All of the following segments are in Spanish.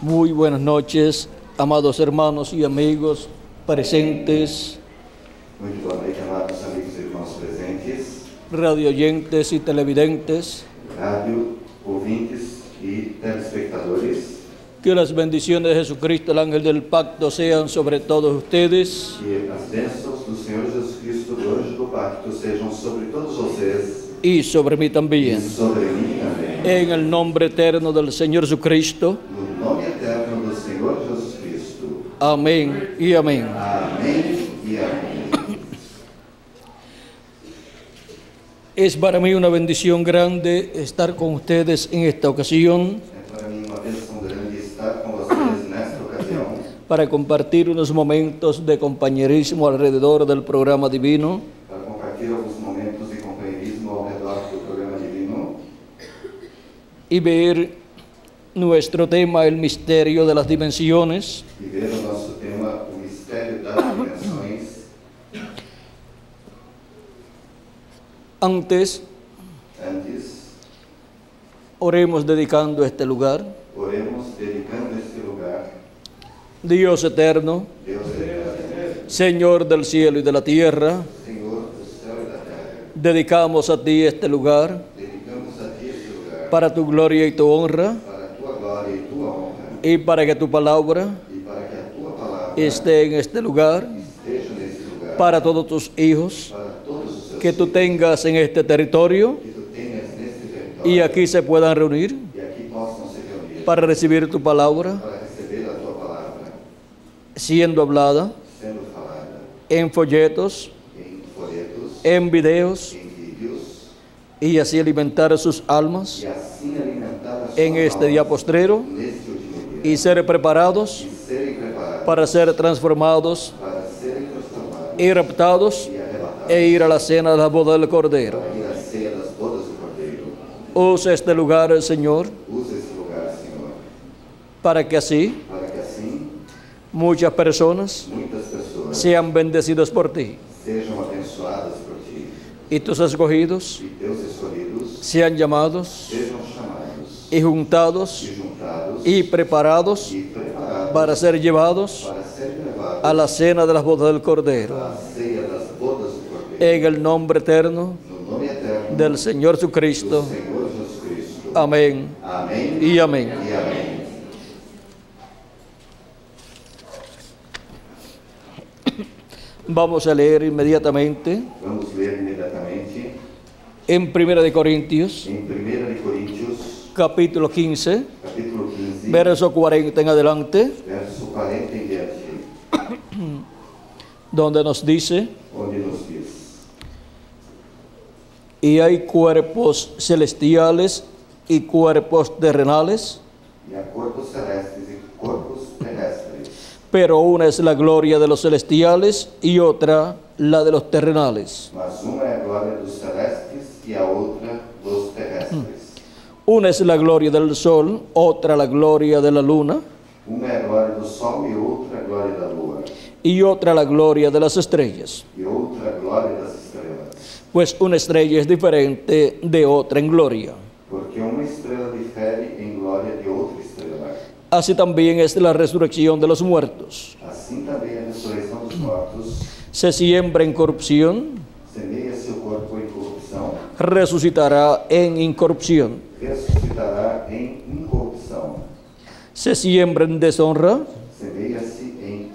Muy buenas noches, amados hermanos y amigos presentes, Muito boa noite, amados amigos e irmãos presentes, radioyentes y televidentes. rádio, ouvintes e telespectadores. Que las bendiciones de Jesucristo, el ángel del pacto, sean sobre todos ustedes. Que as bênçãos do Senhor Jesus Cristo, do anjo do pacto, sejam sobre todos vocês Y sobre mí e también. sobre mim também. En el nombre eterno del Señor Jesucristo. No nome eterno do Senhor Jesus Cristo. Amén y amén. Amém e amém. Es para mí una bendición grande estar con ustedes en esta ocasión É para mim uma bênção grande estar com vocês nesta ocasião para compartir unos momentos de compañerismo alrededor del programa divino. para compartilhar alguns momentos de companheirismo ao redor do programa divino Y ver nuestro tema, el misterio de las dimensiones. e ver o nosso tema, o mistério das dimensões. Antes, oremos dedicando este lugar. Oremos dedicando este lugar. Dios eterno, Deus eterno, Señor del cielo y de la tierra, Senhor do céu e da terra, dedicamos a ti este lugar dedicamos a ti este lugar para tu gloria y tu honra para a tua glória e tua honra y para que tu palabra e para que a tua palavra esté en este lugar esteja nesse lugar para todos tus hijos para todos os seus que tú filhos tengas en este territorio que tu tenhas neste território y aquí se puedan reunir e aqui possam se reunir para recibir tu palabra para receber a tua palavra siendo hablada sendo falada en folletos, em folhetos, en videos em vídeos y así alimentar sus almas e assim alimentar as en suas este almas día postrero neste último dia y ser preparados e serem preparados para ser transformados para serem transformados y raptados e arrebatados e ir a la cena de la boda del Cordero. para ir à ceia das bodas do Cordeiro. Usa este lugar, Señor, Usa esse lugar, Senhor, para que así para que assim muchas personas muitas pessoas sean bendecidas por ti sejam abençoadas por Ti y tus escogidos e Teus escolhidos sean llamados sejam chamados y juntados e juntados y preparados e preparados para ser llevados para serem levados a la cena de las bodas del Cordero. à ceia das bodas do Cordeiro. En el nombre eterno No nome eterno del Señor do Jesucristo. Senhor Jesus Cristo. Amén Amém y amén. e amém. Vamos a leer inmediatamente Vamos ler imediatamente en 1 de Corintios, em 1 de Coríntios, capítulo 15, capítulo 15, verso 40 en adelante, verso 40 em diante, donde nos dice: onde nos diz: y hay cuerpos celestiales y cuerpos terrenales, e há corpos celestes e corpos terrestres, pero una es la gloria de los celestiales y otra la de los terrenales. mas uma é a glória dos celestes e a outra dos terrestres. Una es la gloria del sol, otra la gloria de la luna, Uma é a glória do sol e outra a glória da lua, y otra la gloria de las estrellas. e outra a glória das estrelas, Pues una estrella es diferente de otra en gloria. porque uma estrela difere em glória de outra estrela. Así también es la resurrección de los muertos. Assim também a ressurreição dos mortos Se siembra en corrupción, semeia seu corpo em corrupção, resucitará en incorrupción. ressuscitará em incorrupção. Se siembra en deshonra, Semeia-se em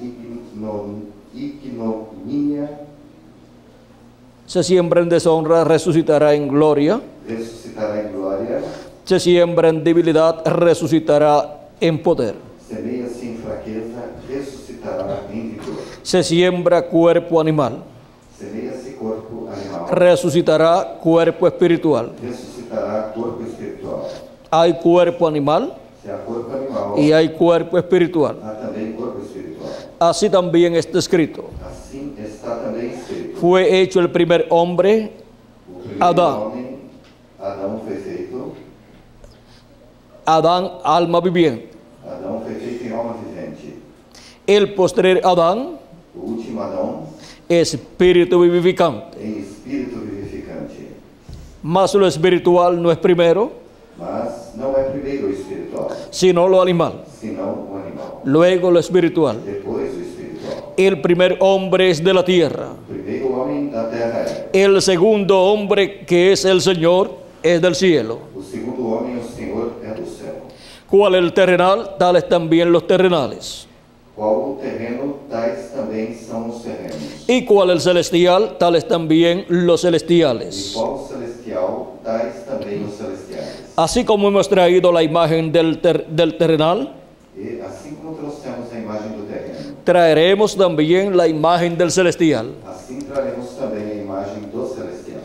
ignomínia, se siembra en deshonra, resucitará en gloria. ressuscitará em glória. Se siembra en debilidad, resucitará en poder. Semeia-se em fraqueza, ressuscitará em vigor. Se siembra cuerpo animal, Semeia-se corpo animal, resucitará cuerpo espiritual. ressuscitará corpo espiritual. Hay cuerpo animal Se há corpo animal, y hay cuerpo espiritual. há também corpo espiritual. Así también está escrito: Assim está também escrito: fue hecho el primer hombre, o primeiro Adão. homem, Adão foi feito, Adán, alma viviente. Adão foi feito em alma vivente. El postrer Adán, O último Adão, espíritu vivificante. em espírito vivificante. Mas lo espiritual no es primero, Mas não é primeiro o espiritual, sino lo animal, senão o animal. luego lo espiritual. Depois o espiritual. El primer hombre es de la tierra, O primeiro homem da terra é. el segundo hombre, que es el Señor, es del cielo. O segundo homem, o Senhor, é do céu. Cual el terrenal, tales también los terrenales. Qual o terreno, tais também são os terrenos. Y cual el celestial, tales también los E celestiales. qual o celestial, tais também os celestiais. Así como hemos traído la imagen del terrenal, E assim como trouxemos a imagem do terreno, traeremos también la imagen del celestial. assim traremos também a imagem do celestial.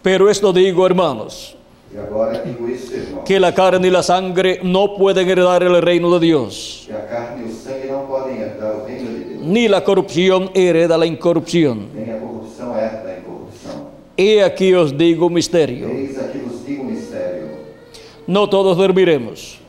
Pero esto digo, hermanos, E agora digo isso, irmão, que la carne y la sangre no pueden heredar el reino de Dios, que a carne e o sangue não podem herdar o reino de Deus, ni la corrupción hereda la incorrupción. nem a corrupção herda a incorrupção. He aquí os digo un misterio: Eis aqui vos digo um mistério. no todos dormiremos,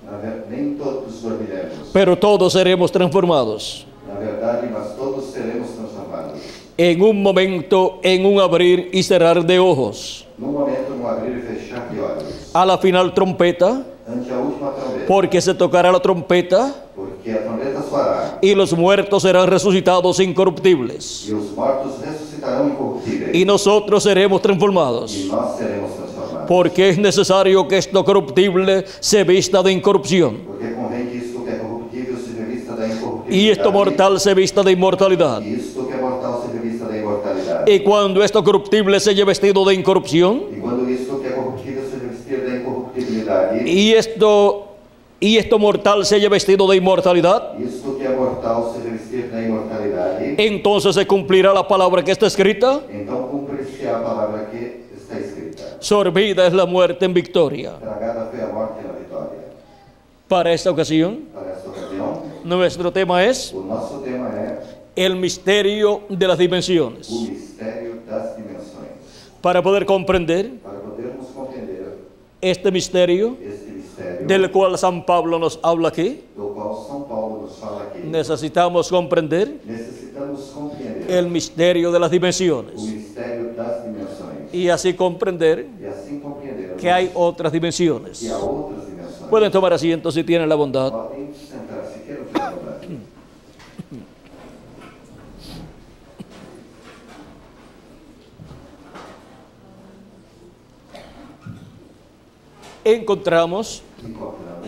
Nem todos dormiremos, pero todos seremos transformados. na verdade, mas todos seremos transformados. En un momento, en un abrir y cerrar de ojos, Num momento, num abrir e fechar de olhos, a la final trompeta, ante a última trombeta, porque se tocará la trompeta porque a trombeta soará, y los muertos serán resucitados incorruptibles, e os mortos ressuscitarão incorruptíveis, y nosotros seremos e transformados. nós seremos transformados. Porque es necesario que esto corruptible se vista de incorrupción Porque convém que isto que é corruptível se revista da y incorruptibilidade, esto mortal se vista de inmortalidad. e isto que é mortal se revista da imortalidade. Y cuando esto corruptible se haya vestido de incorrupción E quando isto que é corruptível se revestir da incorruptibilidade, y esto mortal se haya vestido de inmortalidad, isto que é mortal se revestir da imortalidade, entonces se cumplirá la palabra que está escrita: então cumpre-se a palavra que está escrita. sorbida es la muerte en victoria. Tragada foi a morte na vitória. Para esta ocasión, Para esta ocasião, nuestro tema es o nosso tema é el misterio de las o dimensiones. mistério das dimensões. Para poder comprender Para podermos compreender este misterio este mistério del cual San Pablo nos habla aquí, do qual São Paulo nos fala aqui, necesitamos comprender necessitamos compreender el misterio de las o dimensiones mistério das dimensões y así comprender e assim compreender que hay otras dimensiones. que há outras dimensões. Pueden tomar asiento si tienen la bondad. Podem sentar-se, queiram ficar à vontade. Encontramos Encontramos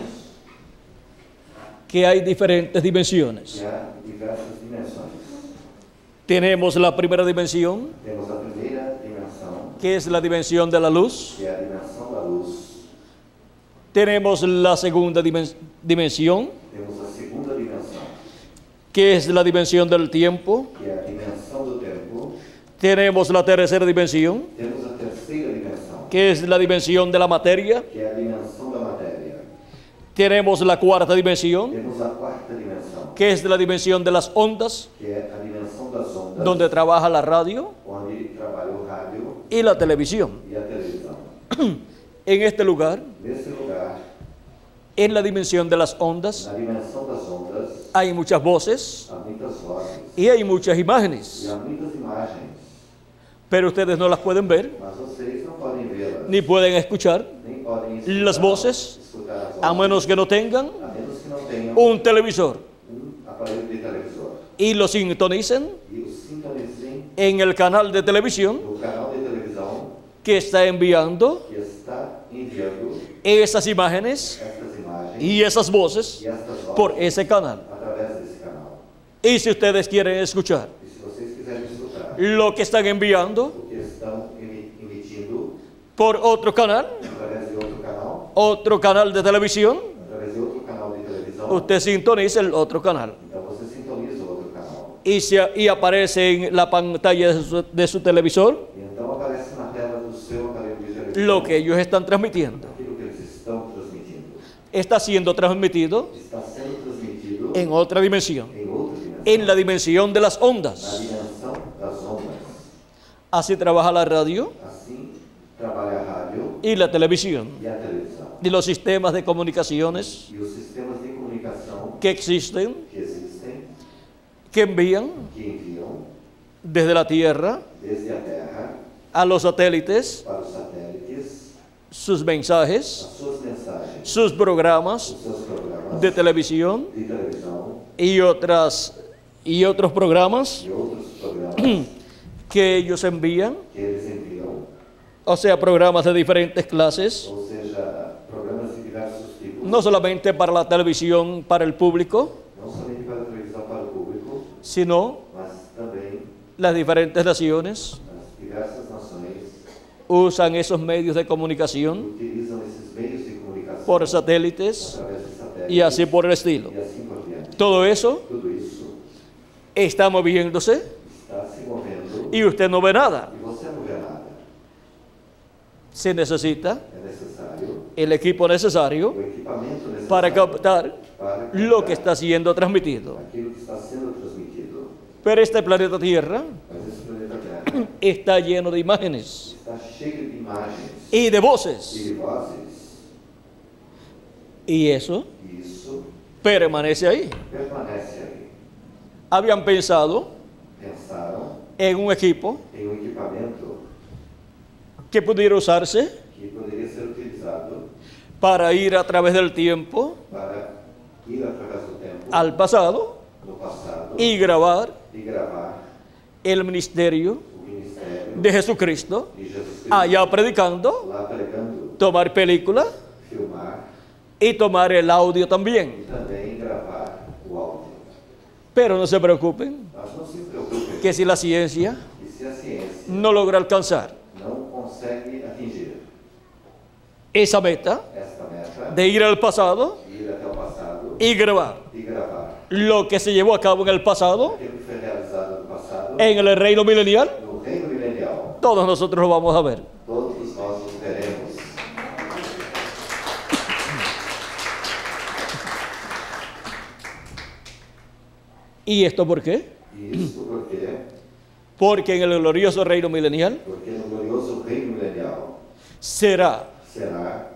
que hay diferentes dimensiones. que há diversas dimensões. Tenemos la primera dimensión, Temos a primeira dimensão, que es la dimensión de la luz. que é a dimensão da luz. Tenemos la segunda dimensión, Temos a segunda dimensão, que es la dimensión del tiempo. que é a dimensão do tempo. Tenemos la tercera dimensión, Temos a terceira dimensão, que es la dimensión de la materia. que é a dimensão da matéria. Tenemos la cuarta dimensión, Temos a quarta dimensão, que es la dimensión de las ondas, que é a dimensão das ondas, donde trabaja la radio onde trabalha o rádio y la televisión. e a televisão. En este lugar, Nesse lugar, en la dimensión de las ondas, na dimensão das ondas, hay muchas voces há muitas vozes y hay muchas e imágenes, há muitas imagens, pero ustedes no las pueden ver mas vocês não podem vê-las, ni pueden escuchar, nem podem las voces, escutar as a vozes, menos que no tengan a menos que não tenham un televisor aparelho de televisor y lo sintonicen e os sintonizem en el canal de televisión no canal de televisão que está enviando que está enviando esas imágenes estas imagens y esas voces e estas vozes por ese canal. através desse canal. Y si ustedes quieren escuchar E se vocês quiserem escutar lo que están enviando o que estão emitindo por otro canal através de otro canal de televisión, através de outro canal de televisão, usted sintoniza el otro canal então você sintoniza o outro canal. y aparece en la pantalla de su televisor E então aparece na tela do seu aparelho de televisão lo que ellos están transmitiendo. aquilo que eles estão transmitindo. Está siendo transmitido Está sendo transmitido en otra dimensión, em outra dimensão, en la dimensión de las na ondas. dimensão das ondas. Así trabaja la radio Assim trabalha a rádio y la televisión e a televisão. y los sistemas de comunicaciones E os sistemas de comunicação que existen, que existem, que envían que enviam desde la Tierra desde a Terra a los satélites para os satélites sus mensajes as suas mensagens sus programas os seus programas de televisión de televisão y otros programas e outros programas que ellos envían, que eles enviam, o sea, programas de diferentes clases, ou seja, programas de diversos tipos, no solamente para la televisión, para el público, não somente para a televisão para o público, sino mas também las diferentes naciones as diversas nações usan esos medios de comunicación utilizam esses meios de comunicação por satélites através de satélites y así por el estilo. e assim por diante. Todo eso Tudo isso está moviéndose está se movendo y usted no ve nada. e você não vê nada. Se necesita É necessário el equipo necesario o equipamento necessário para captar para lo que captar está siendo transmitido. aquilo que está sendo transmitido. Pero este planeta Tierra Mas esse planeta Terra está lleno de imágenes está cheio de imagens y de e voces. de vozes, Y eso e isso permanece ahí. permanece aí. Habían pensado Pensaram en un equipo em um equipamento que pudiera usarse que poderia ser utilizado para ir a través del tiempo para ir através do tempo al pasado no passado y grabar e gravar el ministerio o ministério de Jesucristo de Jesus Cristo allá predicando, lá pregando, tomar película filmar y tomar el audio también. e também gravar o áudio. Pero no se preocupen Mas não se preocupe que si la ciencia que se a ciência no logra alcanzar não consegue atingir esa meta esta meta de ir al pasado de ir até o passado y grabar e gravar lo que se llevó a cabo en el pasado, aquilo que foi realizado no passado en el reino milenial, no reino milenial, todos nosotros lo vamos a ver. todos nós nos veremos. ¿Y esto por qué? E isso por quê? Porque en el glorioso reino milenial Porque no glorioso reino milenial será será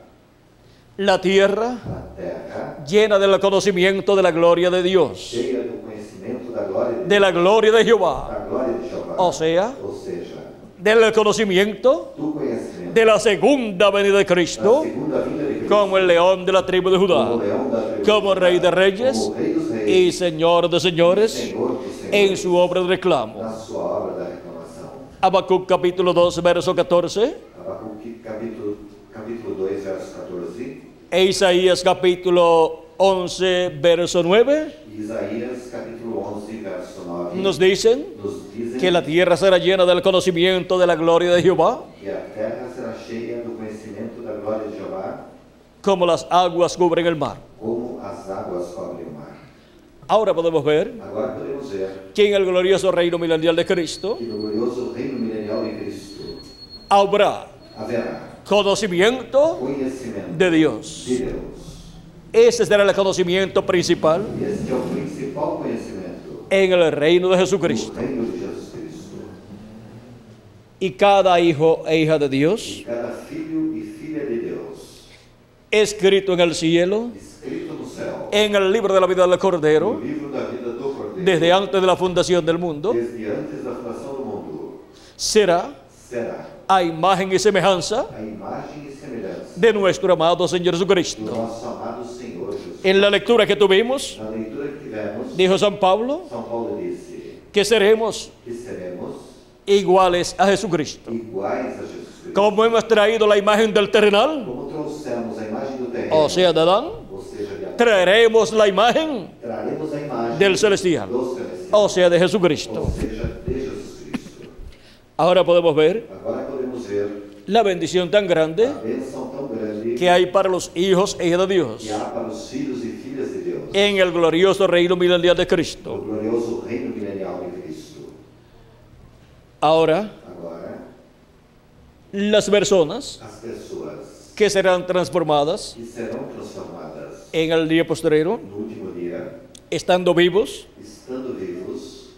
la tierra a terra llena del conocimiento de la gloria de Dios, cheia do conhecimento da glória de la gloria de Jehová, da glória de Jeová. o sea, Ou seja, del conocimiento do conhecimento de la segunda venida de da Cristo, segunda vinda de Cristo, como el león de la tribu de como Judá, leão da tribo como de rey de Judá, reyes como rei dos reis, y señor de señores, Senhor dos senhores, en su obra de reclamo. na sua obra da reclamação. Habacuc capítulo 2, verso 14, Abacuque capítulo 2, verso 14, e Isaías capítulo 11, verso 9, e Isaías capítulo 11, verso 9, nos dicen nos dizem que la tierra será llena del conocimiento de la gloria de Jehová, que a terra será cheia do conhecimento da glória de Jeová, como las aguas cubren el mar. como as águas cobrem o mar. Ahora podemos ver Agora podemos ver que en el glorioso reino milenial de Cristo que no glorioso reino milenial de Cristo habrá haverá conocimiento conhecimento de Dios. de Deus. Ese será el conocimiento principal E esse é o principal conhecimento en el reino de do Jesucristo. reino de Jesus Cristo. Y cada hijo e hija de E Dios, cada filho e filha de Deus, escrito en el cielo, escrito no céu, en el libro de la vida del no Cordero, livro da vida do Cordeiro, desde antes de la fundación del mundo, desde antes da fundação do mundo, será será a imagen y semejanza a imagem e semelhança de nuestro amado Señor do Jesucristo. nosso amado Senhor Jesus. En la lectura que tuvimos, Na leitura que tivemos, dijo San Pablo São Paulo disse que seremos que seremos iguales a Jesucristo. iguais a Jesus Cristo. Como hemos traído la imagen del terrenal, Como trouxemos a imagem do terreno, o sea, de Adán, ou seja, de Adão, traeremos la imagen traremos a imagem del celestial, do celestial, o sea, de Jesucristo. ou seja, de Jesus Cristo. Ahora podemos ver Agora podemos ver la bendición tan grande a bênção tão grande que hay para los hijos e hijas de Dios que há para os filhos e filhas de Deus, en el glorioso reino milenial de no Cristo. glorioso reino milenial de Cristo. Ahora, Agora, las personas as pessoas que serán transformadas que serão transformadas en el día postrero, no último dia, estando vivos, estando vivos,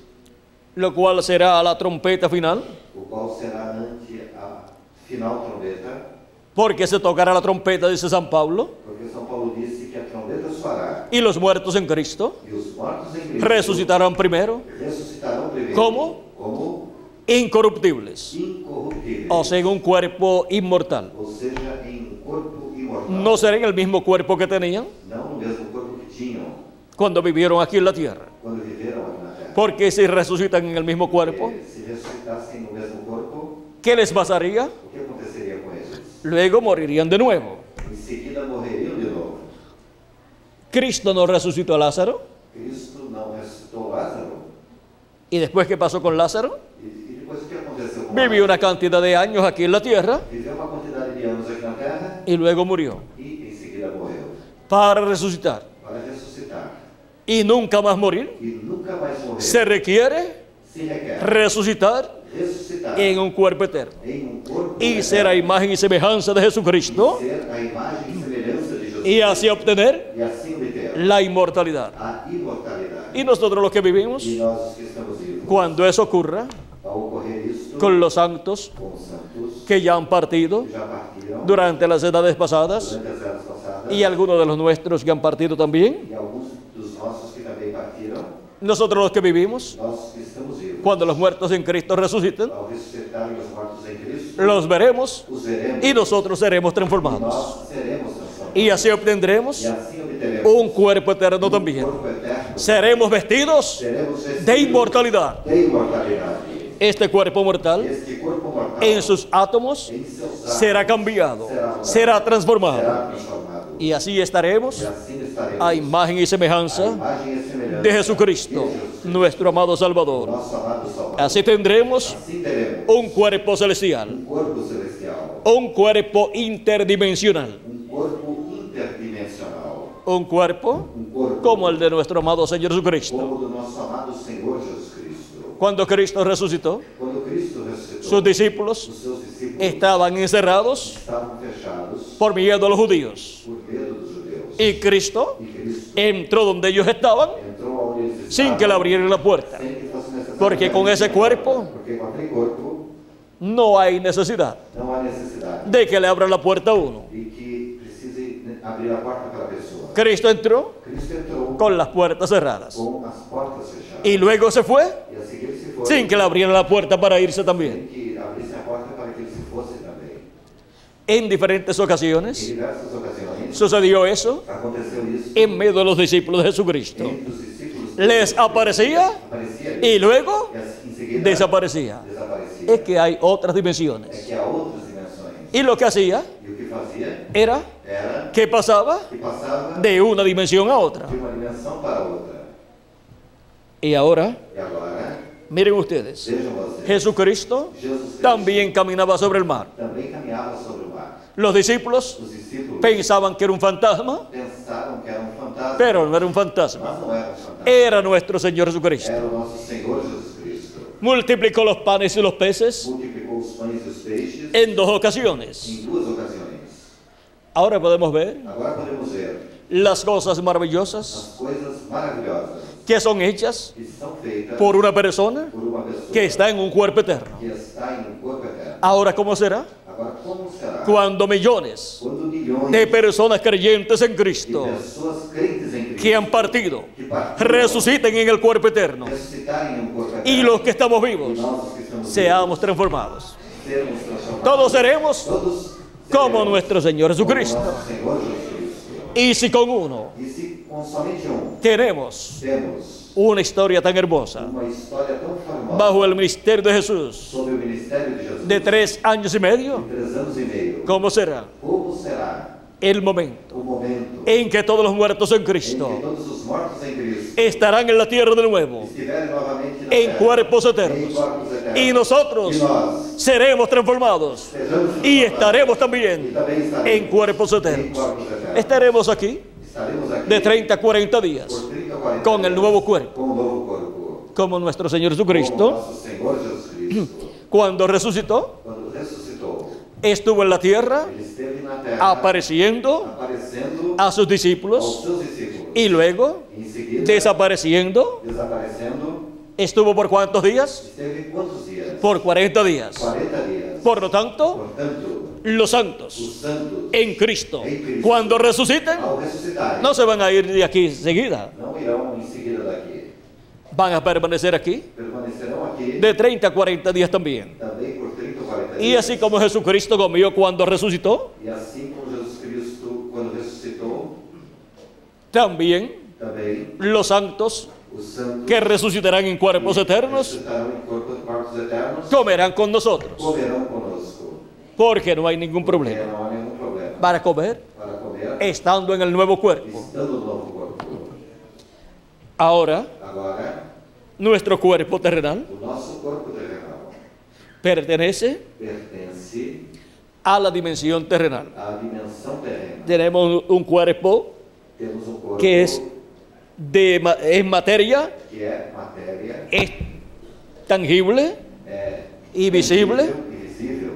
lo cual será a la trompeta final, o qual será ante a final trombeta, porque se tocará la trompeta, dice San Pablo, porque São Paulo disse que a trombeta soará y los muertos en Cristo e os mortos em Cristo resucitarán primero ressuscitarão primeiro. ¿Cómo? Como incorruptibles, incorruptíveis, o sea, en un cuerpo inmortal. ou seja, em corpo imortal. no será en el mismo cuerpo que tenían não no mesmo corpo que tinham cuando vivieron aquí en la tierra. quando viveram aqui na terra. Porque si resucitan en el mismo cuerpo, Se ressuscitassem no mesmo corpo, ¿qué les pasaría? o que aconteceria com eles? Luego morirían de nuevo. Em seguida morreriam de novo. Cristo no resucitó a Lázaro. Cristo não ressuscitou Lázaro. ¿Y después qué pasó con Lázaro? E depois o que aconteceu com Vivió Lázaro? una cantidad de años aquí en la tierra Viveu uma quantidade de anos aqui na terra y luego murió e em seguida morreu. para resucitar Para ressuscitar y nunca más morir. e nunca mais morrer. Se requiere Se requer resucitar ressuscitar en un cuerpo eterno em corpo y ser a eterno. imagen y semejanza de Jesucristo Ser a imagem e semelhança de Jesus y así obtener e assim obter la inmortalidad. a imortalidade. Y nosotros los que vivimos, E nós os que estamos vivos, cuando eso ocurra ao ocorrer isto con los santos com os santos que ya han partido que já partiram durante las edades pasadas durante as eras passadas y algunos de los nuestros que han partido también, e alguns dos nossos que também partiram, nosotros los que vivimos, nós que estamos vivos, cuando los muertos en Cristo resuciten, ao ressuscitarem os mortos em Cristo, los veremos os veremos y nosotros seremos e transformados. nós seremos transformados. Y así obtendremos E assim obteremos un cuerpo eterno también. corpo eterno, Seremos vestidos seremos vestidos de inmortalidad. de inmortalidade. Este cuerpo mortal, Este corpo mortal en sus átomos, em seus atos será cambiado, será será transformado. transformado. Y así estaremos E assim estaremos a imagen y a semejanza imagem e semelhança de Jesucristo, de Jesus, nuestro amado Salvador. nosso amado Salvador. Así tendremos Assim teremos un cuerpo celestial, corpo celestial, un cuerpo interdimensional, corpo interdimensional, un cuerpo corpo como el de nuestro amado Señor Jesucristo. como do nosso amado Senhor Jesus Cristo. Cuando Cristo resucitó, Quando Cristo ressuscitou, sus discípulos os seus discípulos estaban encerrados estavam fechados por miedo a los judíos. por medo dos judeus. Y Cristo E Cristo entró donde ellos estaban entrou onde eles sin estavam, que le abrieran la puerta. sem que fosse necessário Porque con ese cuerpo porque com aquele corpo no hay necesidad não há necessidade de que le abran la puerta a uno. de que precise abrir a porta para a pessoa. Cristo entró Cristo entrou con las puertas cerradas com as portas fechadas y luego se fue e a seguir se foi sin que le abrieran la puerta para irse también. sem que abrisse a porta para que ele se fosse também. En diferentes Em ocasiones diversas ocasiões sucedió eso aconteceu isso en medio de los discípulos de Jesucristo. entre os discípulos. Les aparecía Aparecia y luego e assim, em seguida desaparecía. desaparecia. Es que hay otras É dimensiones. que há outras dimensões. Y lo que hacía E o que fazia era era que pasaba que passava de una dimensión a otra. de uma dimensão para outra. Y ahora, E agora, miren ustedes, vejam vocês, Jesucristo Jesus Cristo también caminaba sobre el mar. também caminhava sobre o mar. Los discípulos Os discípulos pensaban que era un fantasma, pensaram que era um fantasma, pero no era un fantasma. mas não era um fantasma. Era nuestro Señor Jesucristo. Era o nosso Senhor Jesus Cristo. Multiplicó los panes y los peces Multiplicou os pães e os peixes en 2 ocasiones. em 2 ocasiões. Ahora podemos ver Agora podemos ver las cosas maravillosas as coisas maravilhosas que son hechas que são feitas por una persona por uma pessoa que está en un cuerpo eterno. que está em um corpo eterno. Ahora, ¿cómo será? Agora, como será Cuando millones quando milhões de personas creyentes en de Cristo pessoas crentes em Cristo que han partido que partiram, resuciten en el cuerpo eterno ressuscitarem em um corpo eterno y los que estamos e vivos nós os que estamos seamos transformados? vivos, sermos transformados. Todos seremos Todos como seremos nuestro Señor como Jesucristo. nosso Senhor Jesus Cristo. Y si con uno E se com somente um tenemos temos una historia tan hermosa uma história tão famosa bajo el ministerio de Jesús sobre o ministério de Jesus de 3 años y medio, de 3 anos e meio, ¿cómo será como será el momento o momento en que todos los muertos en em que Cristo todos os mortos em Cristo estarán en la tierra de nuevo, estiverem novamente na en terra, cuerpos em eternos, corpos eternos, y nosotros e nós seremos transformados sejamos y transformados, estaremos e también também estaremos en cuerpos em eternos. corpos eternos. Estaremos aquí Estaremos aqui de 30 a 40 días por 30 a 40 con el dias, nuevo cuerpo, com o novo corpo, como nuestro Señor como Jesucristo, nosso Senhor Jesus Cristo, cuando resucitó, quando ressuscitou, estuvo en la tierra ele esteve na terra, apareciendo aparecendo a sus aos discípulos seus discípulos, y luego e em seguida desapareciendo. desaparecendo. ¿Estuvo por cuántos días? Esteve quantos dias? Por 40 días. 40 dias. Por lo tanto, Portanto, los os santos santos, en Cristo, En Cristo. cuando resuciten, ao ressuscitarem, no se van a ir de aquí enseguida, não irão em seguida daqui. van a permanecer aquí Permanecerão aqui de 30 a 40 días también. também por 30 ou 40 Y dias. así como Jesucristo comió cuando resucitó, E assim como Jesus Cristo, quando También também los santos os santos que resucitarán en cuerpos eternos ressuscitarão em corpos eternos, comerán con nosotros, comerão conosco. porque no hay ningún Porque problema não há nenhum problema para comer para comer, estando en el nuevo cuerpo. estando no novo corpo. Ahora, Agora, nuestro cuerpo terrenal o nosso corpo terrenal pertenece pertence a la dimensión terrenal. à dimensão terrena. Tenemos un cuerpo Temos um corpo que es materia, que é matéria, es tangible é y visible, e visível,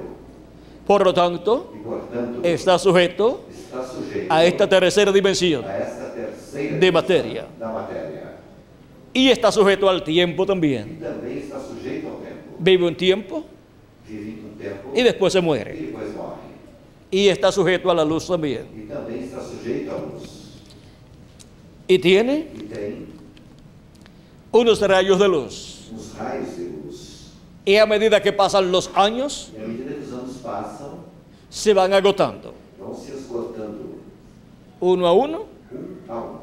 por lo tanto, e portanto está sujeto está sujeito a esta tercera dimensión a esta terceira de dimensão materia. da matéria. Y está sujeto al tiempo E también. também está sujeito ao tempo. Vive un tiempo Vive um tempo y después se e muere. depois morre. Y está sujeto a la luz también. E também está sujeito à luz. Y tiene E tem unos rayos de luz. uns raios de luz. Y a medida que pasan los años, E à medida que os anos passam, se van agotando, vão se esgotando uno a uno, a um,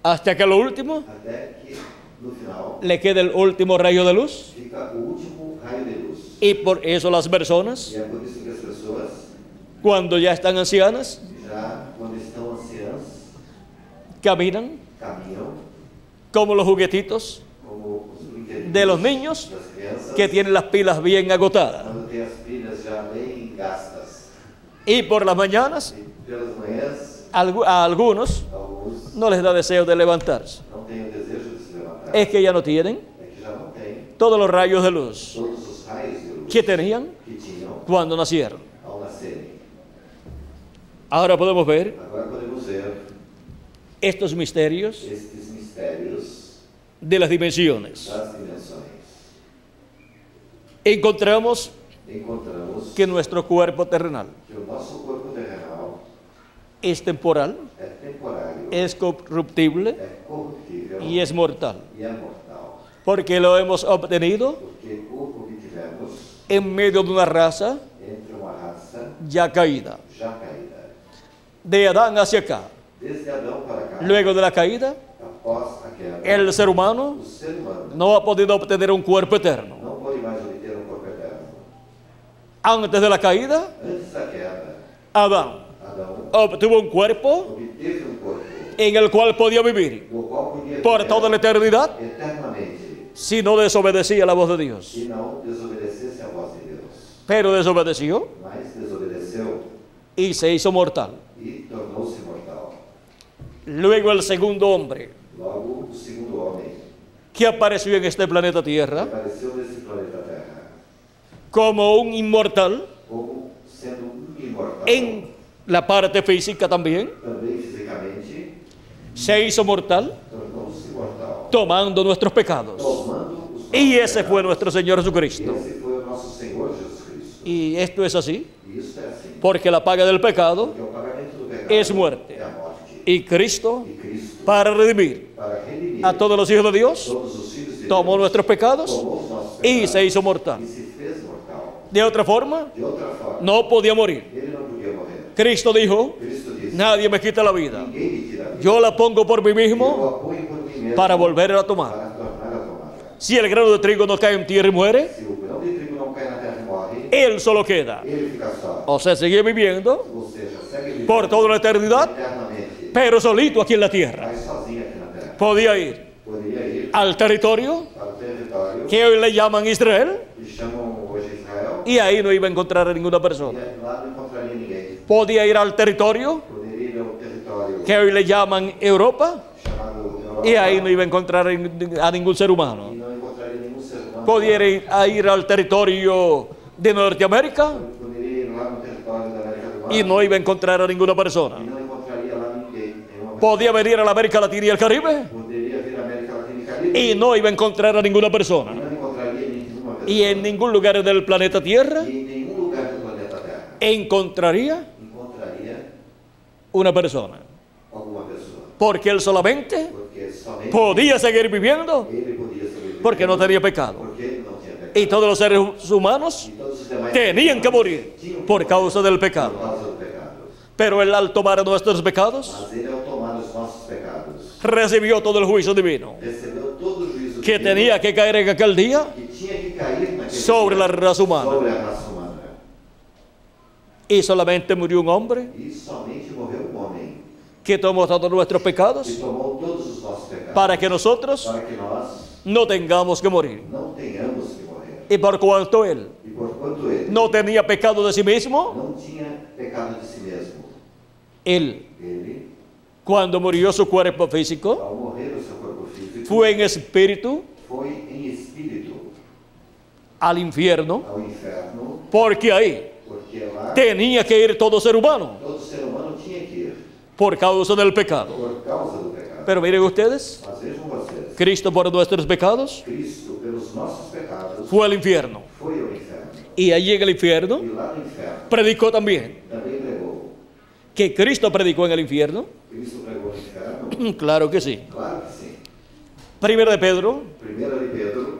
hasta que lo último até que no final le quede el último rayo de luz. fica o último raio de luz. Y por eso las personas, E é por isso que as pessoas, cuando ya están ancianas, já quando estão anciãs, caminan caminham como los juguetitos como os brinquedos de los niños das crianças, que tienen las pilas bien agotadas. quando tem as pilhas já bem gastas. Y por las mañanas, E pelas manhãs, a algunos alguns no les da deseo de levantarse. não têm o desejo de se levantar. Es que ya no tienen É que já não têm todos los rayos de luz todos os raios de luz que tenían que tinham cuando nacieron. ao nascerem. Ahora podemos ver Agora podemos ver estos misterios estes mistérios de las dimensiones. das dimensões. Encontramos Encontramos que nuestro cuerpo terrenal que o nosso corpo terrenal es temporal, é temporário, es corruptible é corruptível y es mortal, e é mortal, porque lo hemos obtenido porque o obtivemos en medio de una raza entre uma raça ya caída, já caída. de Adán hacia acá. Desde Adão para cá, Luego de la caída, após a queda, el ser humano o ser humano no ha podido obtener un cuerpo eterno. não pode mais obter um corpo eterno. Antes de la caída, Antes da queda, Adán Adão obtuvo un cuerpo obteve um corpo en el cual podía vivir no qual podia por viver toda la eternidad eternamente, si no desobedecía la voz de Dios. se não desobedecesse a voz de Deus. Pero desobedeció Mas desobedeceu y se hizo mortal. e tornou-se mortal. Luego el segundo hombre Logo, o segundo homem que apareció en este planeta Tierra apareceu nesse planeta Terra como un inmortal como sendo imortal. en la parte física también, Também fisicamente se hizo mortal tornou-se mortal, tomando nuestros pecados. tomando os nossos Y ese pecados. fue nuestro Señor Jesucristo. Esse foi o nosso Senhor Jesus Cristo. Y esto es así E isso é assim. porque la paga del pecado Porque o pagamento do pecado es muerte. é a morte. Y Cristo, E Cristo, para redimir para redimir a todos los hijos de Dios, todos os filhos de tomó Deus, nuestros pecados tomou os nossos y pecados se hizo mortal. e se fez mortal. De otra forma, De outra forma, no podía morir. ele não podia morrer. Cristo dijo, Cristo disse: nadie me quita la vida. ninguém me tira a vida. Yo la pongo por mí Eu mismo a ponho por mim mesmo para volver a tomar. para tornar a tomar. Si el grano de trigo no cae en tierra y muere, Se o grão de trigo não cai na terra e morre, él solo queda. ele fica só. O sea, sigue viviendo Ou seja, segue vivendo por toda la eternidad, eternamente, pero solito aquí en la tierra. mas sozinho aqui na terra. Podía ir Poderia ir al territorio para o território que hoy le llaman Israel que chamam hoje Israel y ahí no iba a encontrar a ninguna e persona. lá não encontraria ninguém. Podía ir al territorio Poderia ir ao território que hoy le llaman Europa chamado Europa y ahí no iba a encontrar a ningún ser e humano. não encontraria nenhum ser humano. Podía ir al territorio de Norteamérica Poderia ir lá no território da América do Norte y no iba a encontrar a ninguna persona. e não encontraria lá ninguém. Nenhuma Podía venir a la América Latina y el Caribe Poderia vir à América Latina e Caribe y no iba a encontrar a ninguna e persona. não encontraria nenhuma pessoa. Y en ningún lugar del planeta Tierra E em nenhum lugar do planeta Terra encontraría encontraria una persona. alguma pessoa. Porque él solamente Porque somente podía seguir viviendo ele podia sobreviver. porque no tenía pecado. Porque ele não tinha pecado. Y todos los seres humanos E todos os demais tenían que morir tinham que por morrer causa del por pecado. causa do pecado. Pero él al tomar nuestros pecados, Mas ele, ao tomar os os nossos pecados. recibió todo el juicio divino Recebeu todo o juízo que divino tenía que caer en aquel día que tinha que cair naquele sobre dia la raza humana. sobre a raça humana. Y solamente murió un hombre E somente morreu um homem que tomó todos nuestros que pecados tomou todos os nossos pecados para que nosotros para que nós no tengamos que morir. não tenhamos que morrer. Y por cuanto Él E porquanto ele no tenía pecado de sí mismo, não tinha pecado de si mesmo, Él, ele, cuando murió su cuerpo físico, ao morrer o seu corpo físico, fue en espíritu foi em espírito al infierno, ao inferno, porque ahí porque lá tenía que ir todo ser humano todo ser humano tinha que ir por causa del pecado. por causa do pecado. Pero miren ustedes, Mas vejam vocês, Cristo por nuestros pecados Cristo, pelos nossos pecados, fue al infierno. foi ao inferno. Y allí en el infierno E lá no inferno predicó también. também pregou. ¿Que Cristo predicó en el infierno? Cristo pregou no inferno? Claro que sí. Claro que sim. Primero de Pedro, Primeira de Pedro,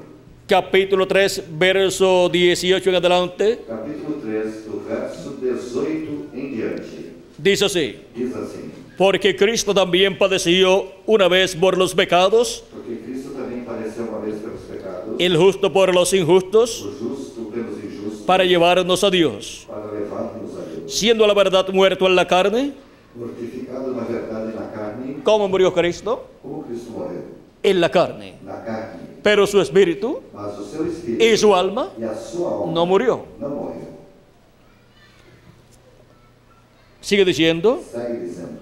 capítulo 3, verso 18 en adelante, capítulo 3, do verso 18 em diante. dice así: Diz assim: porque Cristo también padeció una vez por los pecados, porque Cristo também padeceu uma vez pelos pecados, el justo por los injustos, o justo pelos injustos, para llevarnos a Dios, para levar-nos a Deus. siendo a la verdad muerto en la carne. Mortificado na verdade e na carne, ¿Cómo murió Cristo? como Cristo morreu. En la carne. Na carne. Pero su espíritu Mas o seu espírito y su alma e a sua alma no murió. não morreu. Sigue diciendo, Segue dizendo: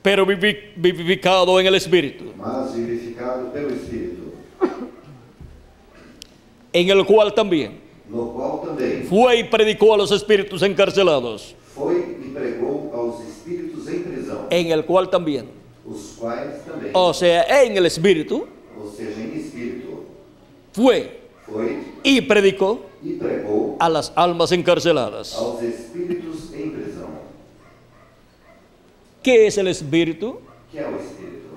pero vivificado en el espíritu, mas vivificado pelo Espírito, en el cual también no qual também fue y predicó a los espíritus encarcelados, foi e pregou aos espíritos em prisão, en el cual también, os quais também, o sea, en el espíritu, ou seja, em espírito, fue foi y predicó e pregou a las almas encarceladas. aos espíritos em prisão. ¿Qué es el espíritu? Que é o espírito?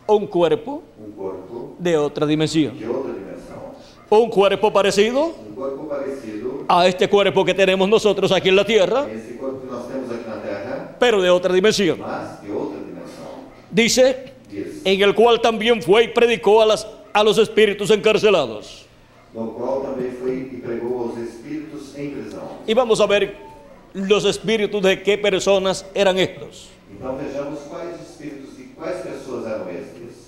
Un cuerpo Corpo de otra dimensión, de outra dimensão. un cuerpo parecido Corpo parecido a este cuerpo que tenemos nosotros aquí en la tierra, a esse corpo que nós temos aqui na Terra, pero de otra dimensión. mas de outra dimensão. Dice, Diz, en el cual también fue y predicó a los espíritus encarcelados. no qual também foi e pregou aos espíritus em prisão. Y vamos a ver los espíritus de qué personas eran estos. Então vejamos quais espíritos e quais pessoas eram estes.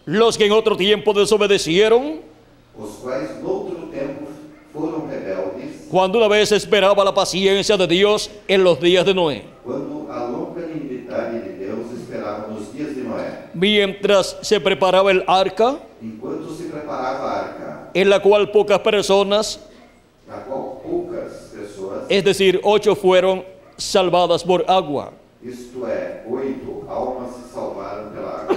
Los que en otro tiempo desobedecieron, Os quais, noutro tempo, foram rebeldes, cuando una vez esperaba la paciencia de Dios en los días de Noé, quando a longanimidade de Deus esperava nos dias de Noé, mientras se preparaba el arca, enquanto se preparava a arca, en la cual pocas personas, na qual poucas pessoas, es decir, 8 fueron salvadas por agua. isto é, 8 almas se salvaram pela água.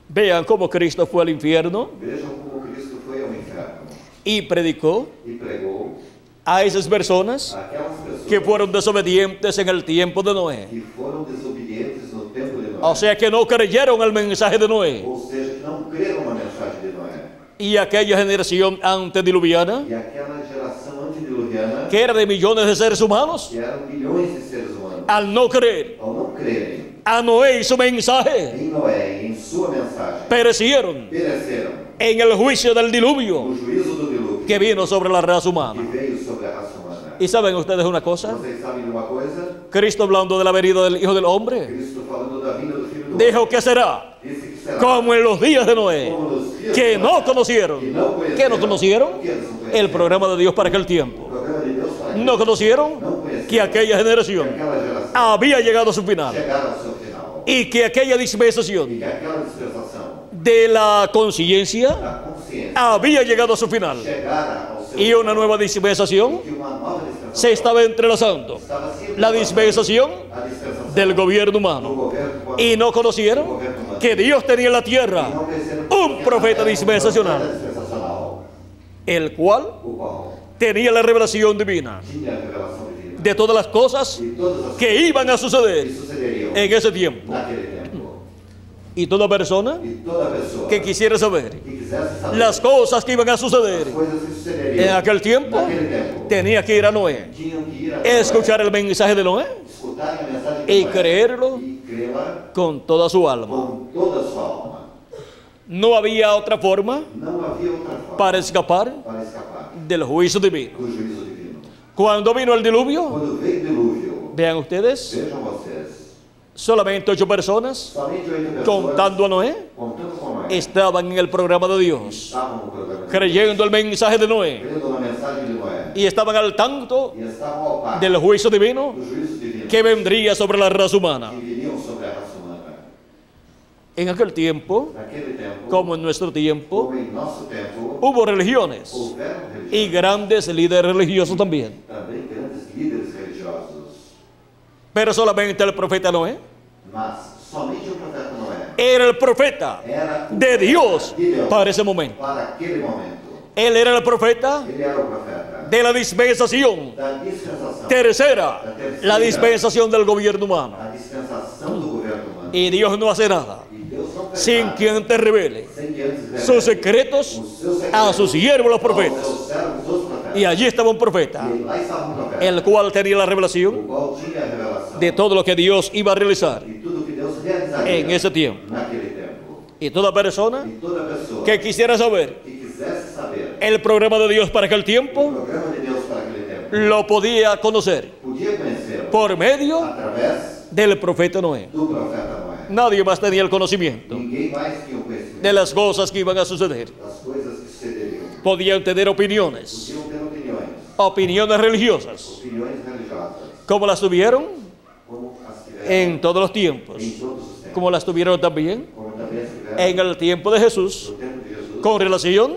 Vean cómo Cristo fue al infierno Vejam como Cristo foi ao inferno y predicó e pregou a esas personas aquelas pessoas que fueron desobedientes en el tiempo de Noé. que foram desobedientes no tempo de Noé. O sea que no creyeron al mensaje de Noé. Ou seja, que não creram na mensagem de Noé. Y aquella generación antediluviana, E aquela geração antediluviana, que era de millones de seres humanos, que eram bilhões de seres humanos, al no creer ao não crerem a Noé y su mensaje, em Noé e em sua mensagem, perecieron pereceram en el juicio del diluvio no juízo do dilúvio que vino sobre la raza que humana. veio sobre a raça humana. Y saben ustedes una cosa, Vocês sabem de uma coisa? Cristo hablando de la venida del Hijo del Hombre, Cristo falando da vinda do Filho do dijo que será Homem, disse que será como en los días de Noé, como nos dias que de no Noé, conocieron. que não conheceram. ¿Qué no conocieron? O que eles não El conheceram? programa de Dios para aquel O tiempo. programa de Deus para No conocieron que aquella que generación aquela geração había llegado a su final chegaram ao seu final y que aquella dispensación e que aquela dispensação de la conciencia da consciência había llegado a su final chegara ao seu y una nueva dispensación que uma nova dispensação se estaba entrelazando, estava se la dispensación a dispensação del gobierno do humano, governo y no conocieron que Dios tenía en la tierra não conheceram un profeta dispensacional, dispensacional, el cual o qual tenía la revelación divina tinha a revelação divina de todas las cosas e todas as que iban a que suceder sucederiam en ese tiempo. naquele tempo. Y toda persona E toda pessoa que quisiera saber que quisesse saber las cosas que iban a suceder as coisas que sucederiam en aquel tiempo, naquele tempo, tenía que ir a Noé, tinham que ir a escuchar el mensaje de Noé escutar a mensagem de y Noé creerlo e crê-la con toda su alma. com toda a sua alma. No había otra forma Não havia outra forma para escapar para escapar del juicio divino. do juízo divino. Cuando vino el diluvio, Quando veio o dilúvio, vean ustedes, vejam vocês, solamente 8 personas, somente 8 pessoas, contando a Noé, contando com Noé, estaban en el programa de Dios, estavam no programa de creyendo el mensaje de Noé, crendo na mensagem de Noé, y estaban al tanto e estavam ao par del juicio divino do juízo divino que vendría sobre la raza humana. que viriam sobre a raça humana. En aquel tiempo, Naquele tempo, como en nuestro tiempo, como em nosso tempo, hubo religiones houveram y religiões, grandes líderes religiosos también. também grandes líderes religiosos, Pero solamente el profeta Noé mas somente o profeta Noé era el profeta era o de Dios de Deus para ese momento. para aquele momento. Él era el profeta Ele era o profeta de la dispensación da dispensação, tercera, la dispensación del gobierno humano. a dispensação do governo humano. Y Dios no hace nada E Deus não fez sin nada quien te revele sem que antes revele sus secretos os seus secretos a sus siervos los aos profetas. seus servos, os profetas. Y allí estaba un profeta, E lá estava um profeta, el cual tenía la revelación o qual tinha a revelação de todo lo que Dios iba a realizar de tudo que Deus realizaria en ese tiempo. naquele tempo. Y toda persona E toda pessoa que quisiera saber que quisesse saber el programa de Dios para aquel o tiempo, programa de Deus para aquele tempo, lo podía conocer podia conhecê-lo por medio através del profeta Noé. do profeta Noé. Nadie más tenía el conocimiento Ninguém mais tinha o conhecimento de las cosas que iban a suceder. das coisas que sucederiam. Podían tener opiniones, Podiam ter opiniões, opiniones religiosas, opiniões religiosas, como las tuvieron como as tiveram en todos los tiempos, em todos os tempos, como las tuvieron también como também as tiveram en el tiempo de Jesús, no tempo de Jesus, con relación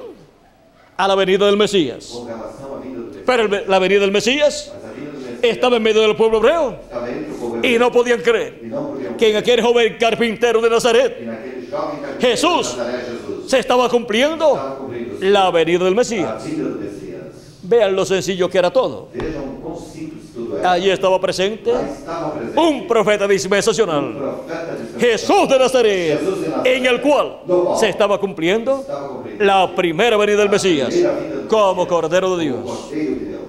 a la venida del Mesías. com relação à vinda do Mesías. Pero la venida del Mesías Mas a vinda do Mesías estaba en medio del pueblo hebreo estava entre o povo y hebreu, no podían creer e não podiam que en aquel joven carpintero de Nazaret e naquele jovem carpinteiro Jesús de Nazaré, Jesus se estaba cumpliendo estava cumprindo la venida del a Mesías. vinda do Messias. Vean lo sencillo que era todo. Vejam quão simples tudo era. Allí estaba presente Lá estava presente un profeta dispensacional, profeta de Jesús de Nazaret, Jesús de Nazaret, en el cual se estaba cumpliendo estava cumprindo la primera venida del Mesías como Cordero de o Dios. Cordeiro de Deus.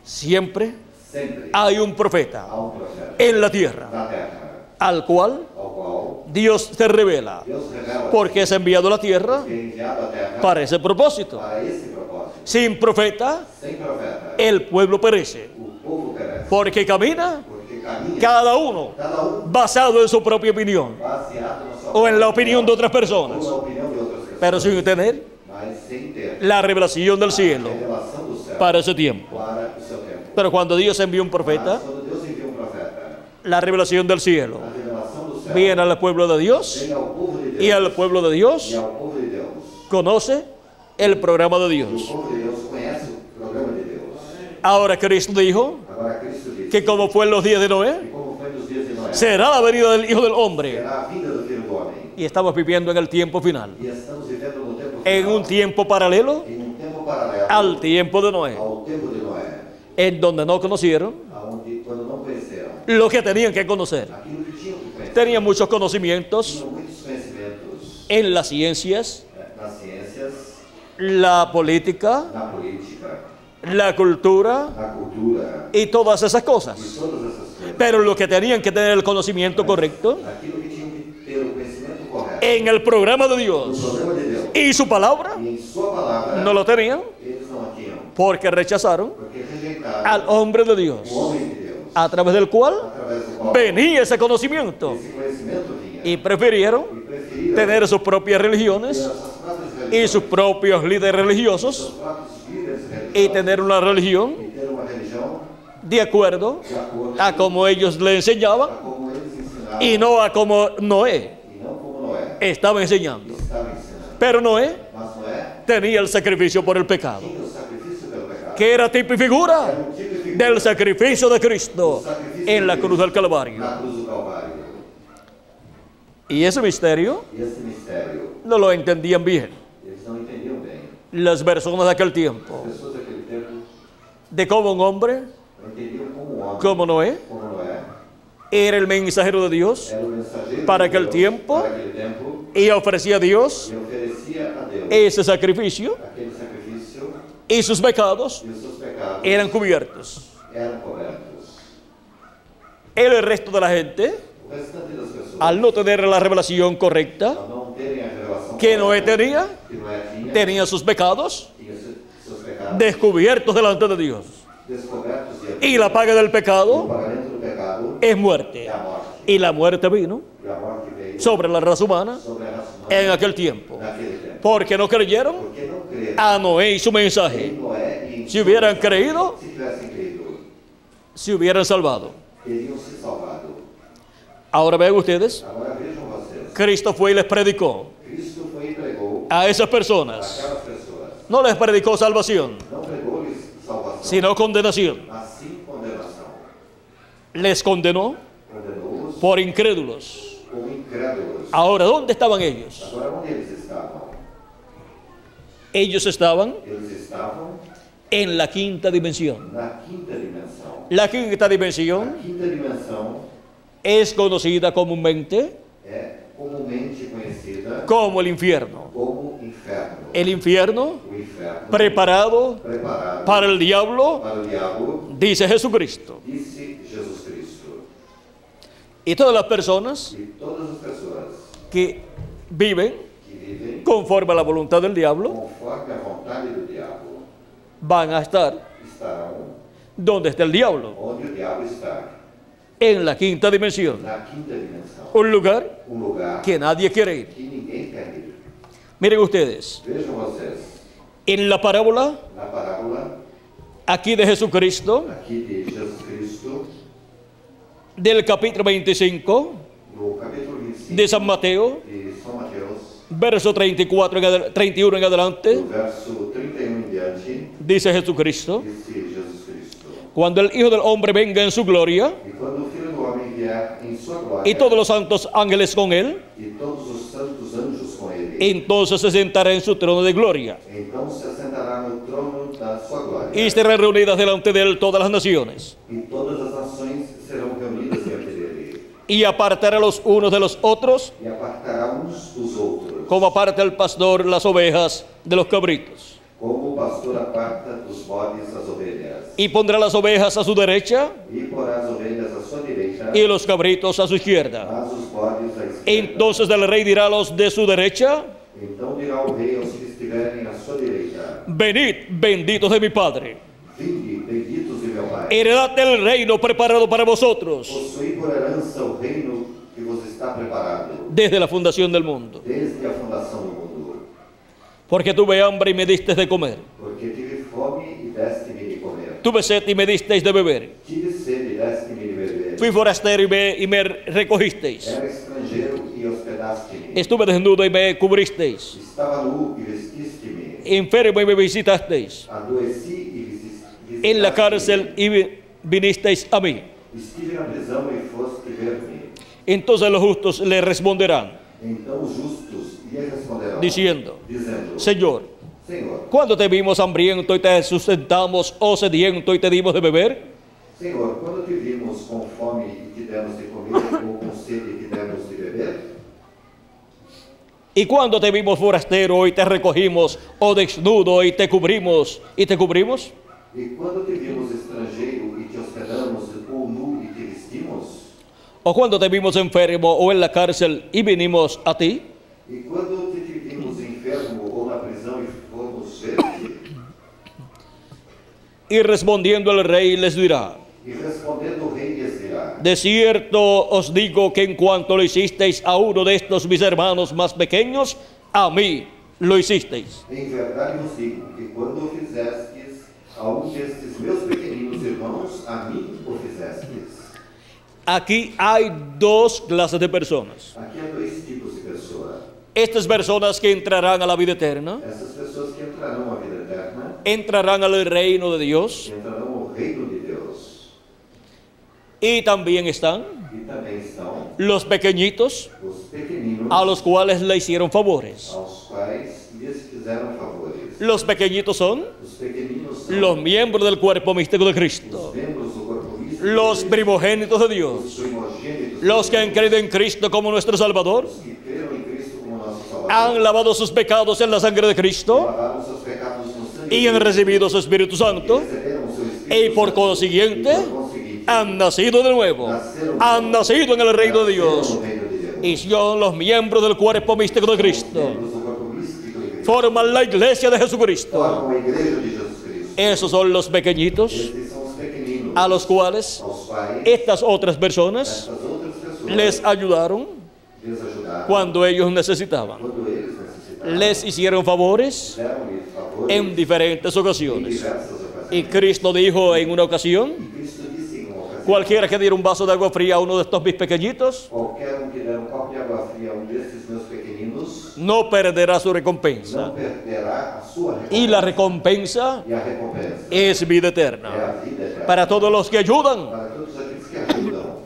Siempre Sempre hay un profeta há um profeta en la tierra na terra, al cual ao qual Dios te revela, Deus revela porque es enviado a la tierra que é enviado à terra para ese propósito. para esse propósito. Sin profeta, Sem profeta, el pueblo perece, o povo perece, porque camina porque caminha cada uno cada um basado en su propia opinión baseado na sua o en la opinión de otras ou na personas, opinião de outras pessoas, pero sin tener mas sem ter la revelación del a cielo revelação do céu para ese tiempo. para o seu tempo. Pero cuando Dios envía un Mas profeta, quando Deus envia um profeta, la revelación del cielo a revelação do céu viene al pueblo de Dios vem ao povo de Deus y al pueblo de e Dios ao povo de Deus. conoce el programa de O Dios. povo de Deus conhece o programa de Deus. Ahora Cristo dijo Agora Cristo diz que como fue en los días de Noé, que como foi nos dias de Noé, será la venida del Hijo del Hombre. será a vinda do Filho do Homem. Y estamos viviendo en el tiempo final, E estamos vivendo no tempo en final, un tiempo paralelo em um tempo paralelo al tiempo de Noé, ao tempo de Noé, en donde no conocieron aonde quando não conheceram lo que tenían que conocer. aquilo que tinham que conhecer, Tenían muchos conocimientos tinham muitos conhecimentos en las ciencias, nas ciências, la política, na política, la cultura na cultura y todas esas e cosas. todas essas coisas. Pero lo que tenían que tener el conocimiento correcto Aquilo que tinham que ter o conhecimento correto en el programa de do Dios programa de Deus y su palabra, e em sua palavra, no lo tenían eles não a tinham, porque rechazaron porque rejeitaram al hombre de Dios, o homem de Deus, a través del cual através do qual venía esse conocimiento, esse conhecimento vinha, y prefirieron e preferiram tener sus propias ter religiones as suas próprias y religiões, sus propios líderes seus religiosos próprios líderes y religiosos, tener una religión e ter uma religião de acuerdo de acordo a como ellos le enseñaban a como eles ensinavam y no a como Noé e não como Noé estaba enseñando. estava ensinando. Pero Noé Mas Noé tenía el sacrificio por el pecado, tinha o sacrifício pelo pecado, que era tipo y figura era um tipo de figura del sacrificio de Cristo en la cruz del Calvario. na cruz do Calvário. Y ese misterio E esse mistério, no lo entendían bien eles não entendiam bem. las personas de aquel tiempo, As pessoas daquele tempo de cómo un hombre não entendiam como um homem, como Noé como Noé, era el mensajero de Dios era o mensageiro para de aquel Deus, tiempo para aquele tempo, y ofrecía a Dios e oferecia a Deus ese sacrificio aquele sacrifício, y sus pecados e os seus pecados eran cubiertos. eram cobertos. El resto de la gente O O restante das pessoas, al no tener la revelación correcta ao não terem a revelação que Noé correta, tenía, que Noé tinha, tenía sus pecados tinha seus pecados descubiertos delante de Dios. descobertos Y la paga del o pecado pagamento do pecado es é muerte. a morte. Y la muerte vino E a morte veio sobre la raza humana sobre a raça humana en aquel tiempo. naquele tempo. Porque no creyeron Porque não creram a Noé y su em mensaje. Noé e em Si hubieran creído, se tivessem creído, se hubieran salvado. teriam se salvado. Ahora vean ustedes, Agora vejam vocês. Cristo fue y les predicó Cristo foi e pregou a esas personas. aquelas pessoas. No les predicó salvación, Não pregou-lhes salvação, sino condenación. mas sim condenação. Les condenó Condenou-os por incrédulos. como incrédulos. Ahora, ¿dónde estaban ellos? Agora, onde eles estavam? Ellos estaban Eles estavam en la quinta dimensión. na quinta dimensão. La quinta A dimensión quinta dimensão es conocida comúnmente é comumente conhecida como el infierno. como inferno. El infierno O inferno preparado preparado para el diablo, para o diabo, dice Jesucristo. disse Jesus Cristo. Y todas las personas E todas as pessoas que viven que vivem conforme a la voluntad del diablo conforme a vontade do diabo van a estar estarão donde está el diablo, onde o diabo está, en la quinta dimensión. na quinta dimensão. Un lugar Um lugar que nadie quiere ir. que ninguém quer ir. Miren ustedes, Vejam vocês, en la parábola na parábola aquí de Jesucristo, aqui de Jesus Cristo, del capítulo 25 no capítulo 25 de San Mateo, de São Mateus, verso 34 31 en adelante, do verso 31 em diante, dice Jesucristo, disse Jesus Cristo: cuando el Hijo del Hombre venga en su gloria E quando o Filho do Homem vier em sua glória, y todos los santos ángeles con él, e todos os santos anjos com ele, entonces se sentará en su trono de gloria então se assentará no trono da sua glória, y serán reunidas delante de él todas las naciones, e todas as nações serão reunidas diante dele, y apartará los unos de los otros, e apartará uns dos outros, como aparta el pastor las ovejas de los cabritos, como o pastor aparta dos bodes as ovelhas, y pondrá las ovejas a su derecha e porá as ovelhas à sua direita, y los cabritos a su izquierda. mas os bodes à esquerda. Entonces el rey dirá a los de su derecha: Então dirá o rei aos que estiverem à sua direita: venid, benditos de mi Padre, Vinde, benditos de meu Pai, heredad el reino preparado para vosotros possuí por herança o reino que vos está preparado desde la fundación del mundo. desde a fundação do mundo. Porque tuve hambre y me disteis de comer, Porque tive fome e deste-me de comer, tuve sed y me disteis de beber, tive sede e deste-me de beber, fui forastero y me recogisteis, era estrangeiro e hospedaste-me, estuve desnudo y me cubristeis, estava nu e vestiste-me, enfermo y me visitasteis, adoeci e visitaste-me, en la cárcel y vinisteis a mí. estive na prisão e foste ver-me. Entonces los justos le responderán, Então os justos lhe responderão, dizendo: dizendo: Señor, Senhor, ¿cuándo te vimos hambriento y te sustentamos, o sediento y te dimos de beber? Senhor, quando te vimos com fome e te demos de comer, ou com sede e te demos de beber? ¿Y cuándo te vimos forastero y te recogimos, o desnudo y te cubrimos? E quando te vimos estrangeiro e te hospedamos, ou nu e te vestimos? ¿O cuándo te vimos enfermo o en la cárcel y vinimos a ti? E quando te vimos enfermo ou na prisão e fomos ver-te? Y respondiendo el rey les dirá: E respondendo o rei lhes dirá: de cierto os digo que en cuanto lo hicisteis a uno de estos mis hermanos más pequeños, a mí lo hicisteis. Em verdade vos digo que quando o fizestes a destes meus pequeninos irmãos, a mim o fizestes. Aquí hay dos clases de personas. Aqui há dois tipos de pessoa. Estas personas que entrarán a la vida eterna, Essas pessoas que entrarão à vida eterna, entrarán al reino de Dios, entrarão ao reino de Deus. y también están E também estão los pequeñitos, os pequeninos, a los cuales le hicieron favores. aos quais lhes fizeram favores. Los pequeñitos son Os pequeninos são los miembros del cuerpo místico de os Cristo, membros do corpo místico, los primogénitos de os Dios, primogênitos, los que han creído en Cristo como nuestro Salvador, os que creram em Cristo como nosso Salvador, han lavado sus pecados en la sangre de Cristo lavaram seus pecados no sangue y han recibido su Espíritu Santo, receberam o seu Espírito y por Santo, consiguiente e por conseguinte, han nacido de nuevo, han nacido en el reino de Dios no reino de Deus. y son los miembros del cuerpo místico de Cristo. Membros do corpo místico de Cristo. Forman la iglesia de Jesucristo. Formam a igreja de Jesus Cristo. Esos son los pequeñitos Estes são os pequeninos, a los cuales aos quais estas otras personas estas outras pessoas les ayudaron les ajudaram cuando ellos necesitaban. quando eles necessitavam. Les hicieron favores Deram-lhes favores en diferentes em ocasiones. diversas ocasiões. Y Cristo dijo en una ocasión: E Cristo disse em uma ocasião: cualquiera que diera un vaso de agua fría a uno de estos mis pequeñitos qualquer que der copo de água fria a destes meus pequeninos no perderá su não recompensa. perderá a sua recompensa. Y la recompensa E a recompensa es vida é eterna a vida eterna. para todos los que ayudan Para todos aqueles que ajudam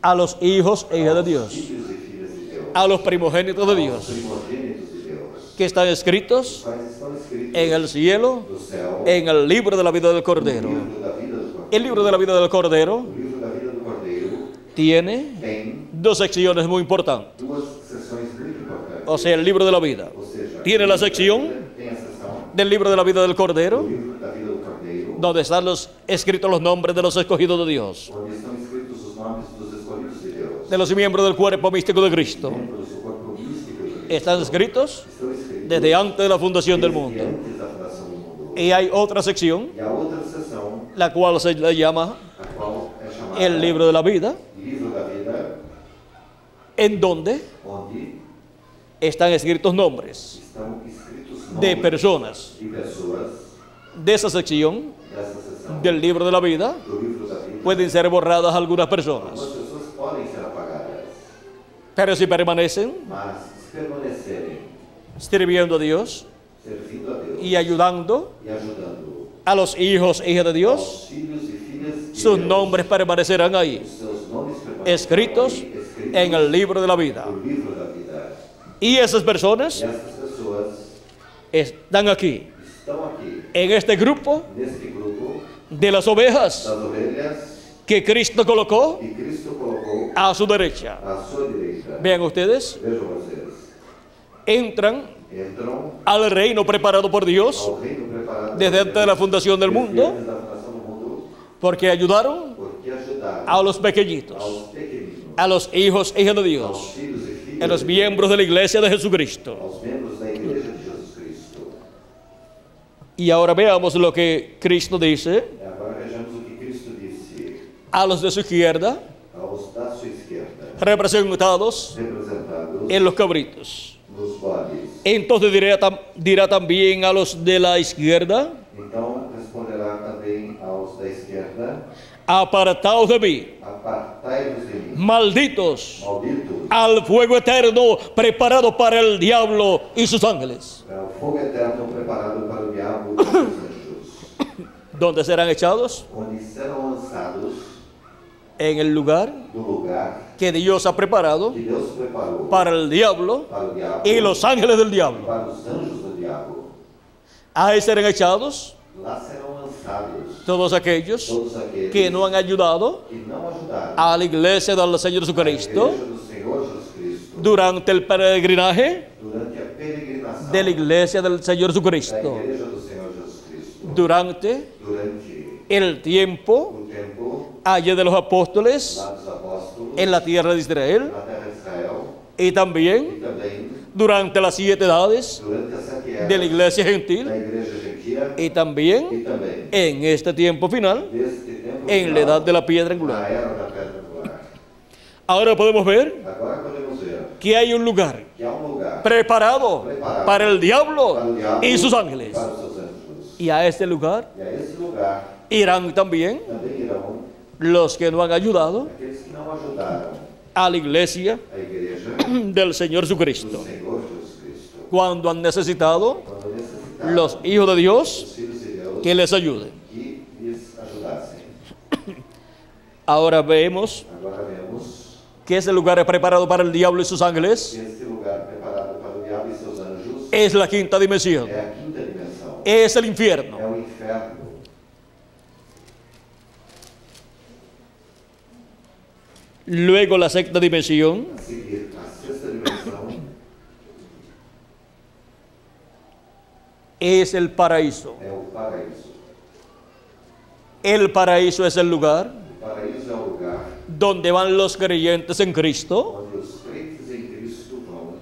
a los hijos e hijas de Dios, filhos e filhas de Deus, a los primogénitos de aos Dios, primogênitos de Deus, que están escritos quais estão escritos en el cielo, no céu, en el libro de la vida del no Cordero. livro da vida do Cordeiro. El libro de la vida del Cordero O livro da vida do Cordeiro tiene tem dos secciones muy importantes. duas seções muito importantes. O sea, el libro de la vida Ou seja, tiene la sección tem a seção del libro de la vida del do Cordero, livro da vida do Cordeiro, donde están escritos los nombres de los escogidos de Dios, onde estão escritos os nomes dos escolhidos de Deus, de los miembros del cuerpo místico de Cristo. membros do corpo místico de Cristo. Están escritos Estão escritos desde antes de la fundación del desde mundo. antes da fundação do mundo. Y hay otra sección, E a outra seção, la cual se le llama a qual é chamada el libro de la vida, Livro da Vida, en donde onde están escritos nombres estão escritos de nomes personas. de pessoas De esa sección dessa seção del libro de la vida do livro da vida. pueden ser borradas algunas Algumas personas, pessoas podem ser apagadas, pero si permanecen mas se permanecerem sirviendo a Dios servindo a Deus y ayudando e ajudando a los hijos e hijas de Dios, aos filhos e filhas de sus Deus, nombres permanecerán ahí, os seus nomes permanecerão escritos aí, escritos en el libro de la vida. no livro da vida. Y esas personas E estas pessoas están aquí, estão aqui en este grupo neste grupo de las ovejas das ovelhas que Cristo colocó que Cristo colocou a su derecha. à sua direita. Vean ustedes, Vejam vocês, entran entram al reino preparado por Dios ao reino preparado desde antes de la fundación del desde mundo, antes da fundação do mundo, porque ayudaron porque ajudaram a los pequeñitos, aos pequeninos, a los hijos e hijas de aos Dios, filhos e filhas, a los miembros de la iglesia de Jesucristo. aos membros da igreja de Jesus Cristo. Y ahora veamos lo que Cristo dice E agora vejamos o que Cristo disse a los de su izquierda, aos da sua esquerda, representados representados en los cabritos. nos bodes. Entonces dirá también a los de la izquierda: Então responderá também aos da esquerda: apartaos de mí, apartai-vos de mim, malditos, malditos, al fuego eterno preparado para el diablo y sus ángeles, para o fogo eterno preparado para o diabo e os seus anjos, donde serán echados onde serão lançados en el lugar do lugar que Dios ha preparado que Deus preparou para el diablo para o diabo y los ángeles del e diablo. para os anjos do diabo. Ahí serán echados Lá serão lançados todos aquellos todos aqueles que no han ayudado que não ajudaram a la iglesia del Señor a Jesucristo igreja do Senhor Jesus Cristo durante el peregrinaje durante a peregrinação de la iglesia del Señor da Jesucristo, igreja do Senhor Jesus Cristo, durante durante el tiempo o tempo allá de los apóstoles lá dos apóstolos en la tierra de Israel, na terra de Israel y también e também durante las 7 edades durante a sete eras de la iglesia da gentil, igreja gentia y también e também en este tiempo final, deste tempo en la edad de la piedra na angular. era da pedra angular. Ahora podemos ver Agora podemos ver que hay un lugar que há lugar preparado para el diablo para o diabo y sus ángeles. para os seus anjos. Y a este lugar E a esse lugar irán también também irão los que no han ayudado aqueles que não ajudaram a la iglesia a igreja del Señor do Jesucristo, Senhor Jesus Cristo, cuando han necesitado quando necessitaram los hijos de Dios os filhos de Deus que les ayuden. que lhes ajudassem. Ahora vemos Agora vemos que ese lugar es preparado para el diablo y sus ángeles. que este lugar preparado para o diabo e seus anjos Es la quinta dimensión, é a quinta dimensão, es el infierno. é o inferno. Luego la sexta dimensión A seguir, a sexta dimensão es el paraíso. é o paraíso. El paraíso es el lugar O donde van los creyentes en Cristo onde os crentes em Cristo vão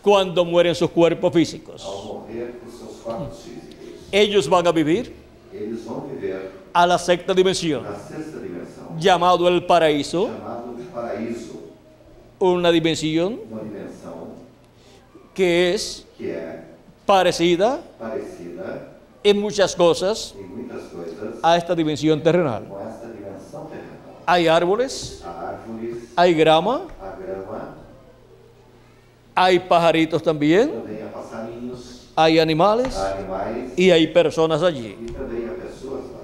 cuando mueren sus cuerpos físicos. ao morrer com seus corpos físicos. Ellos van a vivir Eles vão viver a la sexta dimensión, na sexta dimensão, llamado el paraíso, chamado paraíso, una dimensión uma dimensão que es que é parecida parecida en muchas cosas em muitas coisas a esta dimensión terrenal. com esta dimensão terrenal. Hay árboles, Há árvores, hay grama, há grama, hay pajaritos también, também há passarinhos, hay animales há animais y hay personas allí. e também há pessoas lá.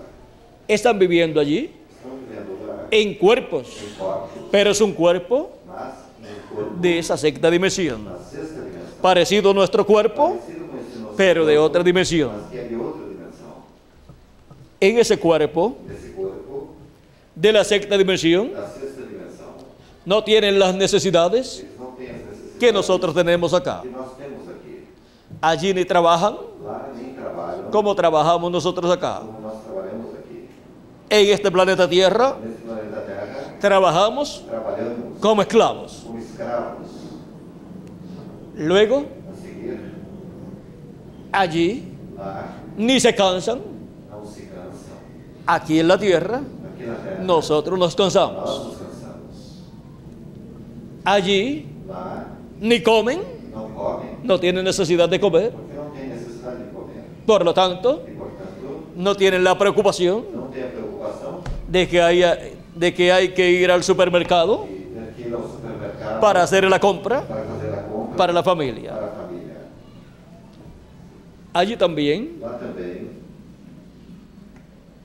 Están viviendo allí Estão vivendo lá en cuerpos, em corpos, pero es un cuerpo mas em corpo de esa sexta dimensión, na sexta dimensão. parecido a nuestro cuerpo, Parecido com esse nosso pero de corpo, otra dimensión. mas que é de outra dimensão. En ese cuerpo Nesse corpo de la sexta dimensión da sexta dimensão, no tienen las necesidades eles não têm as necessidades que nosotros tenemos acá. que nós temos aqui. Allí ni trabajan Lá nem trabalham como trabajamos nosotros acá. como nós trabalhamos aqui. En este planeta Tierra Nesse planeta Terra, trabajamos trabalhamos como esclavos. como escravos. Luego, A seguir, allí lá ni se cansan. não se cansam. Aquí en la Tierra Aqui na Terra, nosotros nos nós cansamos. nos cansamos. Allí Lá ni comen, não comem no tienen necesidad de comer. porque não tem necessidade de comer. Por lo tanto, E, portanto, no tienen la preocupación não tem a preocupação de que hay que ir al supermercado de ir ao supermercado para hacer la compra para fazer a compra para la familia. para a família. Allí también Lá também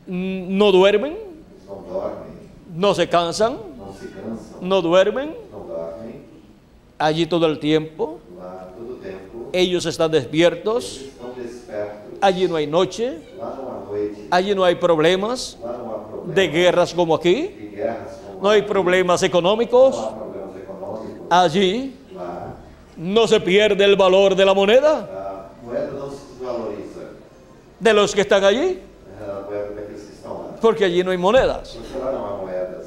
no duermen, eles não dormem, no se cansan, não se cansam, no duermen. não dormem. Allí todo el tiempo Lá todo o tempo ellos están despiertos. eles estão despertos. Allí no hay noche, Lá não há noite, allí no hay problemas lá não há problemas de guerras como aquí, de guerras, como no hay lá. problemas Não económicos. há problemas econômicos. Allí Lá no se pierde el valor de la moneda a moeda não se desvaloriza, de los que están allí, a moeda daqueles que estão lá. porque allí no hay monedas Porque lá não há moedas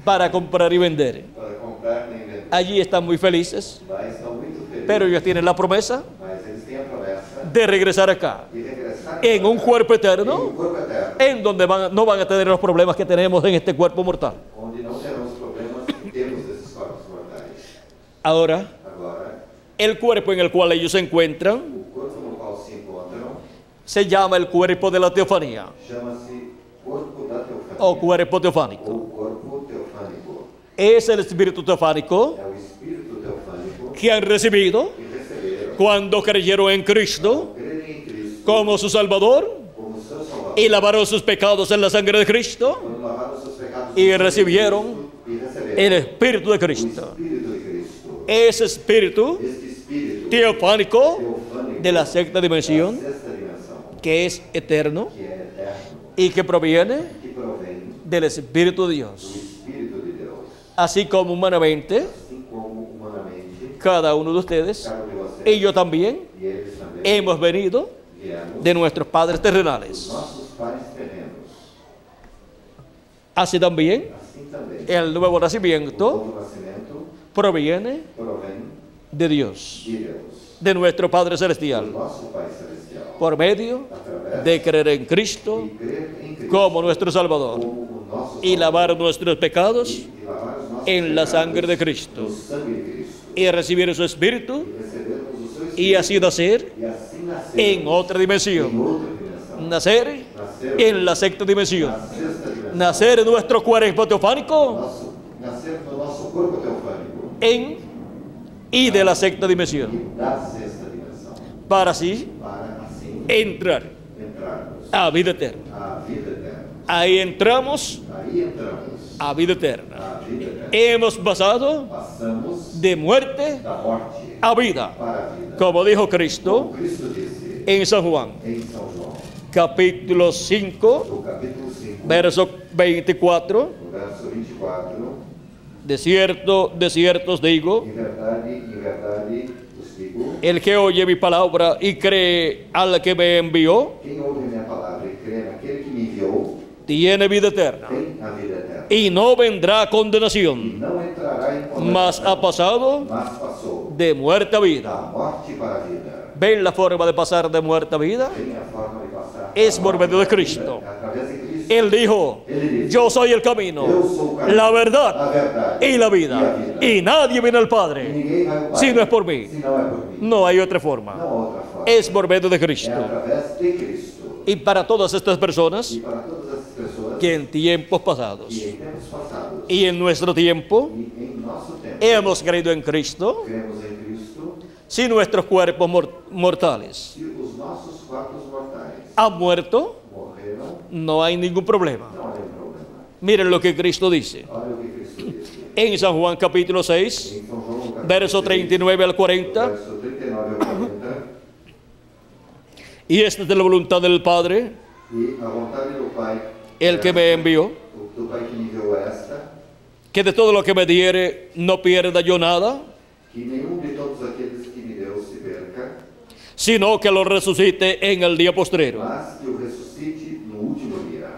para comprar y vender. para comprar nem vender. Allí están muy felices, Lá estão muito felizes, pero ellos tienen la promesa mas eles têm a promessa de regresar acá de regressar en un cuerpo em eterno, um corpo eterno, en donde no van a tener los problemas que tenemos en este cuerpo mortal. onde não terão os problemas que temos desses corpos mortais. Ahora, Agora, el cuerpo en el cual ellos se encuentran o corpo no qual se encontram se llama el cuerpo de la teofanía chama-se corpo da teofania, o cuerpo teofánico. ou corpo teofânico. Es el espíritu teofánico É o espírito teofânico que han recibido que receberam cuando creyeron en Cristo creem em Cristo como su Salvador como seu Salvador. y lavaron sus pecados en la sangre de Cristo Quando lavaram seus pecados y no sangue de recibieron Cristo, e receberam el Espíritu de o Cristo. Espírito de Cristo. Ese espíritu Este espírito teofánico teofânico de la sexta dimensión, da sexta dimensão, que es eterno que é eterno, y que proviene que provém del Espíritu de do Dios. Espírito de Deus. Así como humanamente, Assim como humanamente, cada uno de ustedes cada um de vocês y yo también e eles também hemos venido viemos de nuestros padres dos terrenales. nossos pais terrenos. Así también Assim também, el nuevo o nacimiento novo nascimento proviene provém de Dios, de Deus, de nuestro Padre do Celestial, nosso Pai Celestial, por medio através de creer en Cristo de crer em Cristo como nuestro Salvador como o nosso y Salvador, lavar nuestros pecados e lavar os nossos en la pecados sangre de Cristo no sangue de Cristo, y recibir su Espíritu e recebermos o seu Espírito, y así nacer e assim nascer en otra em dimensión, outra dimensão, nacer nascer en la sexta dimensión, na sexta dimensão, nacer en nuestro cuerpo teofánico nascer no nosso corpo teofânico en y de la sexta dimensión, e da sexta dimensão, para así para assim entrar entrarmos a vida eterna. à vida eterna. Ahí entramos Aí entramos a vida eterna. à vida eterna. Hemos pasado Passamos de muerte da morte a vida, para a vida. como dijo Cristo Como Cristo disse en San Juan, em São João, capítulo 5, no capítulo 5, verso 24. no verso 24, De cierto os digo, em verdade vos digo, el que oye mi palabra y cree al que me envió, quem ouve minha palavra e crê naquele que me enviou, tiene vida eterna tem a vida eterna. y no vendrá e condenación, não entrará em mas ha condenação, pasado mas passou de muerte a vida. da morte para a vida. ¿Ven la forma de pasar de muerte a vida? Tem a forma de passar Es da por morte medio de para a vida, Cristo. é através de Cristo. Él dijo, yo soy el camino, la verdad y la vida. Y nadie viene al E Padre ninguém vai ao Pai si no es por mí. se não é por mim. No hay otra forma. Não há outra forma. Es por medio de É Cristo. através de Cristo. Y para todas estas personas E para todas essas pessoas que en tiempos pasados que em tempos passados y en nuestro tiempo e em nosso tempo hemos creído en Cristo, cremos em Cristo, si nuestros cuerpos mortales se os nossos corpos mortais han muerto, morreram, no hay ningún problema. não há nenhum problema. Miren lo que Cristo dice Olha o que Cristo disse. en San Juan capítulo 6, Em São João, capítulo verso 6, 39 al 40. verso 39 ao 40, Y esta es de la voluntad del Padre, e a vontade do Pai, el que me envió, do Pai que me enviou esta, que de todo lo que me diere no pierda yo nada, que nenhum de todos aqueles que me deu se perca, sino que lo resucite en el día postrero. mas que o ressuscite no último dia.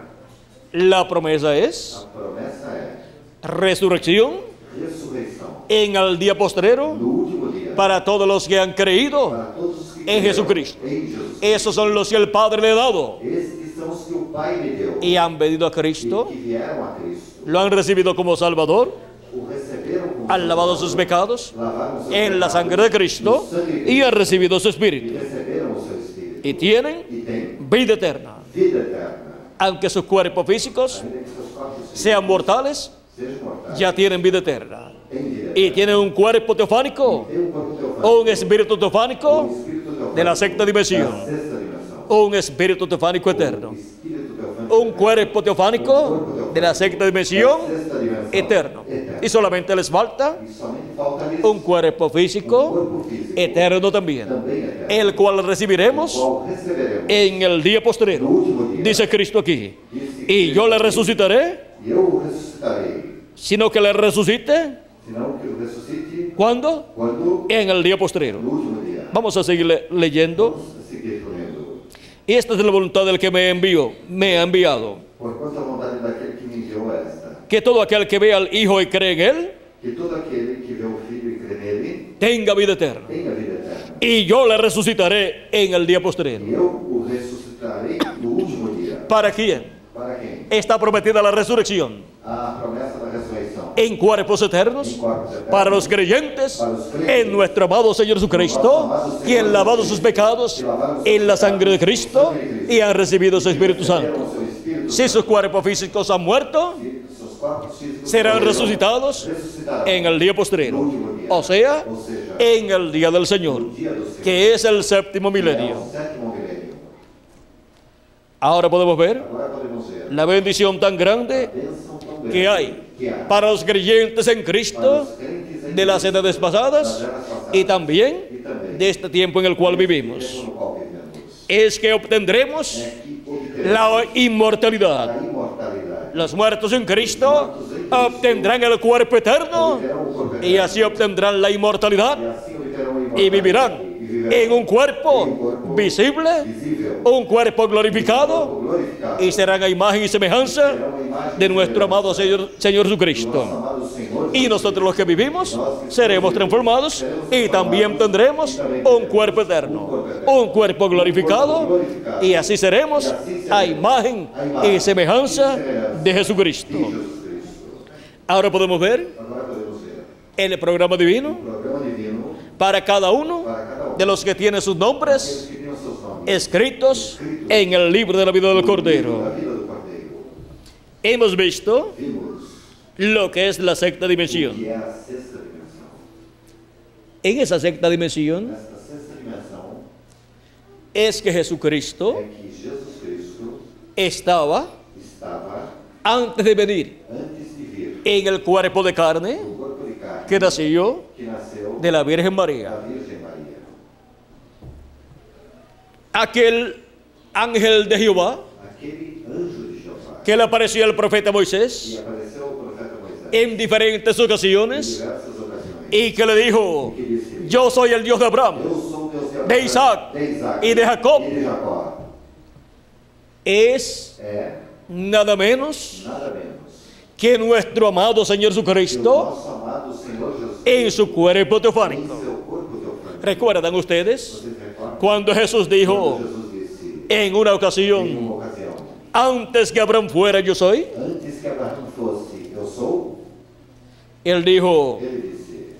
La promesa es A promessa é resurrección ressurreição en el día postrero no último dia para todos los que han creído para todos os que en creram Jesucristo. em Jesus. Esos son los que el Padre le ha dado Esses são os que o Pai me deu y han venido a e Cristo, que vieram a Cristo, lo han recibido como Salvador, o receberam como han lavado Salvador, sus pecados lavaram seus en la pecados sangre de Cristo no sangue de y Cristo, han recibido su e Espíritu receberam o seu Espírito y tienen e têm vida eterna. vida eterna. Aunque sus cuerpos físicos Ainda que seus corpos sean mortales, sejam mortais, ya tienen vida eterna. têm vida Y eterna. tienen un cuerpo teofánico Tem um corpo teofánico, o un espíritu teofánico espírito teofánico de la sexta dimensión, da sexta dimensão, o un espíritu teofánico eterno, espírito teofánico un cuerpo teofánico de la sexta dimensión da sexta dimensão, eterno. Y solamente les falta E somente falta-lhes un cuerpo físico corpo físico eterno también, também eterno, el cual recibiremos qual receberemos en el día no postrero. último dia. Dice Cristo aquí, Disse y yo le resucitaré, E eu o ressuscitarei, sino que le resucite, senão que o ressuscite ¿cuándo? quando En el día postrero. no último dia. Vamos a seguir leyendo. Vamos seguir lendo. Y esta es la voluntad del que me ha enviado, Por quanto a vontade daquele que me enviou esta, que todo aquel que vea al Hijo y cree en Él, que todo aquele que vê o Filho e crê nele, tenga vida eterna. tenha vida eterna. Y yo le resucitaré en el día postrero. E eu o ressuscitarei no último dia. ¿Para quién? Para quem? Está prometida la resurrección A promessa da ressurreição. en cuerpos eternos Em corpos eternos. para los creyentes Para los creyentes. en nuestro amado Señor Jesucristo, quien lavado sus pecados en la sangre de Cristo y han recibido su Espíritu Santo. Receberam o seu Espírito. Si sus cuerpos físicos han muerto, E seus corpos físicos serán morreram, resucitados ressuscitarão en el día postrero, o sea, en el día del Señor, no dia do Senhor, que es el séptimo que é milenio. o sétimo milênio. Ahora podemos ver Agora podemos ver la bendición tan a grande bênção tão grande que hay que há para los creyentes en para Cristo os crentes em de las Cristo, edades pasadas das eras passadas, y también e também de este tiempo en el cual neste vivimos. tempo no qual vivemos. Es que obtendremos É que obteremos la inmortalidad. a imortalidade. Los muertos en Cristo obtendrán el cuerpo eterno Obterão o corpo y eterno, así obtendrán la inmortalidad e assim obterão a imortalidade, y vivirán e viverão en un cuerpo em um corpo visible, visível, un cuerpo corpo glorificado glorificado, y serán a imagen y semejanza serão a imagem de e nuestro amado semelhança Señor do Jesucristo. nosso amado Senhor Y nosotros los que vivimos Nós que seremos vivimos, transformados seremos y también tendremos un cuerpo eterno, un cuerpo glorificado y así seremos a imagen y semejanza de Jesucristo. de Jesus Cristo. Ahora podemos ver Agora podemos ver el programa divino o programa divino para cada uno para cada um de los que tienen sus nombres aqueles que têm os seus nomes escritos en el libro de la vida del no livro da Cordero. vida do Cordeiro. Hemos visto Vimos lo que es la sexta o dimensión. que é a sexta dimensão. En esa sexta dimensión Nesta sexta dimensão es que Jesucristo é que Jesus Cristo estaba estava antes de venir antes de vir en el cuerpo de carne no corpo de carne que nació que nasceu de la Virgen da María. Virgem Maria. Aquel ángel de Jehová Aquele anjo de Jeová que le apareció al profeta que Moisés apareceu ao profeta Moisés en diferentes em ocasiones diversas ocasiões y que le dijo, que disse: yo soy el Dios de Abraham, Eu sou o Deus de de Abraão, Isaac de Isaac y de Jacob. e de Jacó. es É nada menos nada menos que nuestro amado Señor o Jesucristo, nosso amado Senhor Jesus en su cuerpo em teofánico. seu corpo teofânico. ¿Recuerdan ustedes Vocês recordam? cuando Jesús dijo Quando Jesus disse en una em ocasión, uma ocasião, antes que Abraham fuera, yo soy? antes que Abraão fosse, eu sou, Él dijo, ele disse,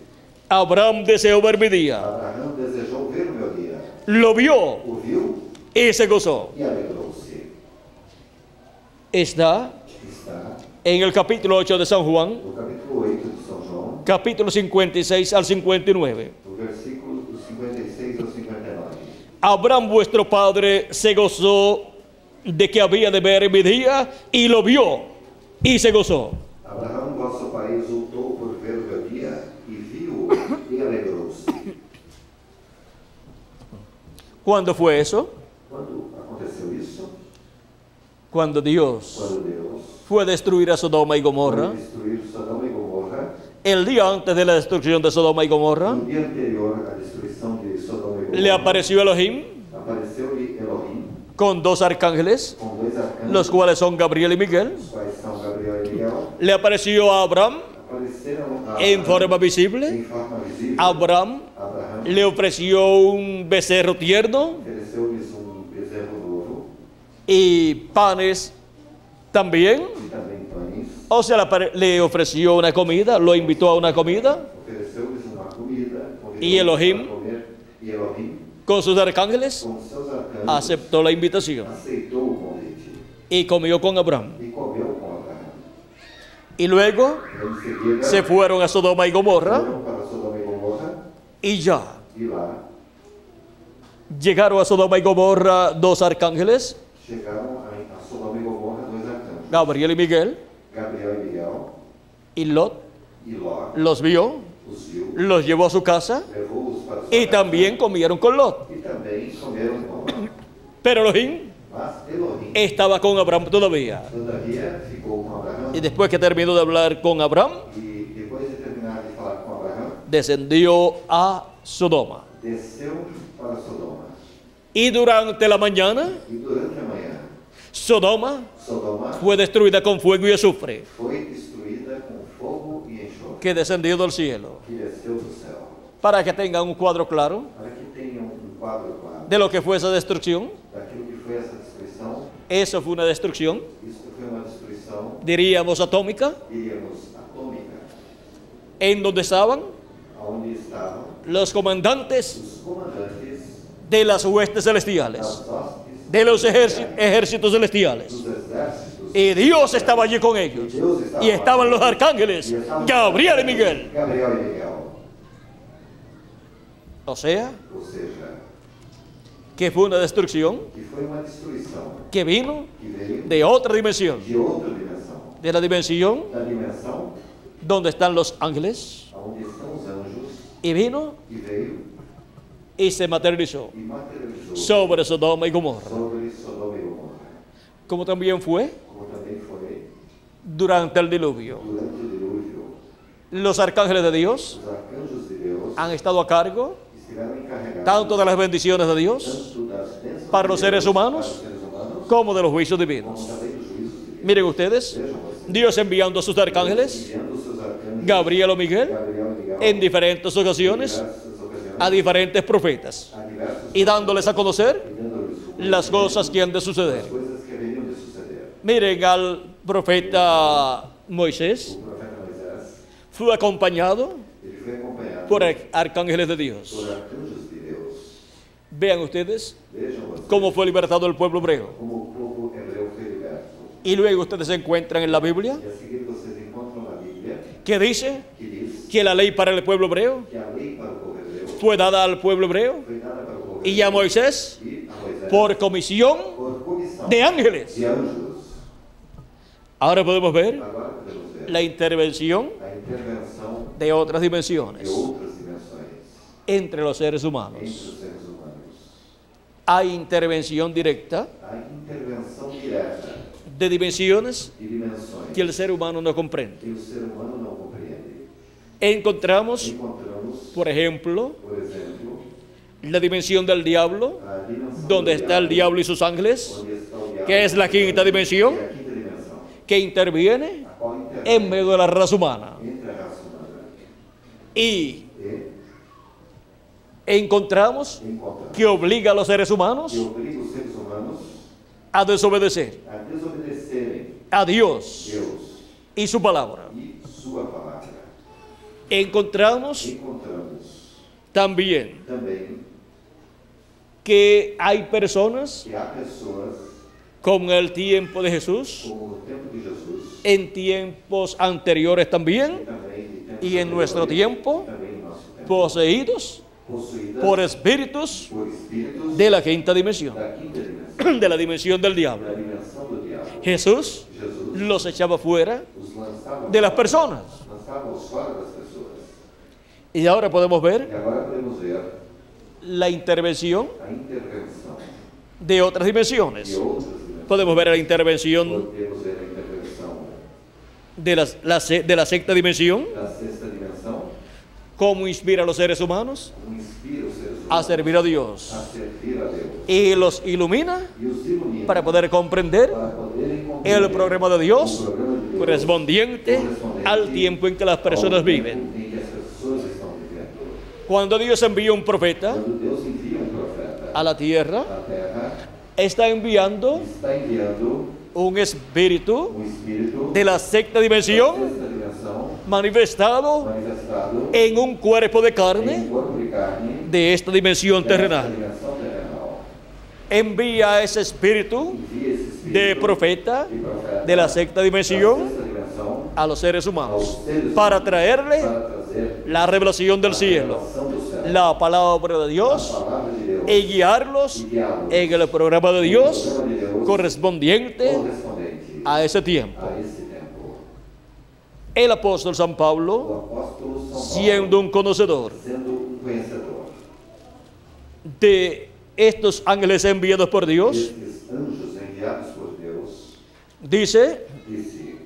Abraham deseó ver mi día, Abraão desejou ver o meu dia, lo vio o viu y se gozó. e alegrou-se. Está Está en el capítulo 8 de San Juan, no capítulo 8 de São João, capítulo 56 al 59. do versículo 56 ao 59. Abraham vuestro padre se gozó de que había de ver mi día y lo vio y se gozó. Abraão, vosso pai, exultou por ver o meu dia e viu e alegrou-se. ¿Cuándo fue eso? Quando aconteceu isso? Cuando Dios Quando Deus fue a destruir a Sodoma y Gomorra. foi destruir Sodoma e Gomorra, El día antes de la destrucción de Sodoma y Gomorra, no dia anterior à destruição de Sodoma e Gomorra, le apareció Elohim apareceu-lhe Elohim con dos arcángeles, com dois arcanjos, los cuales son Gabriel y Miguel. os quais são Gabriel e Miguel, Le apareció a Abraham apareceram a en forma em visible. forma visível. Abraham Abraão le ofreció un becerro tierno ofereceu-lhes bezerro novo y panes también. e também pães, O sea, le ofreció una comida, lo invitó a una comida ofereceu-lhes uma comida, convidou-os E Elohim? para comer, e Elohim, con sus arcángeles, com seus arcanjos, aceptó la invitación aceitou o convite y comió con Abraham. e comeu com Abraão. Y luego Em seguida, se fueron a Sodoma y Gomorra foram para Sodoma e Gomorra y ya. e lá Llegaron a Sodoma y Gomorra dos arcángeles, chegaram a Sodoma e Gomorra dois arcanjos, Gabriel y Miguel, Gabriel e Miguel, y Lot e Ló los vio, os viu, los llevó a su casa levou-os para sua y casa, también comieron con Lot. e também comeram com Ló. Pero Elohim Mas Elohim, estaba con Abraham todavía. todavia, ficou com Abraão Y después que terminó de hablar con Abraham, e depois de terminar de falar com Abraão, descendió a Sodoma. desceu para Sodoma. Y durante la mañana, E durante a manhã, Sodoma Sodoma fue destruida con fuego y azufre foi destruída com fogo e enxofre que descendió del cielo. que desceu do céu. Para que tengan un cuadro claro Para que tenham quadro claro de lo que fue esa destrucción. daquilo que foi essa destruição, Eso fue una destrucción, isso foi uma destruição, diríamos, atómica, diríamos, atômica, en donde estaban onde estavam los comandantes os comandantes de las huestes das celestiales, hostes, de los ejércitos celestiales. dos exércitos, Y Dios estaba allí con ellos. Deus estava Y estaban los arcángeles, e estavam Gabriel y Miguel. Gabriel e Miguel. O sea, Ou seja, que fue una destrucción que foi uma destruição que vino que veio de otra dimensión, de outra dimensão, de la dimensión da dimensão donde están los ángeles, onde estão os anjos, y vino e veio y se materializó e materializou sobre Sodoma y Gomorra, sobre Sodoma e Gomorra, como también fue como também foi durante el diluvio. durante o dilúvio. Los arcángeles de Dios Os arcanjos de Deus han estado a cargo estiveram encarregados tanto de las bendiciones de Dios tanto das bênçãos para los de Deus seres humanos para os seres humanos, como de los juicios como divinos. também dos juízos divinos. Miren ustedes, Vejam vocês, Dios enviando a sus arcángeles, enviando os seus arcanjos, Gabriel o Miguel, Gabriel e Miguel, en diferentes em ocasiones diversas ocasiões, a diferentes profetas a diversos y dándoles a conocer e dando-lhes las cosas que han de suceder. as coisas que haveriam de suceder. Miren, al profeta Moisés O profeta Moisés, fue acompañado ele foi acompanhado por arcángeles de Dios. por arcanjos de Deus. Vean ustedes Vejam vocês cómo fue libertado el pueblo hebreo. como o povo hebreu foi liberto. Y luego ustedes encuentran en la Biblia E a seguir vocês encontram na Bíblia que dice que diz que la ley para el pueblo hebreo que a lei para o povo hebreu fue dada al pueblo hebreo foi dada para o povo y a Moisés e a Moisés por comisión por comissão de ángeles. de anjos. Ahora podemos ver Agora podemos ver la intervención a intervenção de otras de dimensiones outras dimensões entre los seres entre humanos. os seres humanos. Hay intervención directa A intervenção direta de dimensiones de dimensões que el ser humano no comprende. que o ser humano não compreende. Encontramos, Encontramos, por ejemplo, por exemplo, la dimensión del diablo, a dimensão donde do está el diablo y sus ángeles, onde está o diabo, que es la quinta dimensión, que é a quinta dimensão, que interviene a qual intervém en medio de la raza humana. entre a raça humana. Y E encontramos encontramos que obliga a los seres humanos que obriga os seres humanos a desobedecer a desobedecerem a Dios Deus y su palabra. e sua palavra. Encontramos Encontramos también também que hay personas, que há pessoas, como en el tiempo de Jesús, como no tempo de Jesus, en tiempos anteriores también, também de tempos y en nuestro anteriores, tiempo, também em nosso tempo, poseídos possuídas por espíritus por espíritus de la quinta dimensión, da quinta dimensão, de la dimensión del da diablo. dimensão do diabo. Jesús Jesus los echaba fuera os lançava de las fora, personas. lançava-os fora das pessoas. Y ahora podemos ver E agora podemos ver la intervención a intervenção de otras de dimensiones. outras dimensões. Podemos ver la intervención Podemos ver a intervenção de la sexta dimensión, da sexta dimensão, cómo inspira a los seres humanos como inspira os seres a humanos servir a Dios a servir a Deus y los ilumina e os ilumina para poder comprender para poderem compreender el programa de Dios o programa de Deus correspondiente al tiempo en que las personas ao viven. tempo em que as pessoas estão vivendo. Cuando Dios envía un profeta Quando Deus envia um profeta a la tierra, à terra, está enviando está enviando un espíritu espírito de la sexta dimensión sexta dimensão manifestado manifestado en un cuerpo de em carne corpo de carne de esta dimensión desta terrenal. dimensão terrenal. Envía ese espíritu Envia esse espírito de profeta de profeta de la sexta da dimensión sexta dimensão a los seres aos humanos seres para humanos traerle para trazer la revelación del a cielo, revelação do céu, la palabra de a Dios palavra de Deus y guiarlos e guiá-los en el programa de no Dios programa de Deus correspondiente correspondente a ese tiempo. a esse tempo. El apóstol San Pablo, O apóstolo São Paulo, siendo un conocedor sendo conhecedor de estos ángeles enviados por Dios, destes anjos enviados por Deus, dice disse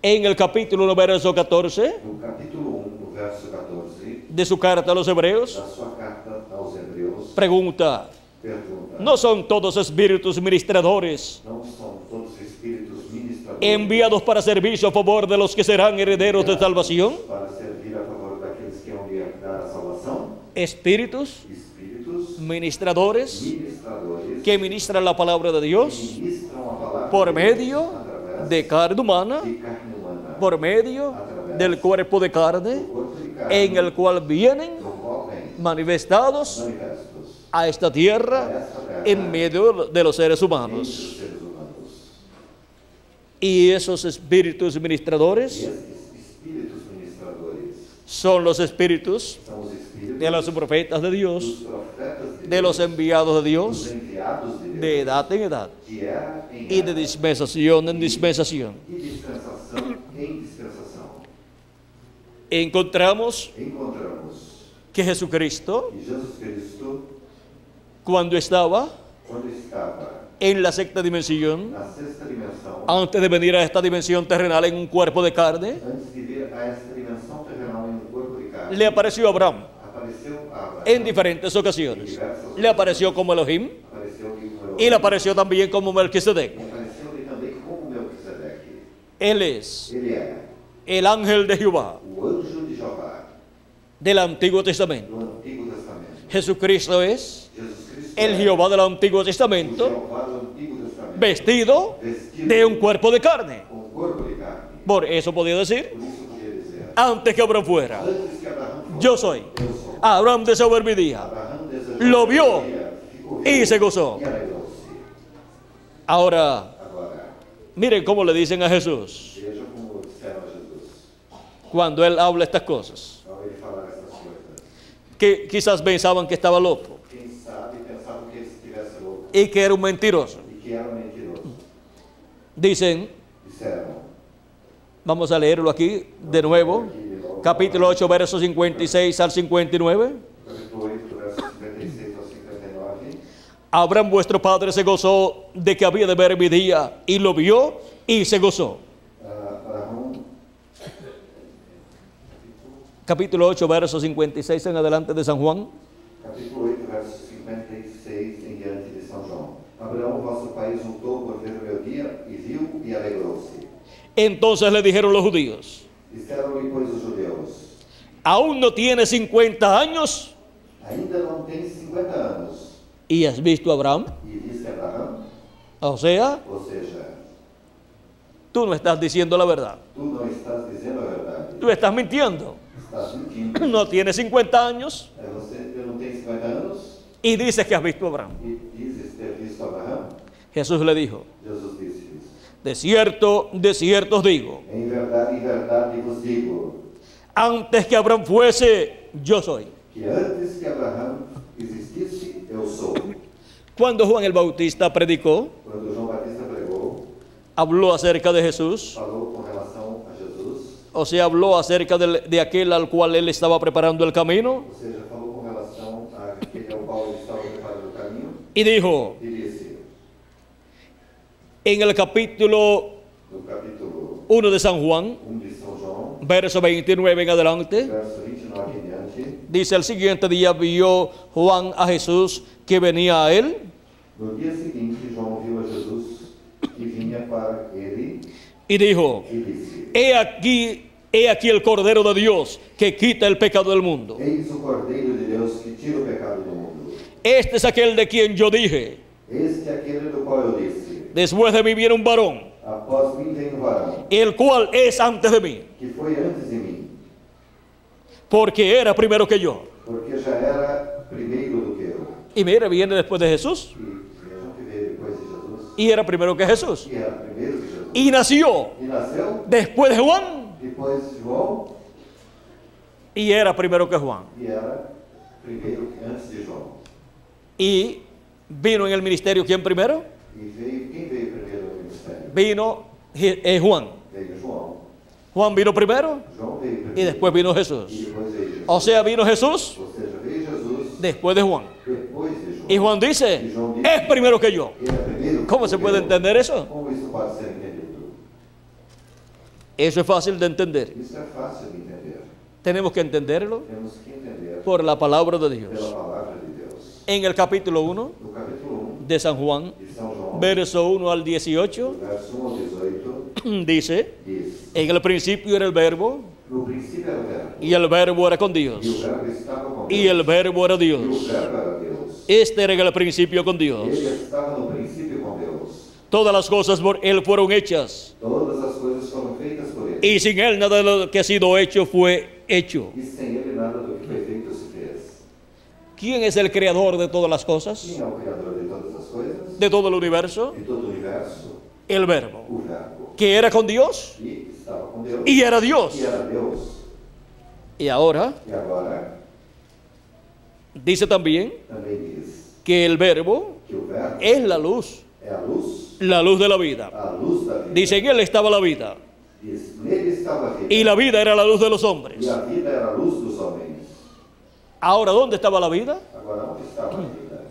en el capítulo 1, verso 14 no capítulo 1, no verso 14 de su carta a los hebreos, da sua carta aos Hebreus, pregunta, pergunta: ¿no son todos espíritus ministradores não são todos espíritos ministradores enviados para servicio a favor de los que serán herederos de salvación? para servir a favor daqueles que vão herdar a salvação? Espíritus Espíritos ministradores ministradores que ministran la palabra de Dios ministram a palavra por de Deus medio através de carne humana, de carne humana, por medio del cuerpo de carne do corpo de carne, en el cual vienen no qual vem manifestados manifestos a esta tierra en medio de los seres entre humanos. os seres humanos. Y esos espíritus E ministradores estes espíritos ministradores son los espíritus são os espíritos de los profetas de dos Dios, profetas de de los Deus, enviados de dos Dios, enviados de Deus, de edad en edad de era em y de era, dispensación en dispensación. e dispensação em dispensação. Encontramos Encontramos que Jesucristo, que Jesus Cristo, cuando estaba quando estava en la sexta dimensión, na sexta dimensão, antes de venir a esta dimensión terrenal en un cuerpo de carne, antes de vir a esta dimensão terrenal em um corpo de carne, le apareció a Abraham apareceu a Abraão en diferentes ocasiones. Le apareció como Elohim apareceu como y le apareció también como Melquisedec. e apareceu-lhe também como Melquisedeque. Él es Ele é el ángel de Jehová o anjo de Jeová del Antiguo Testamento. no Antigo Testamento. Jesucristo es Jesus Cristo el é Jehová del Antiguo o Testamento Jeová do Antigo Testamento, vestido vestido de un cuerpo de carne. com corpo de carne. Por eso podía decir, Por isso podia dizer, antes que Abraham fuera, antes que Abraão fosse, yo soy. eu sou. Abraham deseó ver mi día Abraão desejou Lo vio ficou y se gozó. e alegrou-se. Ahora, Agora, miren cómo le dicen a Jesús veja como disseram a Jesus cuando él habla estas cosas, ao ele falar essas coisas. que quizás pensaban que estaba loco Quem sabe pensavam que ele estivesse louco y que era un mentiroso. e que era um mentiroso. Dicen, Disseram, vamos a leerlo aquí de nuevo, capítulo 8, versos 56 al 59. capítulo 8, versos 56 ao 59, Abraham vuestro padre se gozó de que había de ver mi día y lo vio y se gozó. Abraão, Capítulo 8, versos 56 en adelante de San Juan. capítulo 8, versos 56 em diante de São João. Abraão, vosso pai, exultou por ver o meu dia e viu e alegrou-se. Entonces le dijeron los judíos: Disseram-lhe, pois, os judeus: aún no tienes 50 años ainda não tens 50 anos, y has visto a Abraham. e viste Abraão? O sea, Ou seja, tú no estás diciendo la verdad. tu não estás dizendo a verdade. Tú estás mintiendo. Estás mentindo. No tienes 50 años Você não tem 50 anos y dices que has visto a Abraham. e dizes ter visto Abraão? Jesús le dijo: Jesus disse-lhes: de cierto os digo, em verdade vos digo, antes que Abraham fuese, yo soy. que antes que Abraão existisse, eu sou. Cuando Juan el Bautista predicó, Quando João Batista pregou, habló acerca de Jesús, falou com relação a Jesus, o sea, habló acerca de aquel al cual él estaba preparando el camino, ou seja, falou com relação àquele ao qual ele estava preparando o caminho, y dijo e disse, en el capítulo no capítulo 1 de San Juan, 1 de São João, verso 29 en adelante, verso 29 em diante, dice: el siguiente día vio Juan a Jesús que venía a él, no dia seguinte, João viu a Jesus que vinha para ele y dijo: e disse, he aquí el Cordero de Dios que quita el pecado del mundo. eis o Cordeiro de Deus que tira o pecado do mundo. Este es aquel de quien yo dije: Este é aquele do qual eu disse, después de mí viene un varón, após mim vem o varão, el cual es antes de mí, que foi antes de mim, porque era primero que yo. porque já era primeiro do que eu. Y mire, viene después de Jesús, E vejam que veio depois de Jesus, y era primero que Jesús. que era primeiro que Jesus. Y nació E nasceu después de Juan, depois de João, y era primero que Juan. e era primeiro antes de João. Y vino en el ministerio, ¿quién primero? E veio, quem veio primeiro no ministério? Vino Juan. Veio João. Juan vino primero João veio primeiro. y después vino E Jesús. depois veio Jesus. O sea, vino Jesús Ou seja, veio Jesus después de Juan. depois de João. Y Juan dice: es primero que yo. Ele é primeiro. ¿Cómo se puede entender eso? Como isso pode ser entendido? Eso es fácil de entender. Isso é fácil de entender. Tenemos que entenderlo Temos que entender por la palabra de pela Dios. palavra de Deus. En el capítulo 1 No capítulo 1 de San Juan, de São João, verso 1 al 18, verso 1 ao 18, dice: diz: en el principio era el verbo, no princípio era o verbo, y el verbo era con e o Dios, verbo estava com Deus, y el verbo era e o Dios. verbo era Deus. Este era en el principio con Dios. Ele estava no princípio com Deus. Todas las cosas por Él fueron hechas, Todas as coisas foram feitas por Ele. y sin Él nada de lo que ha sido hecho fue hecho. E sem Ele nada do que foi feito se fez. ¿Quién es el creador de todas las cosas? Quem é o Criador de todas as coisas? De todo el universo. De todo o universo? El verbo, O verbo. que era con Dios E estava com Deus. y era Dios. E era Deus. Y ahora E agora dice también também diz que el verbo que o verbo es la luz é a luz de la vida. da vida. Dice: en Él estaba la vida, Diz, nele estava a vida. y la vida era la luz de los hombres. E a vida era a luz dos homens. Ahora, ¿dónde estaba la vida? Agora, onde estava a vida?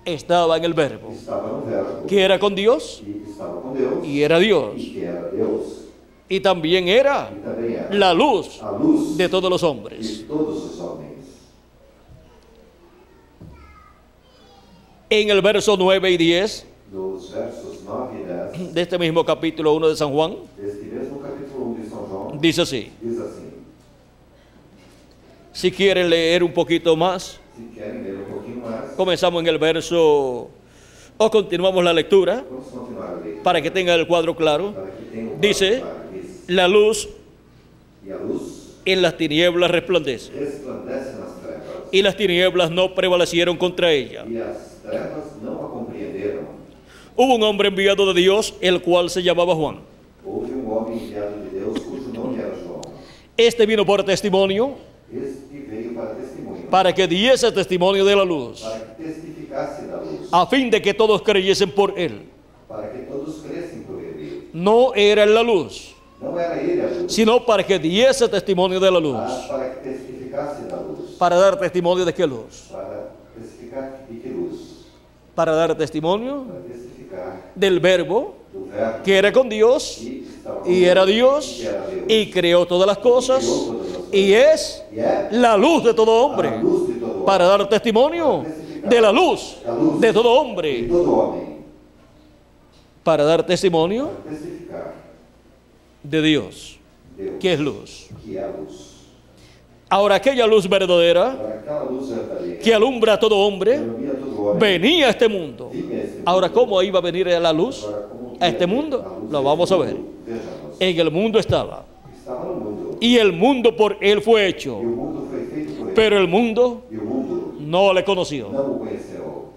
Estaba en el verbo, Estava no verbo. que era con Dios E estava com Deus. y era Dios. E que era Deus. Y también era E também era la luz a luz de todos los hombres. de todos os homens. En el verso 9 y 10 Nos versos 9 e 10 de este mismo capítulo 1 de San Juan, deste mesmo capítulo 1 de São João, dice así. diz assim: Si quieren leer un poquito más, se querem ler pouquinho mais, comenzamos en el verso, o continuamos la lectura vamos continuar a ler. para que tenga el cuadro claro. Para que tenha um Dice: quadro claro. Diz, la luz e a luz en las tinieblas resplandece, resplandece nas trevas, y las tinieblas no prevalecieron contra ella. e as trevas não a compreenderam. Hubo un hombre enviado de Dios, el cual se llamaba Juan. Houve homem enviado de Deus, cujo nome era João. Este vino por testimonio, Este veio para testemunho, para que diese testimonio de la luz, para que testificasse da luz, a fin de que todos creyesen por él. para que todos crescem por ele. No era la luz, Não era ele a luz, sino para que diese testimonio de la luz. mas para que testificasse da luz. ¿Para dar testimonio de qué luz? Para testificar de que luz? Para dar testimonio Para testificar del verbo, do verbo que era con Dios, que estava com y era Deus, Dios, que era Deus. y creó todas las cosas, y es E é la luz de todo a hombre. luz de todo Para dar testimonio de la luz de todo de hombre. todo homem. Para dar testimonio Para testificar de Dios, Deus, que es luz. que é a luz. Ahora aquella luz verdadera Agora, aquela luz verdadeira que alumbra a todo hombre que ilumina todo homem, venía a este mundo. vinha a este mundo. Ahora, ¿cómo iba a venir a la luz Agora, como a este vinha mundo? a luz Lo deste vamos a ver. mundo, vejamos. En el mundo estaba, Estava no mundo, y el mundo por él fue hecho, e o mundo foi feito por ele, pero el mundo e o mundo no le conoció. não o conheceu.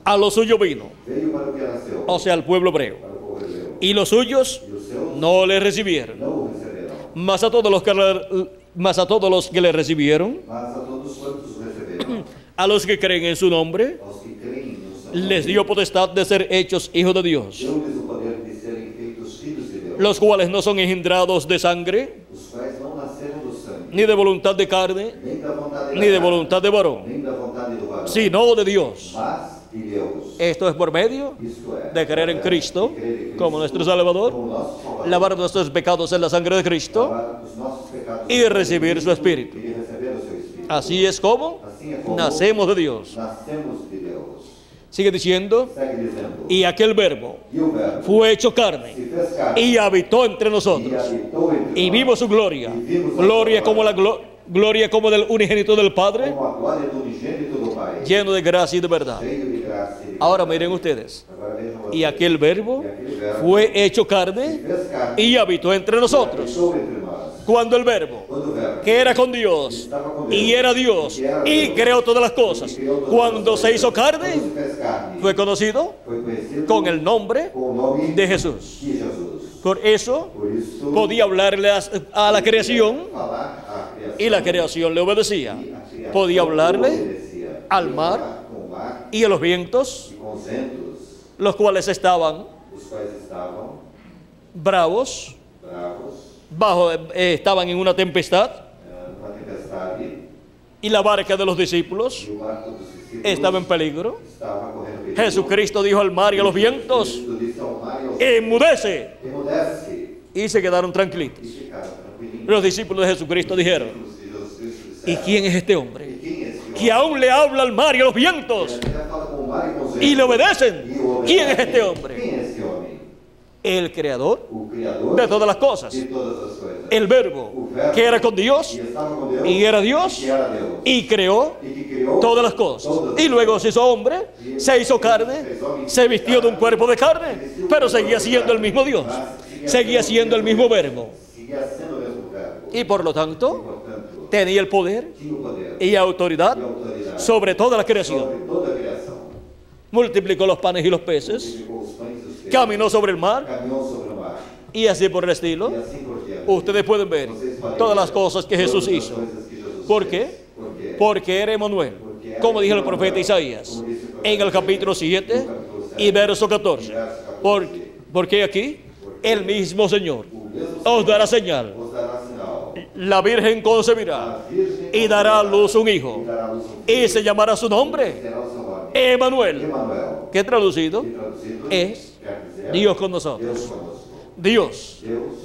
A lo suyo vino, Veio para o que nasceu, o sea, al pueblo hebreo, para o povo hebreu, y los suyos e os seus no le recibieron. não o receberão. Mas a todos los que le recibieron, Mas a todos quantos o receberam, a los que creen en su nombre, aos que creem no seu les nome, dio potestad de ser hechos hijos de Dios, deu-lhes o poder de serem feitos filhos de Deus, los cuales no son engendrados de sangre, os quais não nasceram do sangue, ni de voluntad de carne, nem da vontade ni de carne, voluntad de varón, nem da vontade do varão, sino de Dios. mas de Deus. Esto es por medio Isto é, de creer en Cristo de creer en Cristo como nuestro Salvador, como nosso Salvador, lavar nuestros pecados en la sangre de Cristo lavar os nossos pecados y recibir su Espíritu. e receber o seu Espírito. Así es como Assim é como nacemos de Dios. nascemos de Deus. Sigue diciendo, Segue dizendo, y aquel verbo e o Verbo fue hecho carne se fez carne y habitó entre e nosotros. habitou entre Y nós, vimos su gloria, y vimos su gloria gloria. como gloria como del unigénito del Padre, como a glória do unigênito do Pai, lleno de gracia y de verdad. cheio de graça e de Ahora verdade. miren ustedes, Agora vejam y vocês. aquel verbo E aquele Verbo fue hecho se carne fez carne y habitó entre e nosotros. habitou entre nós. Cuando el verbo, Quando o Verbo que era con Dios y era Dios y creó todas las cosas, cuando se hizo carne, quando se fez carne, fue conocido foi conhecido con el nombre com o nome de Jesús. de Jesus. Por eso Por isso, podía hablarle a la creación falar à criação, y la creación le obedecía. e a criação Podía hablarle obedecia. al E mar falar com o mar y a los vientos, e com os ventos, los cuales estaban os quais estavam bravos, bravos, estaban en una tempestad, numa tempestade, y la barca de los discípulos e o barco dos discípulos estaba en peligro. estava correndo perigo. Jesucristo dijo al mar y a los vientos, Cristo disse ao mar e aos enmudece, emudece, y se quedaron tranquilitos. e ficaram tranquilinhos. Los discípulos de Jesucristo dijeron, Os de Jesus Cristo ¿y disseram, quién es este hombre "E quem é esse homem? que aún le habla al mar y a los vientos Ele até fala com o mar e com os y ventos, le obedecen? e o obedecem. ¿Quién es este hombre? Quem é esse homem? El creador O Criador de todas las cosas, de todas as coisas. el verbo que era con Dios E estava com Deus, y era Dios e que era Deus, y creó e que criou todas las cosas. todas Y as luego se hizo hombre, se hizo carne, se vistió de un cuerpo de carne, pero seguía siendo el mismo Dios, seguía siendo el mismo verbo. seguia sendo o mesmo verbo. Y por lo tanto, Portanto, tenía el poder tinha o poder y autoridad e autoridade sobre toda la creación. sobre toda a criação. Multiplicó los panes y los peces, Multiplicou os pães e os peixes, caminó sobre el mar caminhou sobre o mar, y así por el estilo. e assim por diante. Ustedes pueden ver Vocês podem todas ver las cosas que Jesús todas as hizo. coisas que Jesus ¿Por fez. qué? Por quê? Porque era Emanuel, como dijo el profeta Isaías en el capítulo 7 y verso 14. Porque aquí el mismo Señor O mesmo os dará señal. os dará sinal. La Virgen concebirá A Virgem y dará a luz un hijo e dará a luz y se llamará su nombre será o seu nome. Emanuel, Emanuel, que traducido que traduzido es quer dizer Dios con nosotros. Deus conosco. Dios Deus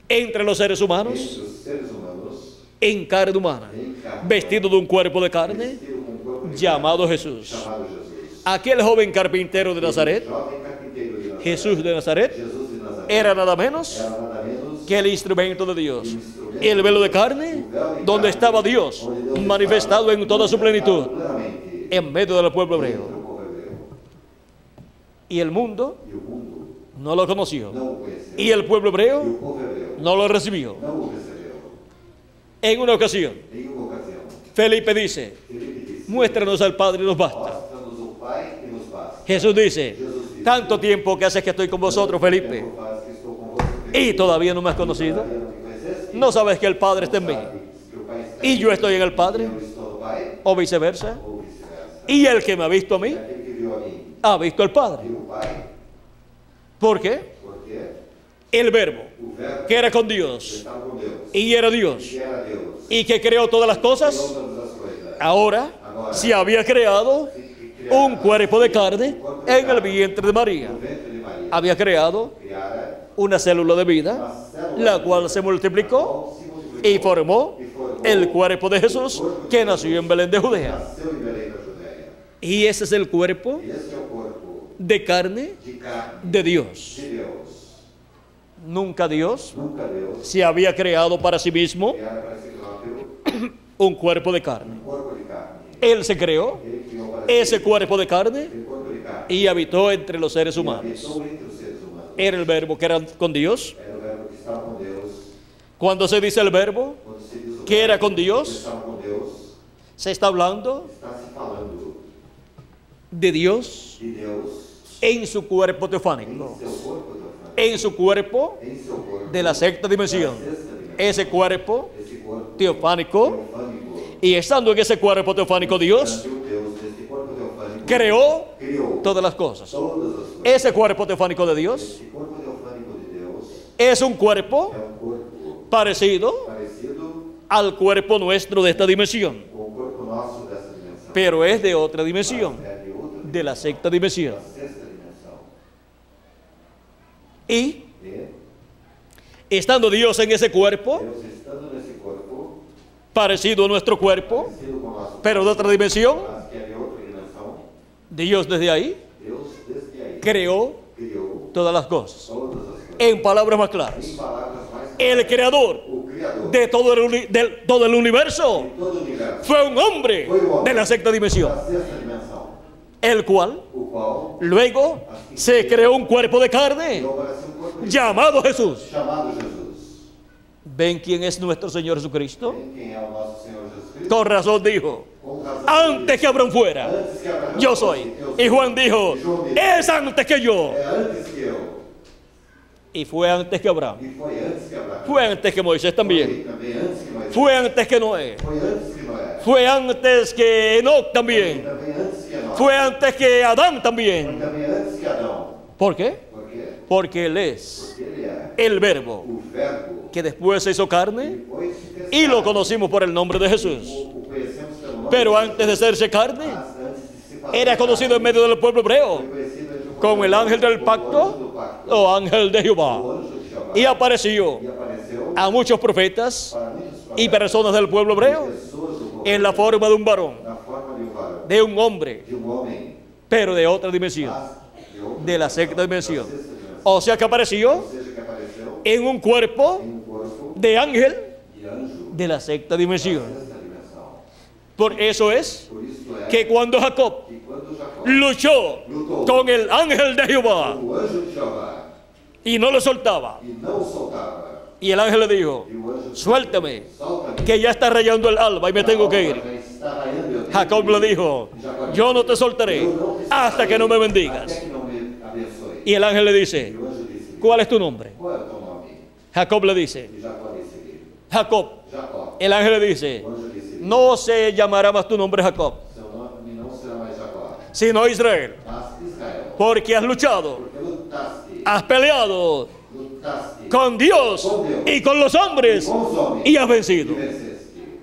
entre los seres entre humanos os seres humanos en carne humana, em carne, vestido de un cuerpo de carne vestido com um corpo de llamado carne, Jesús. chamado Jesus. Aquel joven carpintero de Nazaret, Jovem carpinteiro de Nazaret. Jesús de Nazaret, Jesus de Nazaret. era nada menos Era nada menos que el instrumento de Dios. El velo de carne, donde estaba Dios manifestado en toda su plenitud, plenamente en medio del pueblo entre hebreo. o povo hebreu. Y el mundo E o mundo no lo conoció. não o conheceu. Y el pueblo E hebreo o povo hebreu no lo recibió. não o recebeu. En una ocasión, Em uma ocasião, Felipe dice, Felipe disse: muéstranos al Padre y nos basta. Mostra-nos o Pai e nos basta. Jesús dice, tanto tiempo que hace que estoy con vosotros, Felipe, Tempo faz que estou convosco, Felipe. y todavía no me has conocido. Todavía não me conheceste? No sabes que el Padre está en mí Sabes que o Pai está y em yo mim, estoy en el Padre, eu estou no Pai, o viceversa. ou vice-versa. Y el que me ha visto a E mí, aquele que viu a mim ha visto al Padre. viu o Pai, ¿Por qué? porque El verbo o Verbo que era con Dios estava com Deus. y era Dios Que era Deus. y que creó todas las cosas, Todas as coisas. ahora se había creado un cuerpo de carne en el vientre de María. No ventre de Maria. Había creado Criara una célula de vida, uma célula la cual se multiplicó se multiplicou y formó el cuerpo de Jesús que nació en Belén de Judea. nasceu em Belém da Judéia. Y ese es el cuerpo E esse é o corpo de carne de carne de Dios. de Deus. Nunca Dios Nunca Deus se había creado para sí mismo criara para si próprio un cuerpo de carne. corpo de carne. Él se creó Ele criou para ese si cuerpo de carne aquele corpo de carne. y habitó entre los seres E humanos. habitou entre os seres humanos. Era el verbo que era con Dios. Era o verbo que estava com Deus. Cuando se dice el verbo Quando se diz o que verbo era con que Dios, estava com Deus, se está hablando está se falando de Dios de Deus en su cuerpo em teofánico, seu corpo teofânico, en su cuerpo em seu corpo de la sexta dimensión. da sexta dimensão. Ese cuerpo Esse corpo teofánico, teofânico, y estando en ese cuerpo teofánico Dios o Deus desse corpo teofânico creó criou todas las cosas. todas as coisas. Ese cuerpo teofánico de Dios Esse corpo teofânico de Deus es un cuerpo é um corpo parecido parecido al cuerpo nuestro de esta dimensión, com o corpo nosso dessa dimensão. pero es de otra dimensión, Mas é de outra de la sexta dimensión. da sexta dimensão. Y E estando Dios en ese cuerpo, Deus estando nesse corpo, parecido a nuestro cuerpo, parecido com o nosso pero de otra dimensión, mas que é de outra dimensão, Dios desde ahí Deus desde aí creó criou todas las cosas. todas as coisas. En palabras más claras, Em palavras mais el creador o Criador de todo el universo de todo o universo, fue un hombre de la sexta dimensión, da sexta dimensão, el cual o qual luego se creó un cuerpo de carne criou para ser um corpo de llamado Jesús. chamado Jesus. ¿Ven quién es nuestro Señor Jesucristo? Em quem é o nosso Senhor Jesus Cristo? Con razón dijo, Com razão, antes que Abraham fuera, antes que Abraão yo fosse, soy. eu Y sou. Juan dijo, E João disse, es antes que yo. é antes que eu. Y fue antes que Abraham. E foi antes que Abraão. Fue antes que Moisés también. Foi também antes que Moisés. Fue antes que Noé. Foi antes que Noé. Fue antes que Enoch Foi también. também antes que Enoque. Fue antes que Adán Foi también. também antes que Adão. ¿Por qué? Por quê? Porque Él es Porque ele é el verbo o verbo que después se hizo que carne depois se fez y lo carne. conocimos por el nombre de Jesús. O conhecemos pelo nome Pero de antes de hacerse carne, mas antes de se fazer era conocido en carne, medio del pueblo hebreo foi conhecido entre o como povo el ángel del como o anjo pacto do pacto, o ángel de o Jehová. anjo de Jeová. Y apareció E apareceu a muchos profetas para muitos y profetas, personas del pueblo hebreo pessoas do povo, en la forma de un varón, na forma de um varão, de un hombre, de um homem, pero de otra dimensión, mas de outra de la dimensão, sexta dimensión. da sexta dimensão. O sea que apareció Ou seja, que apareceu en un cuerpo em um corpo de ángel de anjo de la sexta da dimensión. sexta dimensão. Por eso es Por isto é que cuando Jacob que quando Jacó luchó lutou con el ángel de Jehová com o anjo de Jeová y no lo soltaba, e não o soltava, y el ángel le dijo, e o anjo disse, suéltame, solta-me, que ya está rayando el alba y me tengo que ir. já está raiando, eu tenho Jacob que le ir. dijo, Jacó disse, yo no te soltaré eu não te hasta que no me soltarei, bendigas. até que não me abençoe. Y el ángel le E dice, o anjo disse, ¿cuál es tu nombre? qual é o teu nome? Jacob le dice, E Jacó disse, Jacob. Jacó. El ángel le dice, O anjo disse, no se llamará más tu nombre Jacob, seu nome não será mais Jacó, sino Israel, mas Israel, porque has luchado, porque lutaste, has peleado lutaste con Dios y con los hombres com os homens y has e vencido. venceste.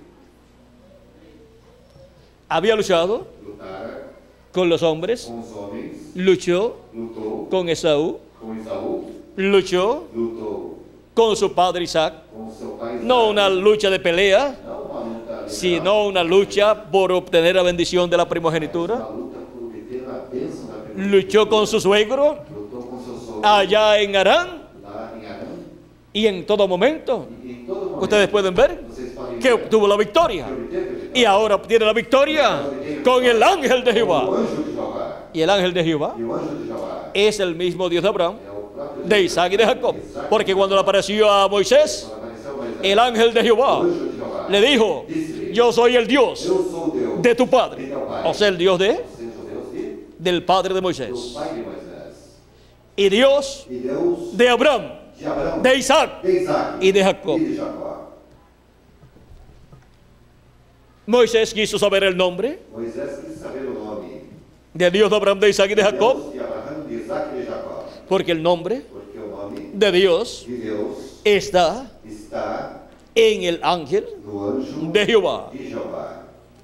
Había luchado Lutara con los hombres, com os homens, luchó lutou con Esaú, com Esaú, luchó lutou con su padre Isaac, com seu pai Isaac. no una lucha de pelea, Não uma luta literal, sino una lucha por obtener la bendición de la primogenitura. uma luta por obter a bênção da primogenitura. Luchó con su suegro Lutou com seu sogro allá en Harán lá em Arã. y en todo momento E em todo momento, ustedes pueden ver vocês podem que ver obtuvo la victoria. que obteve a vitória. Y ahora obtiene la victoria con el ángel de O Jehová. anjo de Jeová. Y el ángel de Jehová E o anjo de Jeová es el mismo Dios de Abraham, é o próprio de Isaac y de Jacob. Porque cuando le apareció a Moisés, Quando apareceu Moisés, el ángel de o Jehová anjo de Jeová le dijo, disse-lhe, yo soy el Dios eu sou o Deus de tu padre. de teu pai. O sea, el Dios Ou seja, o Deus del padre de do Moisés. pai de Moisés. Y Dios E Deus de Abraham, de Abraão, de Isaac de Isaac y de Jacob. e de Jacó. Moisés quiso saber el nombre Moisés quis saber o nome de Dios de Abraham, de Isaac y de Jacob, Deus de Abraão, de Isaac e de Jacó. porque el nombre Porque o nome de Dios de Deus está está en el ángel no anjo de Jehová. de Jeová.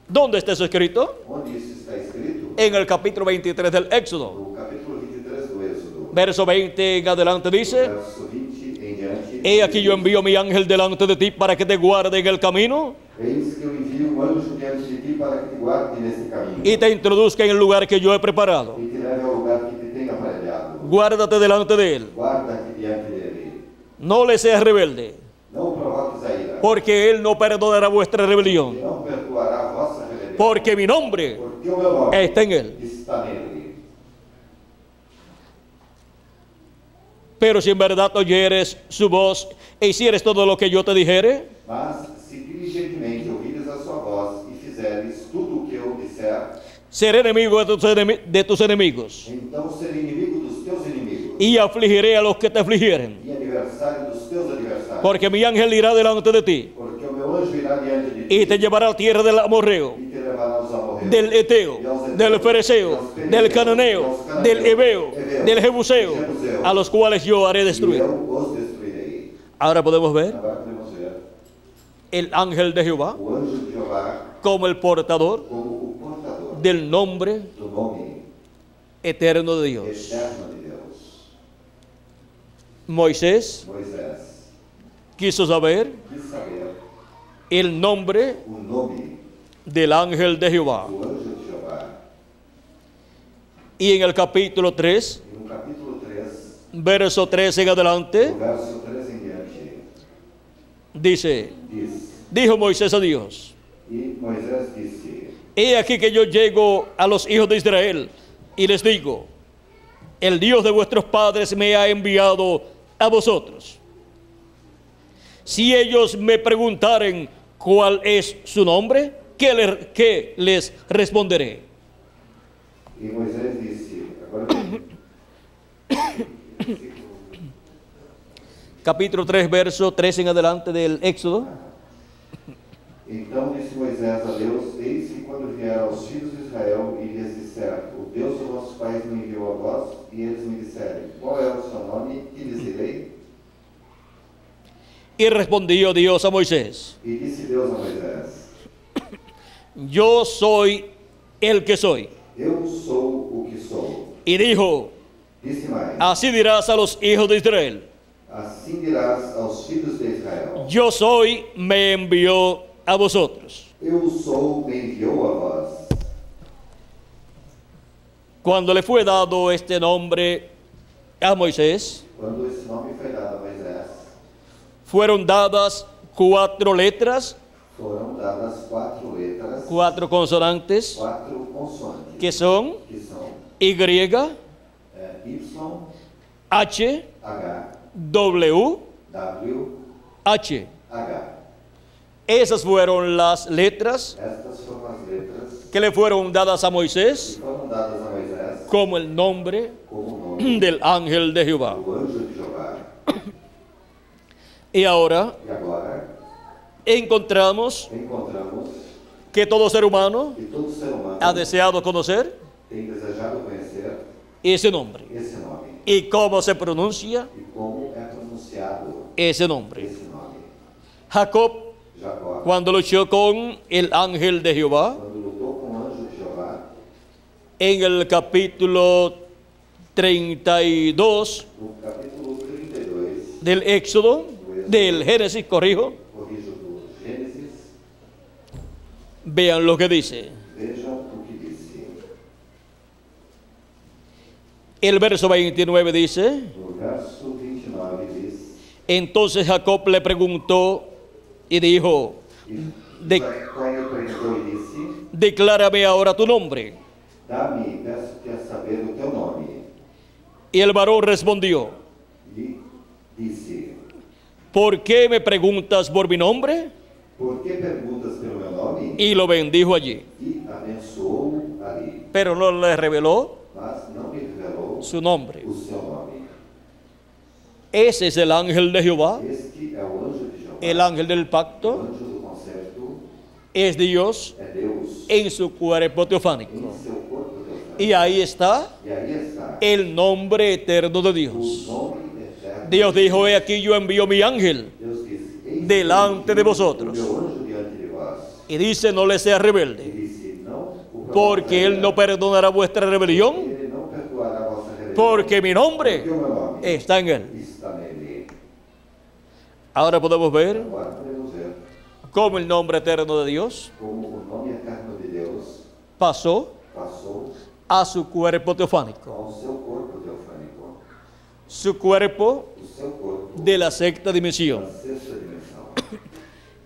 ¿Dónde está eso escrito? Onde isso está escrito? En el capítulo 23 del Éxodo. No capítulo 23 do Êxodo. Verso 20 en adelante dice, Verso 20 em diante. he aquí yo envío mi ángel delante de ti para que te guarde en el camino Eis que eu envio um anjo diante de ti para que te guarde neste caminho y te introduzca en el lugar que yo he preparado. e te leve ao lugar que te tenha aparelhado. Guárdate delante de él Guarda-te diante dele No le seas rebelde, Não provoques a ira, porque Él no perdonará vuestra que rebelión, não perdoará a vossa rebelião, porque mi nombre porque o meu nome está en Él. está nele. Pero si en verdad oyeres su voz e hicieres todo lo que yo te dijere, Mas, se diligentemente ouvires a sua voz e fizeres tudo o que eu disser, seré enemigo de tus enemigos então serei inimigo dos teus inimigos y afligiré a los que te afligieren. e adversário dos teus adversários. Porque mi ángel irá delante de ti Porque o meu anjo irá diante de ti y te llevará a la tierra del amorreo, e te levará aos amorreus, del eteo, del fereceo, del cananeo, del heveo, del jebuseo, a los cuales yo haré e destruir. eu os destruirei. Ahora podemos ver Agora podemos ver el ángel de Jehová o anjo de Jeová como el portador como o portador del nombre do nome eterno de Dios. eterno de Deus. Moisés Moisés quiso saber quis saber el nombre o nome del ángel de Jehová. do anjo de Jeová. Y en el capítulo 3, E no capítulo 3, verso 3 en adelante, do verso 3 em diante, dice, diz: dijo Moisés a Dios, E Moisés disse: he aquí que yo llego a los hijos de Israel y les digo, el Dios de vuestros padres me ha enviado a vosotros. Si ellos me preguntaren cuál es su nombre, ¿qué les responderé? E Moisés disse: agora Capítulo 3, verso 3 en adelante del Éxodo. Então disse Moisés a Deus: eis que quando vier aos filhos de Israel e lhes disser: o Deus dos nossos pais me enviou a vós, e eles me disserem: qual é o seu nome? Que lhes direi? Y respondió Dios a Moisés, E disse Deus a Moisés: yo soy el que soy. eu sou o que sou. Y dijo, Disse mais: así dirás a los hijos de Israel, assim dirás aos filhos de Israel: yo soy, me envió a vosotros. eu sou, me enviou a vós. Cuando le fue dado este nombre a Moisés, Quando esse nome foi dado a Moisés, fueron dadas 4 letras, foram dadas 4 letras, 4 consonantes, 4 consoantes, que son que são Y, Y, H, H, W, W, H. H. Esas fueron las letras Estas foram as letras que le fueron dadas a Moisés que foram dadas a Moisés como el nombre como o nome del ángel de Jehová. do anjo de Jeová. Y ahora E agora encontramos encontramos que todo ser humano que todo ser humano ha deseado conocer tem desejado conhecer ese nombre esse nome y cómo se pronuncia e como é pronunciado ese nombre. esse nome. Jacob, Jacó, cuando luchó con el ángel de Jehová, quando lutou com o anjo de Jeová, en el capítulo 32 no capítulo 32, del Éxodo, del Génesis, corrijo, corrijo do Gênesis, vean lo que dice. vejam o que disse. El verso 29 dice, No verso 29 diz: entonces Jacob le preguntó y dijo, E Jacó lhe perguntou e disse: declárame ahora tu nombre. dá-me, peço-te a saber o teu nome. Y el varón respondió, E disse: ¿por qué me preguntas por mi nombre? por que perguntas pelo meu nome? Y lo bendijo allí. E abençoou ali, Pero no le reveló mas não me revelou su nombre. o seu nome. Ese es el ángel de Jehová, Este é o anjo de Jeová, el ángel del o pacto, anjo do concerto, es Dios é Deus en su cuerpo em teofánico. seu corpo teofánico. Y ahí está E aí está el nombre eterno de o Dios. nome eterno. Dios dijo, he aquí yo envío mi ángel Deus disse: eis delante de vosotros. o meu anjo diante de vós. Y dice, no le sea E rebelde, disse: não o porque él no perdonará vuestra rebelión, ele não perdoará a vossa rebelião. porque mi Porque nombre o meu nome está en él. está nele. Ahora podemos ver Agora podemos ver cómo el nombre eterno de Dios como o nome eterno de Deus pasó passou a su cuerpo teofánico. ao seu corpo teofânico. Su cuerpo O seu corpo de la sexta dimensión. da sexta dimensão.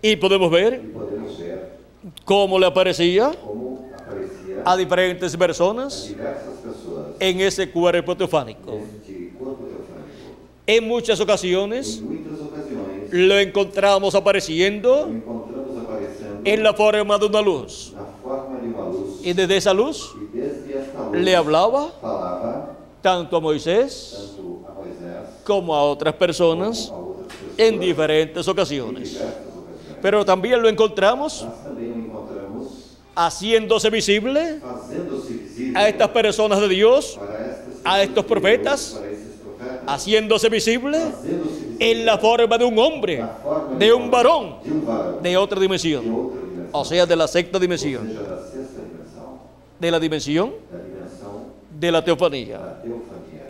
Y podemos ver E podemos ver cómo le aparecía como aparecia a diferentes a personas diversas pessoas en ese cuerpo teofánico. neste corpo teofânico. En muchas ocasiones Em muitas ocasiões, lo encontramos apareciendo o encontramos aparecendo en la forma de una luz. na forma de uma luz. Y desde esa luz E desde esta luz le hablaba falava tanto a Moisés tanto a Moisés como a otras personas como a outras pessoas en diferentes em ocasiones. diversas ocasiões. Pero también lo encontramos Mas também o encontramos haciéndose visible fazendo-se visível a estas personas de Dios, para estas a estos pessoas de profetas, Deus, para esses profetas, haciéndose visible fazendo-se visível en la forma de un hombre, na forma de un varón, de um varão, de otra de dimensión, outra dimensão, o sea, de la sexta ou dimensión, seja, da sexta dimensão, de la dimensión da dimensão de la teofanía, da teofania,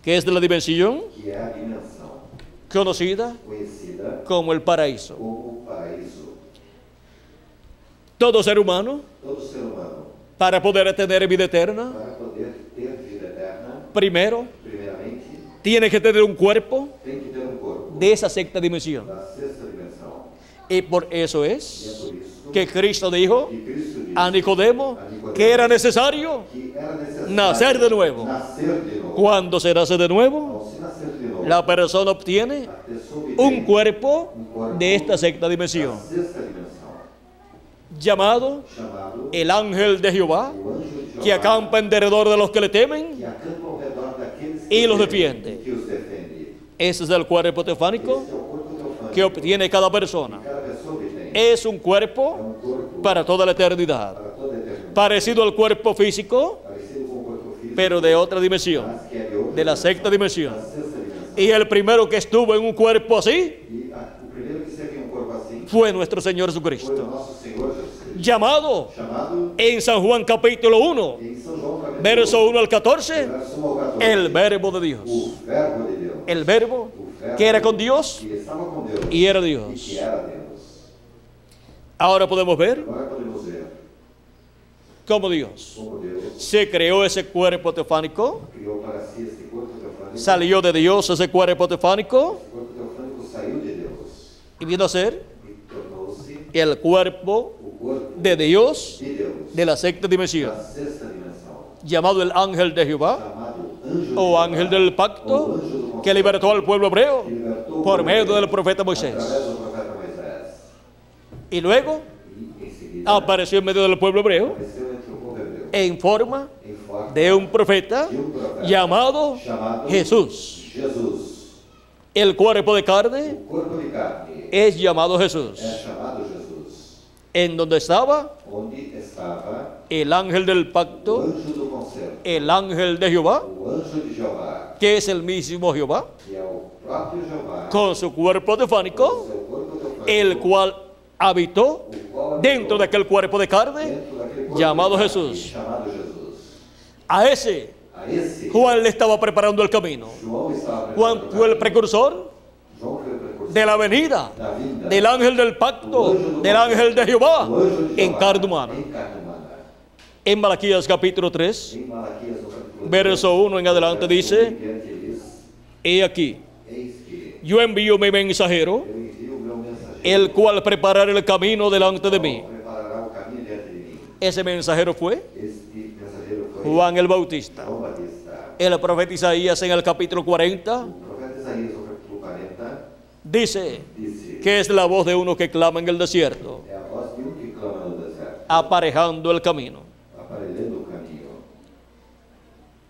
que es de la dimensión que é a dimensão conocida conhecida como el paraíso. como paraíso. Todo ser humano, Todo ser humano, para poder tener vida eterna, para poder ter vida eterna, primero primeiramente, tiene que tener un cuerpo tem que ter um corpo de esa sexta dimensión. da sexta dimensão. Y por eso E é es por isso que Cristo dijo que Cristo disse a Nicodemo que era necesario que era necessário nacer de nuevo. nascer de novo. Cuando se nace de nuevo, Ao se nascer de novo, la persona obtiene a pessoa obtém un cuerpo corpo de esta sexta da dimensión, sexta dimensão, llamado chamado el ángel de Jehová, o anjo de Jeová, que acampa en derredor de los que le temen que acampa ao redor daqueles y que los temem defiende. e que os defende. Ese es el cuerpo teofánico Esse é o corpo teofânico que obtiene cada persona. que cada pessoa obtém. Es un É cuerpo corpo para toda la eternidad, para toda a eternidade, parecido al cuerpo físico, parecido com o corpo físico, pero de otra dimensión, mas que é de outra de la dimensão, sexta dimensión. da sexta dimensão. Y el primero que estuvo en un cuerpo así E o primeiro que esteve em um corpo assim fue nuestro Señor foi o Jesucristo, nosso Senhor Jesus Cristo, llamado chamado en San Juan capítulo 1, em São João capítulo verso 1 al 14, verso 1 ao 14, el verbo de Dios. o verbo de Deus, El verbo que era con Dios que estava com Deus y era e que Dios. era Deus. Ahora podemos ver Agora podemos ver cómo Dios como Deus se creó ese cuerpo teofánico, criou para si este corpo teofânico. salió de Dios ese cuerpo teofánico O corpo teofânico saiu de Deus y vino a ser e tornou-se el cuerpo o corpo de Dios de Deus de la sexta dimensión, da sexta dimensão, llamado el ángel de Jehová chamado anjo o de ángel del ou pacto, anjo do conselho, que libertó al pueblo hebreo que libertou o por povo medio del hebreu profeta através Moisés. do profeta Moisés. Y luego E em seguida apareció en medio del pueblo hebreo apareceu entre o povo hebreu en forma em forma de un profeta de um profeta llamado chamado Jesús. Jesus. El cuerpo de carne O corpo de carne es llamado Jesús, é chamado Jesus, en donde estaba onde estava el ángel del o pacto, anjo do conselho, el ángel de Jehová, o anjo de Jeová, que es el mismo Jehová, que é o próprio Jeová, con su cuerpo teofánico, seu corpo teofânico, el cual habitó o qual dentro de aquel cuerpo de carne dentro daquele corpo llamado de carne, Jesús. chamado Jesus. A ese A esse Juan le estaba preparando el camino. João estava Juan preparando fue el o caminho. precursor João foi o precursor de la venida da vinda del ángel del pacto, del ángel de Jehová do anjo de en Jeová carne humana. em carne humana. En Malaquías capítulo 3, Em Malaquias, no capítulo verso 1 en adelante verso dice: 1 em diante diz, he aquí, eis que yo envío mi mensajero, eu envio o meu mensageiro, el cual preparará el camino delante de mí. qual preparará o caminho diante de mim. Ese mensajero fue Este mensageiro foi Juan el Bautista. João Batista. El profeta Isaías en el capítulo 40 O profeta Isaías, no capítulo 40, dice disse que es la voz de uno que clama en el desierto, é a voz de que clama no deserto, aparejando el camino. aparelhando o caminho.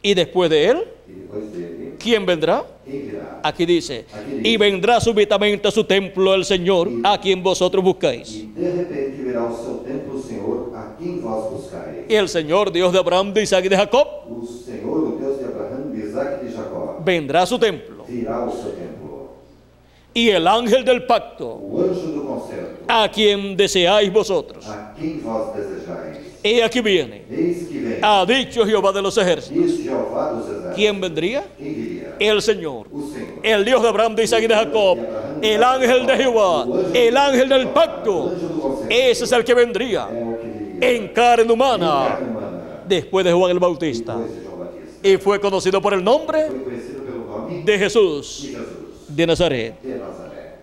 Y después de él, E depois dele, ¿quién vendrá? quem virá? Aquí dice: Aquí dice, y vendrá súbitamente a su templo el Señor, a quien vosotros buscáis. E de repente virá ao seu templo o Senhor, a quem vós buscais. Y el Señor, Dios de Abraham, de Isaac y de Jacob, O Senhor, o Deus de Abraão, de Isaac e de Jacó, vendrá a su templo. virá ao seu templo. Y el ángel del pacto, O anjo do concerto, a quien deseáis vosotros, a quem vós desejais. he aquí viene, Eis que vem, ha dicho Jehová de los ejércitos. diz Jeová dos exércitos. ¿Quién vendría? Quem viria? El Señor, O Senhor. el Dios de Abraham, de Isaac y de Jacob, el ángel de Jehová, el ángel del O pacto. anjo do concerto Ese es el que vendría é o que viria. en carne Em humana carne humana, después de Juan el Bautista. depois de João Batista. Y fue conocido por el nombre Foi conhecido pelo nome de Jesús, de Jesus, de Nazaret. de Nazaré.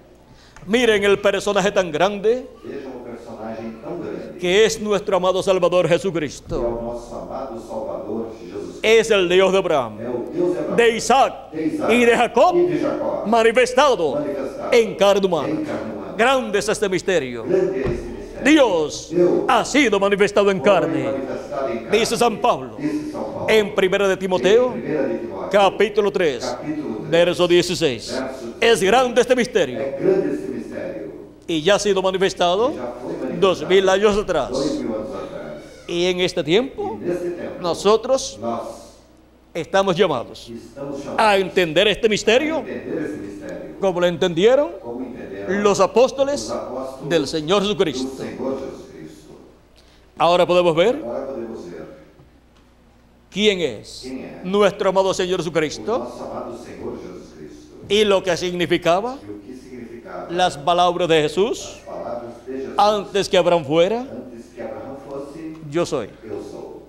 Miren el personaje tan grande Vejam o personagem tão grande, que es nuestro amado Salvador que é Jesucristo. o nosso amado Salvador, Jesus Cristo. Es el Dios de Abraham, É o Deus de Abraão, de Isaac de Isaac y de Jacob, e de Jacó, manifestado manifestado en carne humana. em carne humana. Grande es este misterio. Grande é esse mistério. Dios ha sido manifestado en Foi carne. manifestado em carne. Dice San Pablo Dice São Paulo, en 1 de Timoteo, em 1 de Timóteo, capítulo 3, capítulo 3, verso 16. Es grande este misterio é grande esse mistério. y ya ha sido manifestado Já foi manifestado 2000 años atrás. 2000 anos atrás. Y en este tiempo E nesse tempo, nosotros nós estamos llamados estamos chamados a entender este a misterio entender esse mistério, como lo entendieron como entenderam los apóstoles os apóstolos del Señor do Jesucristo. Senhor Jesus Cristo. Ahora podemos ver Agora podemos ver quién es quem é nuestro amado Señor o Jesucristo nosso amado Senhor Jesus Cristo y lo que significaba e o que significava las palabras de Jesús as palavras de Jesus antes que Abraham fuera, antes que Abraão fosse, yo soy. eu sou.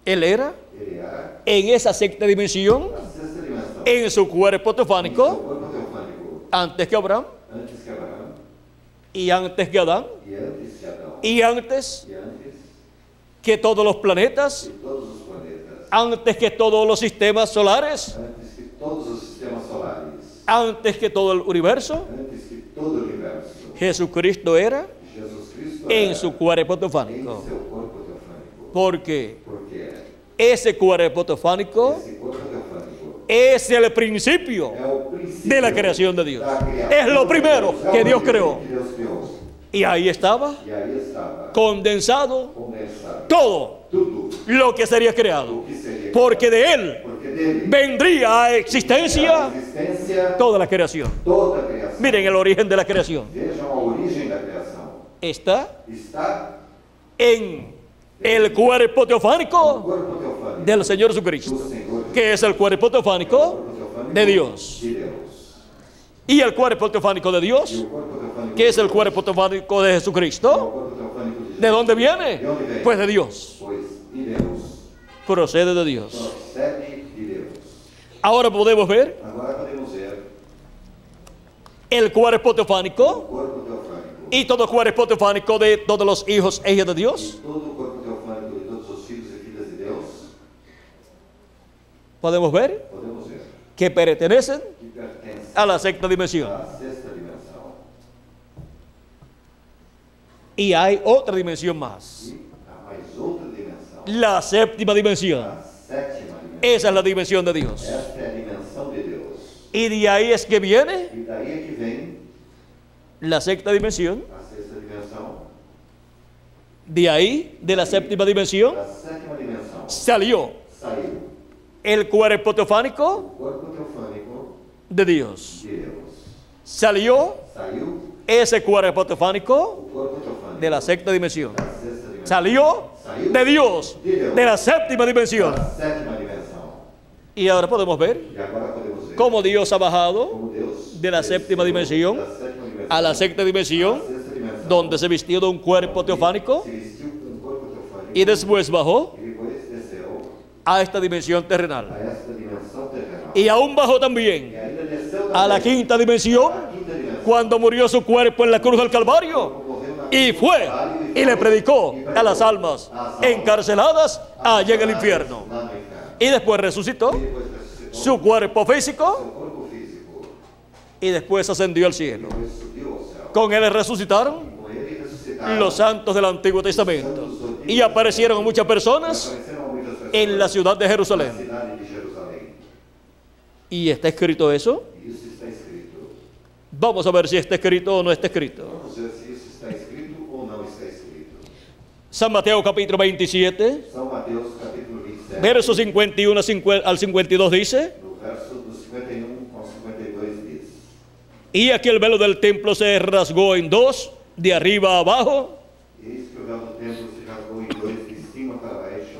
Él era Ele era en esa sexta dimensión, a sexta dimensão, en su cuerpo seu teofánico, corpo teofânico, antes que Abraham antes que Abraão y antes que Adán e antes que Adão y antes e antes que todos los planetas, de todos os planetas, antes que todos los sistemas solares, antes que todos os sistemas solares, antes que todo el universo. antes que todo o universo. Jesucristo era Jesus Cristo en era su cuerpo em teofánico, seu corpo teofânico. porque Porque ese cuerpo teofánico esse corpo teofânico es el principio é o princípio de la creación de Dios. da criação. Es lo primero É o que Dios primeiro creó. que Deus criou. Y ahí estaba E aí estava condensado condensado todo tudo lo que sería creado, o que seria. porque de Él Porque dele vendría a a existencia existência toda la creación. toda a criação. Miren el origen de la creación. Vejam a origem da criação. Está Está en el cuerpo no teofánico corpo teofânico del Señor do Jesucristo, Senhor, que es el cuerpo teofánico corpo teofânico de Dios. de Deus. Y el cuerpo teofánico de E Dios, o corpo teofânico que es el de Deus, cuerpo teofánico de é o Jesucristo, corpo teofânico de ¿de Deus. dónde viene? ¿De dónde viene? Pues de Dios, Pois de Deus. procede de Dios. Procede de Deus. Ahora podemos ver Agora podemos ver el cuerpo o teofánico corpo teofânico. y todo cuerpo teofánico de todos los hijos e hijas de Dios. E todo o corpo teofânico de todos os filhos e filhas de Deus. Podemos ver Podemos ver que pertenecen que pertence a la sexta dimensión. à sexta dimensão. Y hay otra dimensión más, E há mais outra dimensão. la séptima dimensión. A sétima dimensão. Esa es la dimensión de Dios. Esta é a dimensão de Deus. Y de ahí es que viene E daí é que vem la sexta dimensión. a sexta dimensão. De ahí, de la séptima dimensión, Da sétima dimensão salió saiu el cuerpo teofánico o corpo teofânico de Dios. de Deus. Salió Saiu ese cuerpo teofánico o corpo teofânico de la sexta dimensión. da sexta dimensão. Salió de Dios, de la séptima dimensión. Da sétima dimensão. Y ahora podemos ver E agora podemos ver cómo Dios ha bajado como Deus de la séptima dimensión da sétima dimensão a la sexta dimensión, à sexta dimensão, donde se vistió de un cuerpo teofánico se vestiu com um corpo teofânico y después bajó e depois desceu a esta dimensión a terrenal. esta dimensão terrenal. Y aún bajó E también ainda desceu a la também quinta dimensión à quinta dimensão. cuando murió su cuerpo en la cruz del Calvario Morreu na y fue y le predicó a las almas encarceladas allá en el infierno. lá no inferno. Y después resucitó E depois ressuscitou su cuerpo físico seu corpo físico. y después ascendió al cielo. Depois subiu ao céu. Con él resucitaron Com ele ressuscitaram los santos del Antiguo Testamento y aparecieron a muchas personas apareceram a muitas pessoas en la ciudad de na Jerusalén. cidade de Jerusalém. ¿Y está escrito eso? E isso está escrito. Vamos a ver si está escrito o no está escrito. Vamos ver se isso está escrito ou não está escrito. San Mateo capítulo 27, São Mateus capítulo 27, versos 51 al 52 dice: no verso do 51 ao 52 diz: y aquí el velo del templo se rasgó en dos, de arriba a abajo, Eis que o véu do templo se rasgou em dois, de cima para baixo,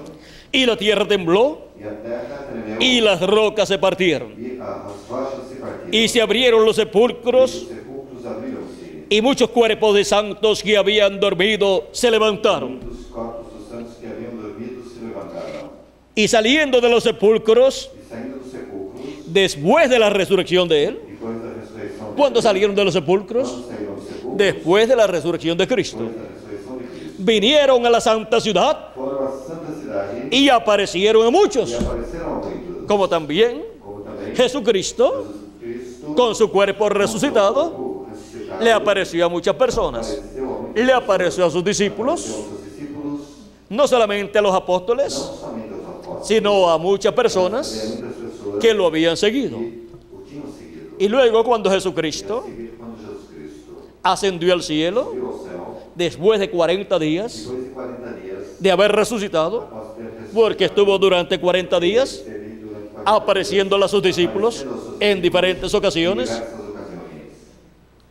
y la tierra tembló, e a terra tremeu, y las rocas se partieron, e as rochas se partiram, y se abrieron los e sepulcros, os sepulcros abriram-se, y muchos cuerpos de santos que habían dormido se levantaron. muitos corpos dos santos que haviam dormido se levantaram, Y saliendo de los sepulcros, e saindo dos sepulcros, después de la resurrección de él, depois da ressurreição cuando salieron de los sepulcros, quando saíram do sepulcro, después de la resurrección de Cristo, depois da ressurreição de Cristo, vinieron a la santa ciudad foram à santa cidade y aparecieron a muchos, e apareceram a muitos. como también Como também Jesucristo, Cristo, con su cuerpo resucitado, o ressuscitado, le apareció a muchas personas. apareceu a muitos, Le apareció a sus apareceu discípulos, aos seus discípulos, no solamente a los não apóstoles, somente aos apóstolos, sino a muchas havia personas muitas pessoas que lo habían seguido. que o tinham seguido. Y luego cuando E a Jesucristo seguir, quando Jesus Cristo ascendió al cielo, subiu ao céu, después de 40 días depois de 40 dias, de haber resucitado, após ter ressuscitado, porque estuvo durante 40 días esteve durante 40 apareciéndole a sus discípulos en diferentes ocasiones, diversas ocasiões.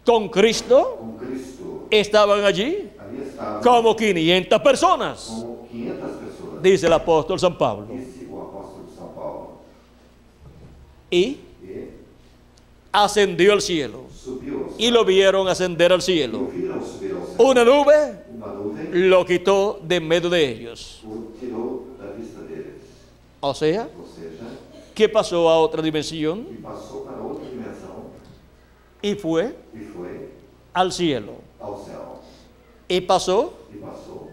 con Cristo Com Cristo, estaban allí ali estavam como 500 personas, como 500 pessoas, dice el apóstol San Pablo. disse o apóstolo de São Paulo. Y E ascendió al cielo. subiu ao céu. Y lo vieron ascender al E o cielo. viram subir ao céu. Una nube Uma nuvem lo quitó de en medio de ellos. o tirou da vista deles. O sea, Ou seja, que pasó a otra dimensión e passou para outra dimensão y fue e foi al cielo. ao céu. Y pasó E passou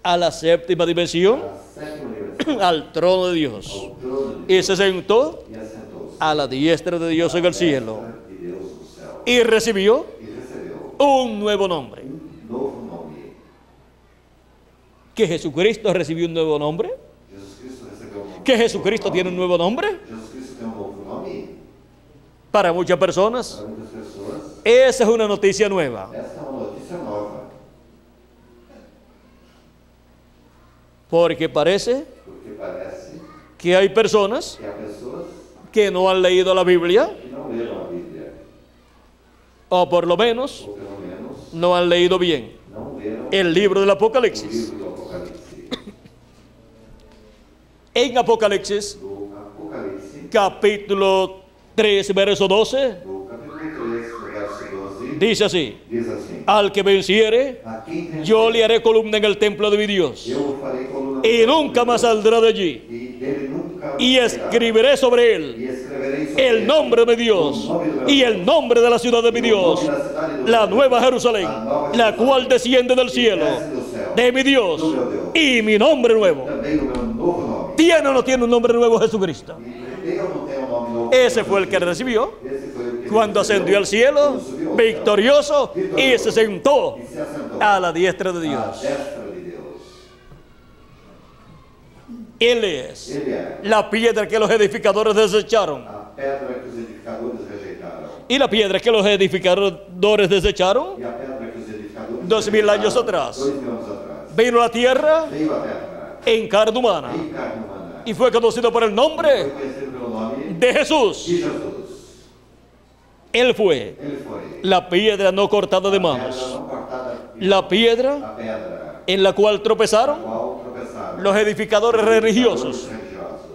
a la séptima dimensión, à sétima dimensão, al trono de Dios. ao trono de Y se sentó e assentou-se a la diestra de Dios en el cielo. de Deus no céu. Y recibió E recebeu un nuevo nombre. novo nome. Que Jesucristo recibió un nuevo nombre. Jesus Cristo recebeu um nome. Que Jesucristo tiene un nuevo nombre. Jesus Cristo tem um novo nome Para muchas personas, para muitas pessoas. esa es una noticia nueva. Esta é uma notícia nova, Porque parece porque parece que hay personas que há pessoas que no han leído la Biblia, que não leram a Bíblia, o por lo menos ou pelo menos no han leído bien não leram el libro del o Apocalipsis. livro do Apocalipse. En Apocalipsis, Do Apocalipse, capítulo 3, verso 12, do capítulo 3, verso 12, dice así: diz assim: al que venciere, A quem vencer, yo le haré columna en el templo de mi Dios, eu o farei coluna y nunca más saldrá de allí, e dele nunca y sairá. escribiré sobre él E escreverei sobre el ele nombre de mi Dios o nome do meu y Deus, el nombre de la ciudad de mi e o Dios, nome da cidade do la meu Deus, nueva Jerusalén, a nova la Jerusalém, cual desciende del cielo, desce do céu, de mi Dios, do meu Deus, y mi nombre nuevo. também o meu novo nome. ¿Tiene o no tiene un nombre nuevo Jesucristo? E eu não tenho um nome novo. Ese fue el que recibió Esse foi o que cuando recebeu, ascendió al cielo, quando subiu ao céu, victorioso, y se sentó e se assentou a la diestra de à Dios. destra de Deus. Él es Ele é la piedra que los edificadores desecharon. a pedra que os edificadores rejeitaram. Y la piedra que los edificadores desecharon, E a pedra que os edificadores 2000 años rejeitaram, atrás. 2000 anos atrás. vino a la tierra Veio a terra en carne humana em carne humana. y fue conocido por el Foi nombre conhecido pelo nome de Jesús. de Jesus. Él fue Ele foi la piedra no cortada de a pedra manos, não cortada, la piedra a pedra en la cual na tropezaron qual tropeçaram los edificadores religiosos, religiosos,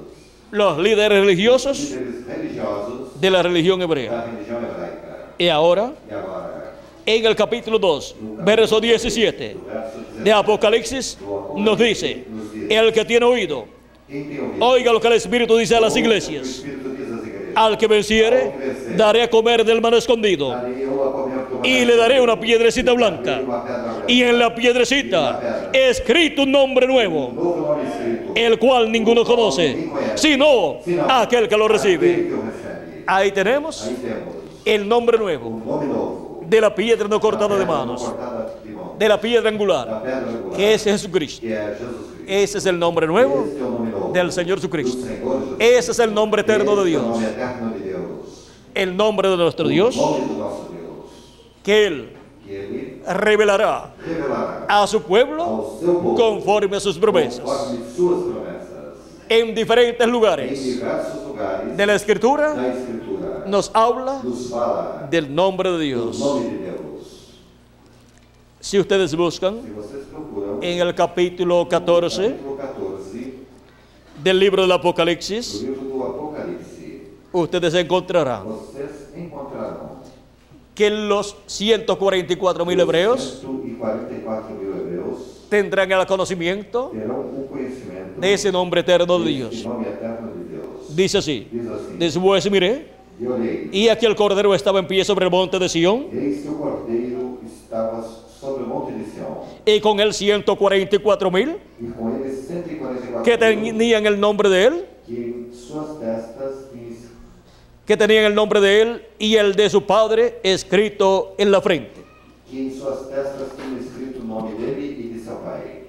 los líderes religiosos líderes religiosos de la religión hebrea. da religião hebraica. Y ahora, E agora, en el capítulo 2, verso 17 no verso 17, de Apocalipsis, nos dice: el que tiene oído, quem tem ouvido, oiga lo que el Espíritu dice a las o iglesias. Espírito diz às igrejas, Al que venciere, daré a comer del maná escondido, darei eu a comer do y le daré una piedrecita blanca, uma pedra branca, y en la piedrecita escrito un nombre nuevo, novo nome escrito, el cual ninguno conoce, sino aquel que lo aquele recibe. que o recebe. Ahí tenemos Aí temos el nombre nuevo nome novo, de la piedra no cortada de pedra não manos, cortada de mão, de la piedra da angular, pedra angular, que es Jesucristo. que é Jesus Cristo. Ese es el nombre nuevo Este é o nome novo del Señor do Jesucristo. Senhor Jesus. Ese es el nombre eterno de Este é o Dios, nome eterno de Deus. el nombre de nuestro Dios, O nome do nosso Deus, que Él que Ele revelará revelará a su pueblo ao seu povo conforme a sus promesas, conforme suas promessas. en diferentes Em lugares diversos lugares de la Escritura. da Escritura Nos habla nos fala del nombre de do Dios. nome de Deus. Si ustedes buscan Se vocês procuram en el capítulo 14 capítulo 14 del libro del do Apocalipsis, livro do Apocalipse, ustedes encontrarán vocês encontrarão que los 144.000 hebreos 144.000 hebreus tendrán el conocimiento terão o conhecimento de ese nombre eterno de desse Dios. nome eterno de Deus. Dice así: Diz assim: después miré E olhei, y aquí el Cordero estaba en pie sobre el monte de Sión, e eis que o cordeiro estava sobre o monte de Sião, y con él 144,000 e com ele 144 que tenían el nombre de él, que em suas testas y el de su padre escrito en la frente. tinham escrito o nome dele e de seu pai.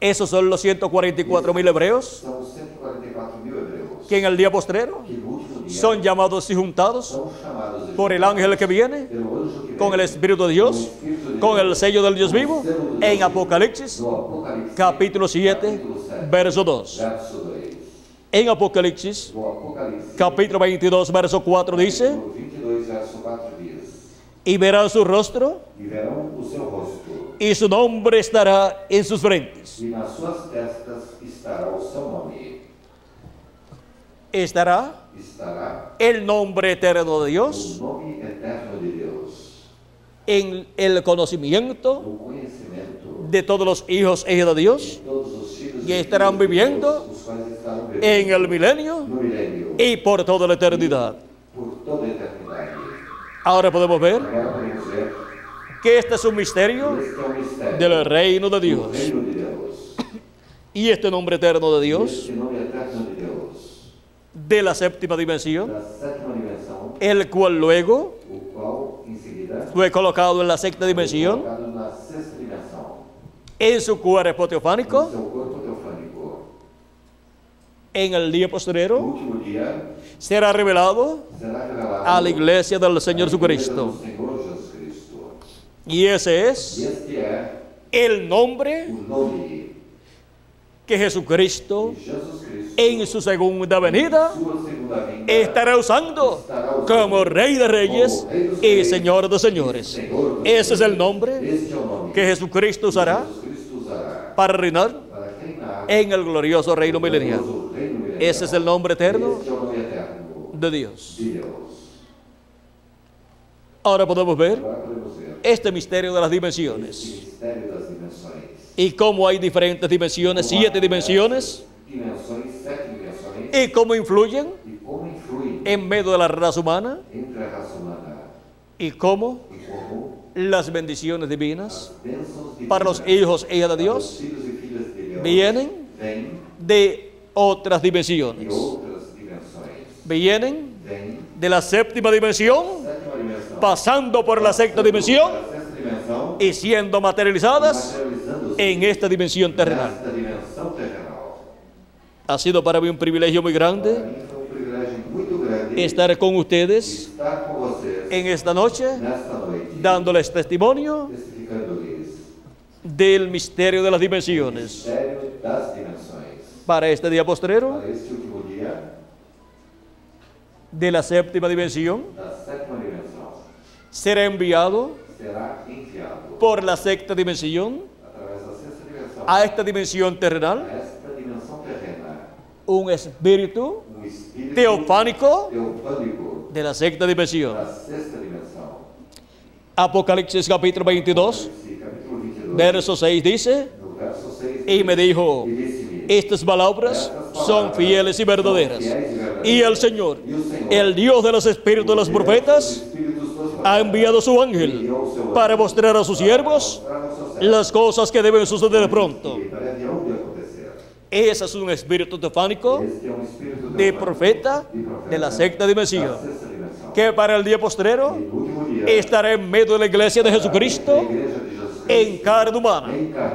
Esos son los 144,000 hebreos São os 144.000 hebreus que en el día postrero que no último dia son llamados y juntados são chamados de por el ángel que viene, pelo anjo que con el vem, Espíritu de Dios, con el sello del Dios vivo, en Apocalipsis no Apocalipse capítulo 7, capítulo 7, verso 2. verso 2. En Apocalipsis No Apocalipse capítulo 22, verso 4 dice, capítulo 22, verso 4 diz: y verán su rostro E verão o seu rosto, y su nombre estará en sus frentes. e nas suas testas estará o seu nome. Estará Estará el nombre eterno de o Dios nome eterno de Deus, en el conocimiento no conhecimento de todos los hijos e hijas de Dios, de todos os filhos que e estarán filhas de viviendo Deus, os quais estarão vivendo en el milenio no milênio y por toda la eternidad. por toda a eternidade. Ahora podemos ver Agora podemos ver que este es un misterio que este é o mistério del reino de do Dios. reino de Deus, Y este nombre eterno de Dios, este nome eterno de Deus, de la séptima dimensión, da sétima dimensão, el cual luego o qual em seguida fue colocado en la sexta dimensión, colocado na sexta dimensão, en su cuerpo no teofánico, seu corpo teofânico. en el día No posterior, último dia será revelado será revelado a la iglesia del Señor a igreja Jesucristo. do Senhor Jesus Cristo. Y ese E es este é el nombre o nome que Jesucristo que Jesus Cristo, en su segunda venida sua segunda vinda, estará usando como Rey de Reyes y Señor de Señores. Ese es el nombre este é o nome que Jesucristo usará Jesus Cristo usará para reinar para reinar en el glorioso reino milenial. no reino milenial. Ese es el nombre eterno Este é o nome eterno de Dios. de Deus. Ahora podemos ver Agora podemos ver este misterio de las este dimensiones mistério das dimensões. y cómo hay diferentes dimensiones, 7 dimensiones, Dimensões, 7 dimensões, y cómo influyen e como influem en medio de la raza humana entre a raça humana y cómo e como las bendiciones divinas as bênçãos divinas para los hijos e hijas de para os Dios filhos e filhas de Deus vienen vêm de otras de dimensiones, outras dimensões, vienen vêm de la séptima dimensión, sétima dimensão, pasando por la sexta dimensión para a sexta dimensão, y siendo materializadas materializando-se en esta dimensión terrenal. nesta dimensão terrenal. Ha sido para mí un privilegio muy Para grande mim foi um privilégio muito grande estar con ustedes estar com vocês en esta noche, nesta noite, dándoles testimonio testificando-lhes del misterio de las o dimensiones. mistério das dimensões. Para este día postrero, Para este último dia de la séptima dimensión, da sétima dimensão, será enviado será enviado por la sexta dimensión através da sexta dimensão a esta dimensión terrenal a esta dimensão terrena un espíritu espírito teofánico teofânico de la sexta dimensión. da sexta dimensão. Apocalipsis capítulo 22, Esse capítulo 22, verso 6 dice, no verso 6, y me dijo, e disse-me: estas palabras son fieles y verdaderas. Y el Señor, el Dios de los espíritus de los profetas, ha enviado su ángel para mostrar a sus siervos las cosas que deben suceder pronto. Ese es un espíritu teofánico Este é um espírito de profeta de la sexta dimensión, da sexta dimensão. que para el día postrero E no último dia, estará en medio de la iglesia de a Jesucristo igreja de Jesus Cristo en carne humana.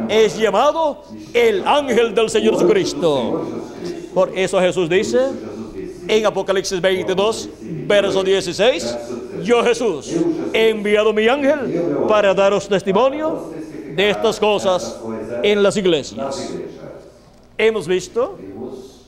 Es llamado el ángel del Señor Jesucristo. Por eso Jesús dice Jesus disse: en Apocalipsis 22, verso 16, yo Jesús he enviado mi ángel para daros testimonio de estas cosas en las nas iglesias. igrejas. Hemos visto Vimos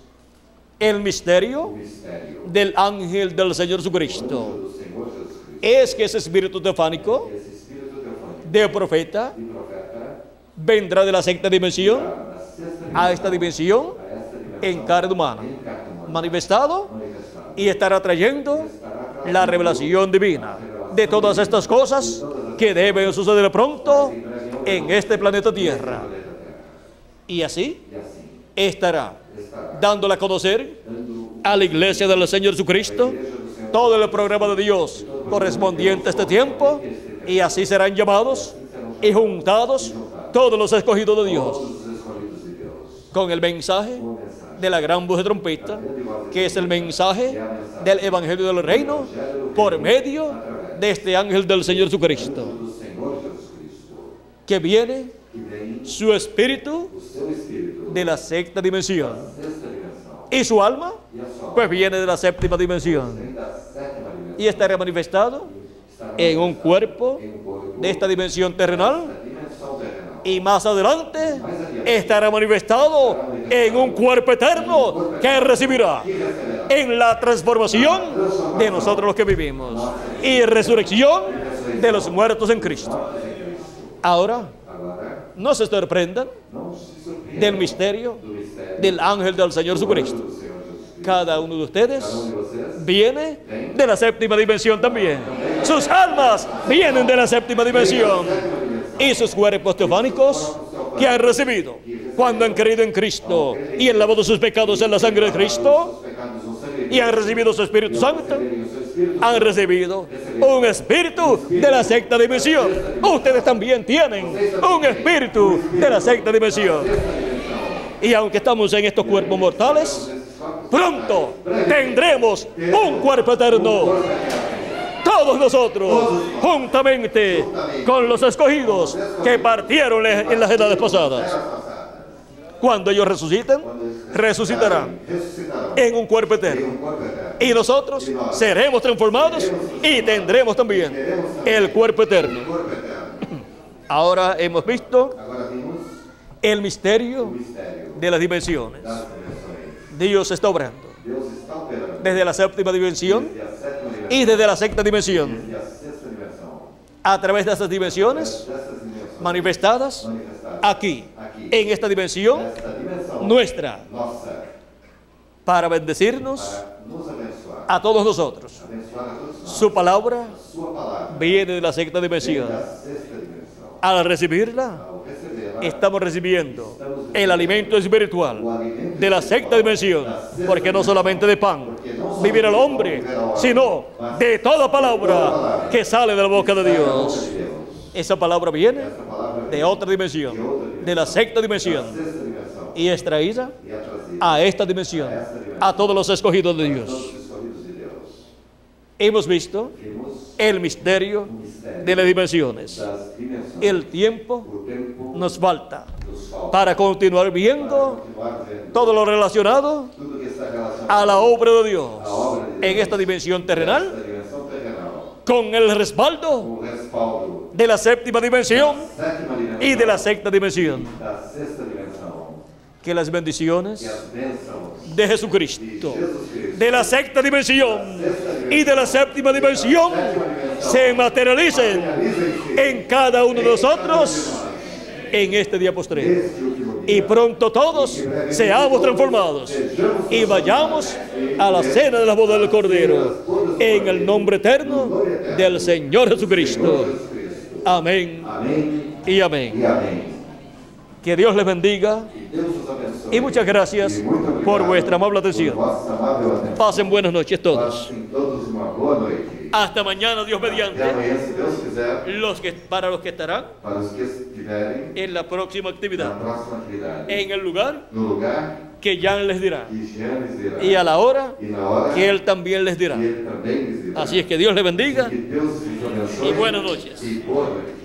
el o misterio mistério del ángel del Señor Jesucristo. do Senhor Jesus Cristo. Es que ese espíritu teofánico Esse espírito teofânico de profeta e profeta vendrá de la sexta dimensión da sexta a esta dimensión a esta dimensão en carne humana, em carne humana, manifestado, manifestado. y estará trayendo Estará la revelación divina de todas estas cosas que deben suceder pronto en este planeta Tierra. Y así E assim estará estará dándole a conocer dando a la iglesia del Señor Jesucristo, todo el programa de Dios correspondiente a este tiempo, y así serán llamados y juntados todos los escogidos de Dios todos os escolhidos de Deus. con el mensaje Com o mensaje de la gran voz de trompeta, que es el mensaje del Evangelio del Reino por medio de este ángel del Señor Jesucristo, do Senhor Jesus Cristo, que viene que vem su espíritu o seu Espírito de la sexta dimensión, sexta dimensão, y su alma e a sua pues viene de la séptima dimensión, vem da sétima dimensão, y estará manifestado estará en un cuerpo em um corpo de esta dimensión terrenal, da dimensão terrenal, y más adelante estará manifestado en un cuerpo eterno que recibirá en la transformación de nosotros los que vivimos y resurrección de los muertos en Cristo. Ahora, agora no se sorprendan não se surpreenda del misterio do mistério del ángel del Señor Jesucristo. do Senhor Jesus Cristo. Cada uno de ustedes Cada de vocês viene de la séptima dimensión también. Sus almas vienen de la séptima dimensión. Y sus cuerpos teofánicos que han recibido cuando han creído en Cristo y han lavado sus pecados en la sangre de Cristo os pecados no serem y han recibido su Espíritu Santo, receberem o seu Espírito han recibido un espíritu de la sexta dimensión. Ustedes también tienen un espíritu de la sexta dimensión. Y aunque estamos en estos cuerpos mortales, pronto tendremos un cuerpo eterno. Todos nosotros, juntamente con los escogidos que partieron en las edades pasadas. Cuando ellos resuciten, resucitarán ressuscitarão en un cuerpo em eterno. um corpo eterno. Y nosotros seremos transformados y tendremos también el cuerpo eterno. Corpo eterno. Ahora hemos visto Agora vimos el misterio o mistério de las dimensiones. das dimensões. Dios está obrando Deus está operando desde la séptima dimensión desde a sétima dimensão, y desde la sexta dimensión, desde a sexta dimensão, a través de estas dimensiones dessas dimensões manifestadas manifestadas aquí, en esta dimensión nesta dimensão nuestra, nossa, para bendecirnos para nos abençoar, a todos nosotros. abençoar a todos nós. Su palabra Sua palavra viene de la sexta dimensión. da sexta dimensão. Al recibirla, Ao recebê-la, estamos recibiendo el alimento espiritual o alimento de la sexta dimensión, porque no solamente de pan vivirá el hombre, sino de toda palabra que sale de la boca de Dios. de Deus. Esa palabra viene Essa palavra de otra dimensión, de la sexta dimensión, sexta dimensão y es traída e é trazida a esta dimensión, a todos los escogidos de todos Dios. os escolhidos de Deus. Hemos visto Vimos el misterio de las dimensiones. das dimensões. El tiempo O tempo nos falta nos falta para continuar viendo continuar vendo todo lo relacionado tudo que está relacionado a la obra de Dios à obra de Deus en esta dimensión terrenal, nesta dimensão terrenal, con el respaldo com o respaldo de la séptima dimensión sétima dimensão y de la sexta dimensión. da sexta dimensão, Que las bendiciones e as bênçãos de de Jesucristo, Jesus Cristo de la sexta dimensión y de la séptima dimensión, se materialicen realizem-se en cada uno de nosotros en este día postrero. neste último dia. Y pronto todos seamos transformados y vayamos a la cena de la boda del Cordero en el nombre eterno del Señor Jesucristo. Jesus Cristo. Amén Amém y amén. e amém. Que Dios les bendiga Que Deus os abençoe. y muchas gracias E muito obrigado por vuestra amable por atención. vossa amável atenção. Pasen buenas noches todos. Passem todos uma boa noite. Hasta mañana, Dios Até mediante, amanhã, se Deus quiser, para los que estarán para os que estiverem en la próxima na actividad, próxima atividade. en el lugar No lugar que Jan les dirá que Jean lhes dirá. y a la hora E na hora que Él también les dirá. que ele também lhes dirá. Así es que Dios les bendiga Que Deus os abençoe. y buenas noches. E boa noite.